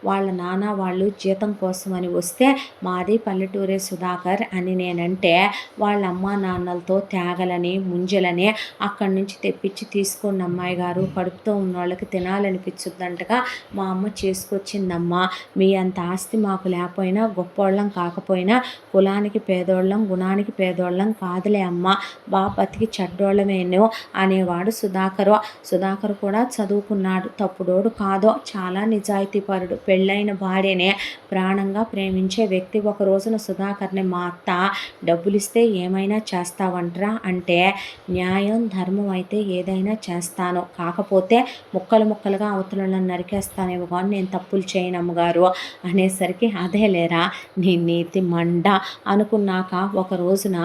వాళ్ళ నాన్న వాళ్ళు జీతం కోసమని వస్తే మాది పల్లెటూరే సుధాకర్ అని నేనంటే వాళ్ళ అమ్మ నాన్నలతో త్యాగలని ముంజలని అక్కడి నుంచి తెప్పించి తీసుకోండి అమ్మాయి గారు, కడుపుతో ఉన్న వాళ్ళకి తినాలనిపించుద్దంటగా మా అమ్మ చేసుకొచ్చిందమ్మా. మీ అంత ఆస్తి మాకు లేకపోయినా, గొప్పోళ్ళం కాకపోయినా, కులానికి పేదోళ్ళం గుణానికి పేదోళ్ళం కాదులే అమ్మ, బతికి చెడ్డోళ్ళమేను అనేవాడు సుధాకరు. సుధాకర్ కూడా చదువుకున్నాడు, తప్పుడోడు కాదో, చాలా నిజాయితీపరుడు. పెళ్ళైన భార్యనే ప్రాణంగా ప్రేమించే వ్యక్తి. ఒక రోజున సుధాకర్ని మా అత్త డబ్బులిస్తే ఏమైనా చేస్తావంటరా అంటే, న్యాయం ధర్మం అయితే ఏదైనా చేస్తాను, కాకపోతే ముక్కలు ముక్కలుగా అవతలను నరికేస్తానేమో కానీ నేను తప్పులు చేయను అమ్మగారు అనేసరికి, అదే లేరా నీ నీతి మండ అనుకున్నాక ఒక రోజున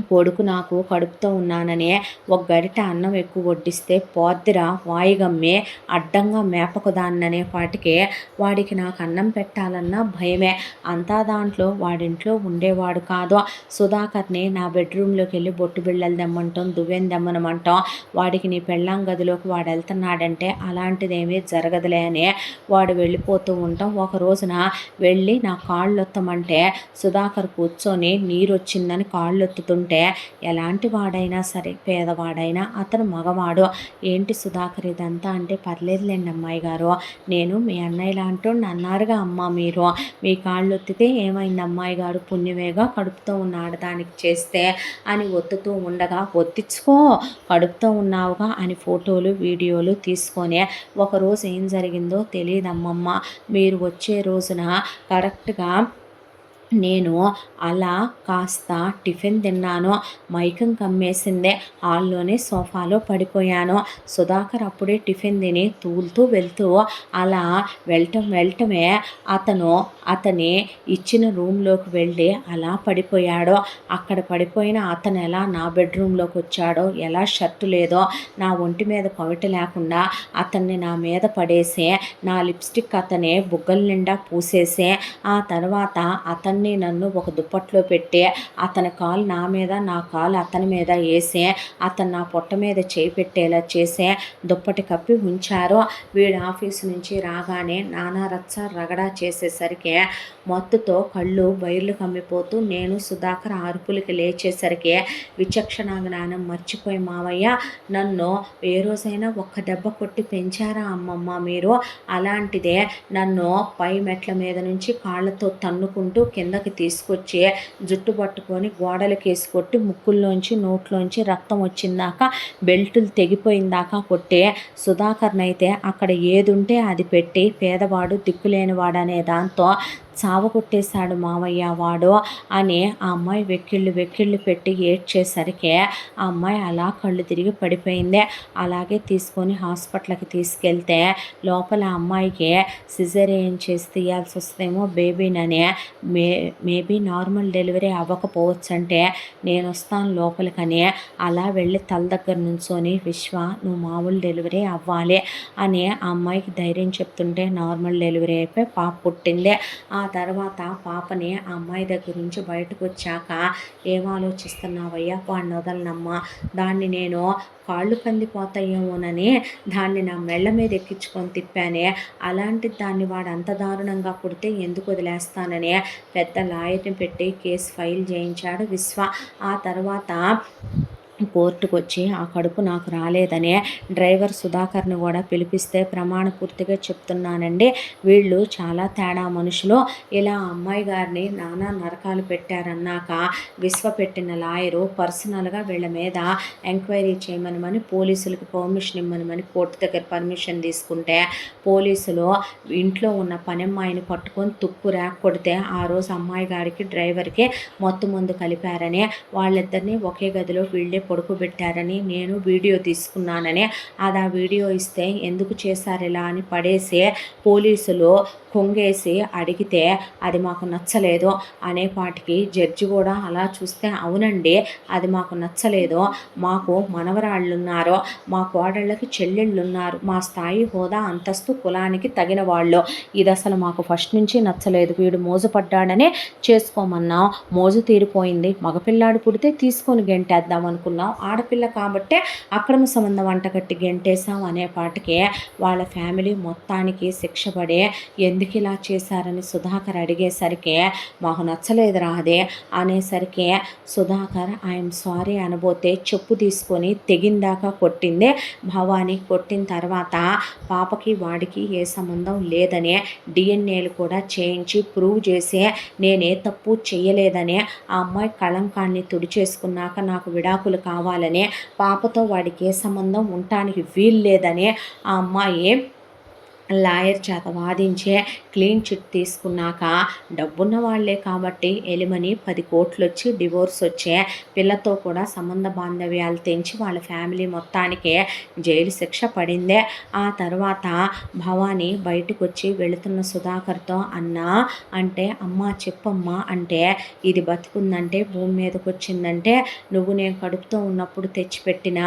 కొడుకు నాకు కడుపుతో ఉన్నానని ఒక గరిట అన్నం ఎక్కువ వడ్డిస్తే పోద్దిరా వాయిగమ్మే అడ్డంగా మేపకుదాన్ననే పాటికి వాడికి నాకు అన్నం పెట్టాలన్న భయమే. అంతా దాంట్లో వాడింట్లో ఉండేవాడు కాదు. సుధాకర్ని నా బెడ్రూమ్లోకి వెళ్ళి బొట్టు బిళ్ళలు దెమ్మంటాం, దువ్వెని దెమ్మనమంటాం, వాడికి నీ పెళ్ళాం గదిలోకి వాడు వెళ్తున్నాడంటే అలాంటిదేమీ జరగదులే అని వాడు వెళ్ళిపోతూ ఉంటాం. ఒక రోజున వెళ్ళి నా కాళ్ళు ఒత్తమంటే సుధాకర్ కూర్చొని నీరు వచ్చిందని కాళ్ళు ఒత్తుతుంటే, ఎలాంటి వాడైనా సరే పేదవాడైనా అతను మగవాడు. ఏంటి సుధాకర్ ఇదంతా అంటే, పర్లేదులేండి అమ్మాయి గారు, నేను మీ అన్నయ్య లాంటి అన్నారుగా అమ్మ, మీరు మీ కాళ్ళు ఒత్తితే ఏమైంది అమ్మాయి గారు, పుణ్యమేగా కడుపుతో ఉన్న ఆడదానికి చేస్తే అని ఒత్తుతూ ఉండగా, ఒత్తించుకో కడుపుతో ఉన్నావుగా అని ఫోటోలు వీడియోలు తీసుకొని, ఒకరోజు ఏం జరిగిందో తెలియదమ్మమ్మ. మీరు వచ్చే రోజున కరెక్ట్గా నేను అలా కాస్త టిఫిన్ తిన్నాను, మైకం కమ్మేసిందే, హాల్లోనే సోఫాలో పడిపోయాను. సుధాకర్ అప్పుడే టిఫిన్ తిని తూలుతూ వెళ్తూ అలా వెళ్ళటమే అతని ఇచ్చిన రూమ్లోకి వెళ్ళి అలా పడిపోయాడు. అక్కడ పడిపోయిన అతను ఎలా నా బెడ్రూమ్లోకి వచ్చాడో, ఎలా షర్టు లేదో, నా ఒంటి మీద పవిట లేకుండా అతన్ని నా మీద పడేసి నా లిప్స్టిక్ అతనే బుగ్గల నిండా పూసేసి, ఆ తర్వాత నన్ను ఒక దుప్పట్లో పెట్టి అతని కాలు నా మీద నా కాలు అతని మీద వేసి అతను నా పొట్ట మీద చేయి పెట్టేలా చేసి దుప్పటి కప్పి ఉంచారు. వీడు ఆఫీసు నుంచి రాగానే నానా రచ్చ రగడా చేసేసరికి మత్తుతో కళ్ళు బయర్లు కమ్మిపోతూ నేను సుధాకర్ అరుపులకి లేచేసరికి విచక్షణ జ్ఞానం మర్చిపోయి, మావయ్య నన్ను ఏ రోజైనా ఒక్క దెబ్బ కొట్టి పెంచారా అమ్మమ్మ మీరు, అలాంటిదే నన్ను పై మెట్ల మీద నుంచి కాళ్ళతో తన్నుకుంటూ కిందకి తీసుకొచ్చి జుట్టు పట్టుకొని గోడలకేసి కొట్టి ముక్కుల్లోంచి నోట్లోంచి రక్తం వచ్చిందాకా బెల్టులు తెగిపోయిందాకా కొట్టే సుధాకర్నైతే అక్కడ ఏదుంటే అది పెట్టి పేదవాడు దిక్కులేనివాడు అనే దాంతో చావగొట్టేశాడు మావయ్య వాడు అని ఆ అమ్మాయి వెక్కిళ్ళు పెట్టి ఏడ్చేసరికి ఆ అమ్మాయి అలా కళ్ళు తిరిగి పడిపోయింది. అలాగే తీసుకొని హాస్పిటల్కి తీసుకెళ్తే లోపల అమ్మాయికి సిజేరియన్ చేసి తీయాల్సి వస్తేమో బేబీనని, మేబీ నార్మల్ డెలివరీ అవ్వకపోవచ్చు అంటే నేను వస్తాను లోపలికని అలా వెళ్ళి తల దగ్గర నుంచొని, విశ్వ నువ్వు మామూలు డెలివరీ అవ్వాలి అని ఆ అమ్మాయికి ధైర్యం చెప్తుంటే నార్మల్ డెలివరీ అయిపోయి పాప పుట్టింది. ఆ తర్వాత పాపని ఆ అమ్మాయి దగ్గర నుంచి బయటకు వచ్చాక, ఏం ఆలోచిస్తున్నావయ్యా, వాడిని వదలనమ్మా, దాన్ని నేను కాళ్ళు కందిపోతాయేమోనని దాన్ని నా మెళ్ళ మీద ఎక్కించుకొని తిప్పానే, అలాంటి దాన్ని వాడు అంత దారుణంగా కొడితే ఎందుకు వదిలేస్తానని పెద్ద లాయర్ని పెట్టి కేసు ఫైల్ చేయించాడు విశ్వ. ఆ తర్వాత కోర్టుకు వచ్చి ఆ కడుపు నాకు రాలేదనే డ్రైవర్ సుధాకర్ని కూడా పిలిపిస్తే, ప్రమాణ పూర్తిగా చెప్తున్నానండి, వీళ్ళు చాలా తేడా మనుషులు, ఇలా అమ్మాయి గారిని నానా నరకాలు పెట్టారన్నాక విశ్వ పెట్టిన లాయరు పర్సనల్గా వీళ్ళ మీద ఎంక్వైరీ చేయమని పోలీసులకి పర్మిషన్ ఇవ్వమని కోర్టు దగ్గర పర్మిషన్ తీసుకుంటే, పోలీసులు ఇంట్లో ఉన్న పనమ్మాయిని పట్టుకొని తుక్కు కొడితే, ఆ రోజు అమ్మాయి గారికి డ్రైవర్కి మొత్తం ముందు కలిపారని, వాళ్ళిద్దరినీ ఒకే గదిలో వీళ్ళే పడుకోబెట్టారని నేను వీడియో తీసుకున్నానని, అది ఆ వీడియో ఇస్తే ఎందుకు చేశారు ఇలా అని పడేసి పోలీసులు కొంగేసి అడిగితే అది మాకు నచ్చలేదు అనేపాటికి జడ్జి కూడా అలా చూస్తే, అవునండి అది మాకు నచ్చలేదు, మాకు మనవరాళ్ళు ఉన్నారు, మా కోడళ్ళకి చెల్లెళ్ళు ఉన్నారు, మా స్థాయి హోదా అంతస్తు కులానికి తగిన వాళ్ళు, ఇది అసలు మాకు ఫస్ట్ నుంచి నచ్చలేదు, వీడు మోజుపడ్డాడనే చేసుకోమన్నాం, మోజు తీరిపోయింది, మగపిల్లాడు పుడితే తీసుకొని గెంటేద్దాం అనుకున్నాం, ఆడపిల్ల కాబట్టే అక్రమ సంబంధం అంటగట్టి గెంటేసాం అనేపాటికి వాళ్ళ ఫ్యామిలీ మొత్తానికి శిక్ష పడే, ఎందుకు ఇలా చేశారని సుధాకర్ అడిగేసరికి, మాకు నచ్చలేదు రాదే అనేసరికి సుధాకర్ ఐఎమ్ సారీ అనబోతే చెప్పు తీసుకొని తెగిందాకా కొట్టిందే భవానీ. కొట్టిన తర్వాత పాపకి వాడికి ఏ సంబంధం లేదని డిఎన్ఏలు కూడా చేయించి ప్రూవ్ చేసి నేనే తప్పు చేయలేదని, ఆ అమ్మాయి కళంకాన్ని తుడిచేసుకున్నాక నాకు విడాకులు కావాలని, పాపతో వాడికి ఏ సంబంధం ఉండటానికి వీలు లేదని ఆ అమ్మాయి లాయర్ చేత వాదించే క్లీన్ చిట్ తీసుకున్నాక, డబ్బున్న వాళ్లే కాబట్టి ఎలిమని 10 కోట్లు వచ్చి డివోర్స్ వచ్చే, పిల్లతో కూడా సంబంధ బాంధవ్యాలు తెంచి వాళ్ళ ఫ్యామిలీ మొత్తానికి జైలు శిక్ష పడిందే. ఆ తర్వాత భవానీ బయటకు వచ్చి వెళుతున్న సుధాకర్తో, అన్నా అంటే, అమ్మ చెప్పమ్మా అంటే, ఇది బతుకుందంటే భూమి మీదకి వచ్చిందంటే నువ్వు నేను కడుపుతో ఉన్నప్పుడు తెచ్చిపెట్టిన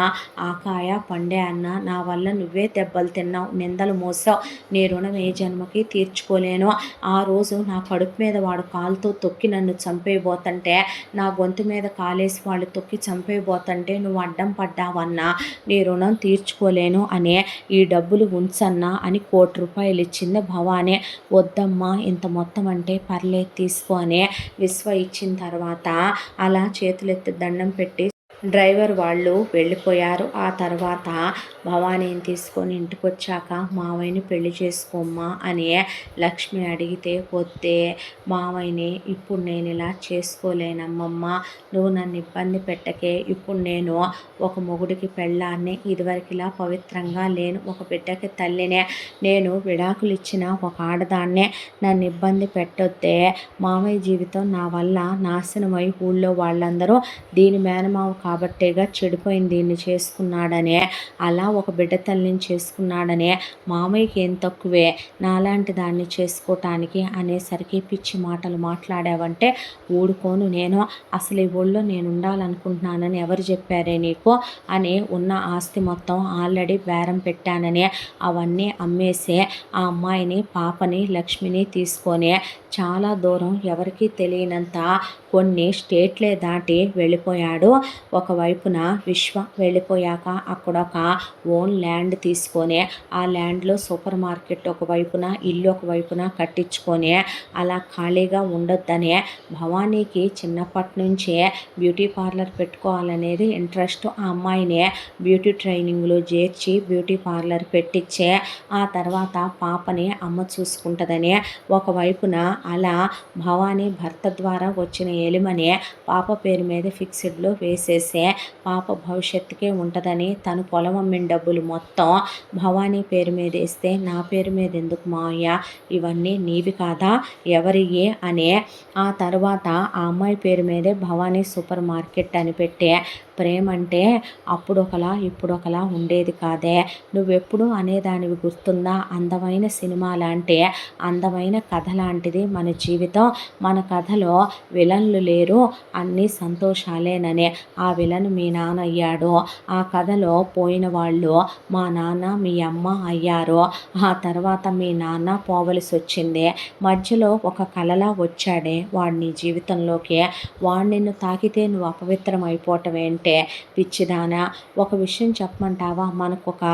ఆకాయ పండే అన్న, నా వల్ల నువ్వే దెబ్బలు తిన్నావు, నిందలు మోసావు, నీ రుణం ఏ జన్మకి తీర్చుకోలేను, ఆ రోజు నా కడుపు మీద వాడు కాలుతో తొక్కి నన్ను చంపేయబోతుంటే, నా గొంతు మీద కాలేసి వాళ్ళు తొక్కి చంపేయబోతుంటే నువ్వు అడ్డం పడ్డావన్నా, నీ రుణం తీర్చుకోలేను అనే, ఈ డబ్బులు ఉంచన్నా అని ₹1,00,00,000 ఇచ్చింది భవానీ. వద్దమ్మా ఇంత మొత్తం అంటే పర్లేదు తీసుకో అని విశ్వ ఇచ్చిన తర్వాత అలా చేతులెత్తి దండం పెట్టి డ్రైవర్ వాళ్ళు వెళ్ళిపోయారు. ఆ తర్వాత భవానీని తీసుకొని ఇంటికి వచ్చాక, మావయ్యని పెళ్లి చేసుకోమ్మా అని లక్ష్మి అడిగితే, వద్దే మావయ్యని ఇప్పుడు నేను ఇలా చేసుకోలేనమ్మమ్మ, నువ్వు నన్ను ఇబ్బంది పెట్టకే, ఇప్పుడు నేను ఒక మొగుడికి పెళ్ళాన్ని, ఇదివరకు ఇలా పవిత్రంగా లేను, ఒక బిడ్డకి తల్లినే, నేను విడాకులు ఇచ్చిన ఒక ఆడదాన్నే, నన్ను ఇబ్బంది పెట్టొద్దే, మావయ్య జీవితం నా వల్ల నాశనమై ఊళ్ళో వాళ్ళందరూ దీని మేనమావ కాబట్టేగా చెడిపోయింది, దీన్ని చేసుకున్నాడనే, అలా ఒక బిడ్డ తల్లిని చేసుకున్నాడనే, మామయ్యకి ఏం తక్కువే నాలాంటి దాన్ని చేసుకోవటానికి అనేసరికి, పిచ్చి మాటలు మాట్లాడావంటే ఊడుకోను నేను, అసలు ఈ ఊళ్ళో నేను ఉండాలనుకుంటున్నానని ఎవరు చెప్పారే నీకు అని, ఉన్న ఆస్తి మొత్తం ఆల్రెడీ బేరం పెట్టానని అవన్నీ అమ్మేసే ఆ అమ్మాయిని, పాపని, లక్ష్మిని తీసుకొని చాలా దూరం ఎవరికీ తెలియనంత కొన్ని స్టేట్లే దాటి వెళ్ళిపోయాడు. ఒకవైపున విశ్వ వెళ్ళిపోయాక అక్కడ ఒక ఓన్ ల్యాండ్ తీసుకొని, ఆ ల్యాండ్లో సూపర్ మార్కెట్ ఒకవైపున, ఇల్లు ఒకవైపున కట్టించుకొని అలా ఖాళీగా ఉండొద్దనే, భవానీకి చిన్నప్పటి నుంచే బ్యూటీ పార్లర్ పెట్టుకోవాలనేది ఇంట్రెస్ట్, ఆ అమ్మాయిని బ్యూటీ ట్రైనింగ్లో చేర్చి బ్యూటీ పార్లర్ పెట్టించే, ఆ తర్వాత పాపని అమ్మ చూసుకుంటుందని, ఒకవైపున అలా భవానీ భర్త ద్వారా వచ్చిన ఎలిమని పాప పేరు మీద ఫిక్స్డ్లో వేసేసే, పాప భవిష్యత్తుకే ఉంటుందని తను పొలం అమ్మిన డబ్బులు మొత్తం భవానీ పేరు మీద వేస్తే, నా పేరు మీద ఎందుకు మావయ్య, ఇవన్నీ నీవి కాదా, ఎవరియే అనే, ఆ తర్వాత ఆ అమ్మాయి పేరు మీదే భవానీ సూపర్ మార్కెట్ అని పెట్టే ప్రేమంటే అప్పుడొకలా ఇప్పుడొకలా ఉండేది కాదే. నువ్వెప్పుడు అనేదానివి గుర్తుందా? అందమైన సినిమా లాంటి అందమైన కథ లాంటిది మన జీవితం. మన కథలో విలన్లు లేరు, అన్నీ సంతోషాలేనని. ఆ విలన్ మీ నాన్న అయ్యాడు. ఆ కథలో పోయిన వాళ్ళు మా నాన్న మీ అమ్మ అయ్యారు. ఆ తర్వాత మీ నాన్న పోవలసి వచ్చింది. మధ్యలో ఒక కలలా వచ్చాడే వాడు నీ జీవితంలోకి. వాడు నిన్ను తాకితే నువ్వు అపవిత్రం అయిపోవటం ఏంటే పిచ్చిదానా? ఒక విషయం చెప్పమంటావా? మనకొక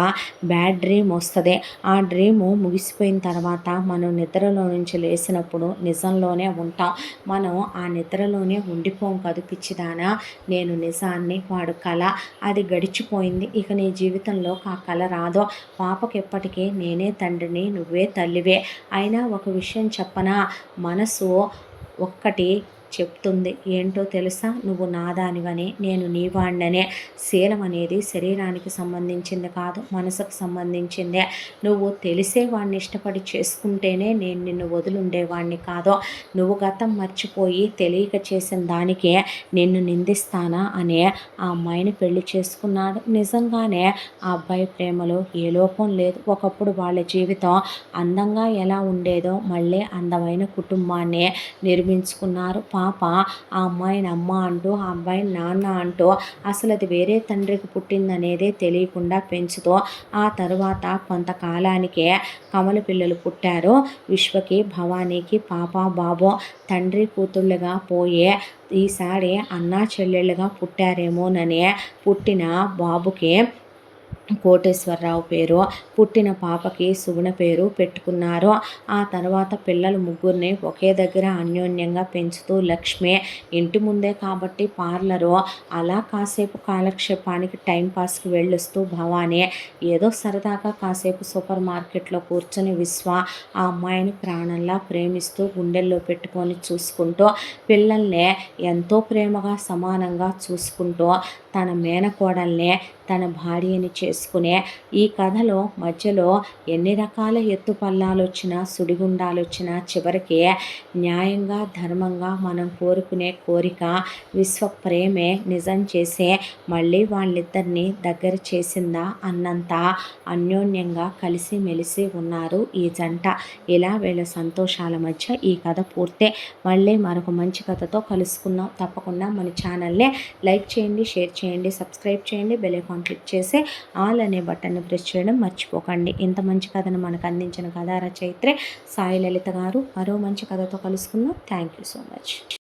బ్యాడ్ డ్రీమ్ వస్తుంది. ఆ డ్రీము ముగిసిపోయిన తర్వాత మనం నిద్రలో నుంచి లేసినప్పుడు నిజంలోనే ఉంటాం. మనం ఆ నిద్రలోనే ఉండిపోం కదు పిచ్చిదానా. నేను నిజాన్ని, వాడు కళ. అది గడిచిపోయింది. ఇక నీ జీవితంలో ఆ కళ రాదు. పాపకి ఎప్పటికీ నేనే తండ్రిని, నువ్వే తల్లివే. అయినా ఒక విషయం చెప్పనా? మనసు ఒక్కటి చెప్తుంది. ఏంటో తెలుసా? నువ్వు నాదానివని, నేను నీవాణ్ణనే. శీలం అనేది శరీరానికి సంబంధించింది కాదు, మనసుకు సంబంధించిందే. నువ్వు తెలిసే వాడిని ఇష్టపడి చేసుకుంటేనే నేను నిన్ను వదిలుండేవాడిని కాదు. నువ్వు గతం మర్చిపోయి తెలియక చేసిన దానికే నిన్ను నిందిస్తానా అనే ఆ అమ్మాయిని పెళ్లి చేసుకున్నాడు. నిజంగానే ఆ అబ్బాయి ప్రేమలో ఏ లోపం లేదు. ఒకప్పుడు వాళ్ళ జీవితం అందంగా ఎలా ఉండేదో మళ్ళీ అందమైన కుటుంబాన్ని నిర్మించుకున్నారు. పాప ఆ అమ్మాయిని అమ్మ అంటూ, ఆ అబ్బాయిని నాన్న అంటూ, అసలు అది వేరే తండ్రికి పుట్టిందనేదే తెలియకుండా పెంచుతూ, ఆ తరువాత కొంతకాలానికే కమల పిల్లలు పుట్టారు. విశ్వకి, భవానీకి పాప బాబు. తండ్రి కూతుళ్ళుగా పోయే ఈసారి అన్నా చెల్లెళ్ళుగా పుట్టారేమోనని పుట్టిన బాబుకి కోటేశ్వరరావు పేరు, పుట్టిన పాపకి సుగుణ పేరు పెట్టుకున్నారు. ఆ తర్వాత పిల్లలు ముగ్గురిని ఒకే దగ్గర అన్యోన్యంగా పెంచుతూ లక్ష్మి ఇంటి ముందే కాబట్టి పార్లరు, అలా కాసేపు కాలక్షేపానికి టైంపాస్కి వెళ్ళొస్తూ భవానీ, ఏదో సరదాగా కాసేపు సూపర్ మార్కెట్లో కూర్చొని విశ్వ ఆ అమ్మాయిని ప్రాణంలా ప్రేమిస్తూ గుండెల్లో పెట్టుకొని చూసుకుంటూ, పిల్లల్ని ఎంతో ప్రేమగా సమానంగా చూసుకుంటూ, తన మేనకోడల్ని తన భార్యని చేసుకునే ఈ కథలో మధ్యలో ఎన్ని రకాల ఎత్తుపల్లాలు వచ్చినా, సుడిగుండాలు వచ్చినా, చివరికి న్యాయంగా ధర్మంగా మనం కోరుకునే కోరిక విశ్వ ప్రేమే నిజం చేసే మళ్ళీ వాళ్ళిద్దరినీ దగ్గర చేసిందా అన్నంత అన్యోన్యంగా కలిసి మెలిసి ఉన్నారు ఈ జంట. ఇలా వీళ్ళ సంతోషాల మధ్య ఈ కథ పూర్తే. మళ్ళీ మరొక మంచి కథతో కలుసుకుందాం. తప్పకుండా మన ఛానల్ని లైక్ చేయండి, షేర్ చేయండి, సబ్స్క్రైబ్ చేయండి, బెల్ ఐకాన్ క్లిక్ చేసి ఆల్ అనే బటన్ని ప్రెస్ చేయడం మర్చిపోకండి. ఇంత మంచి కథను మనకు అందించిన కథా రచయిత్రి సాయి లలిత గారు. మరో మంచి కథతో కలుసుకుందాం. Thank you so much.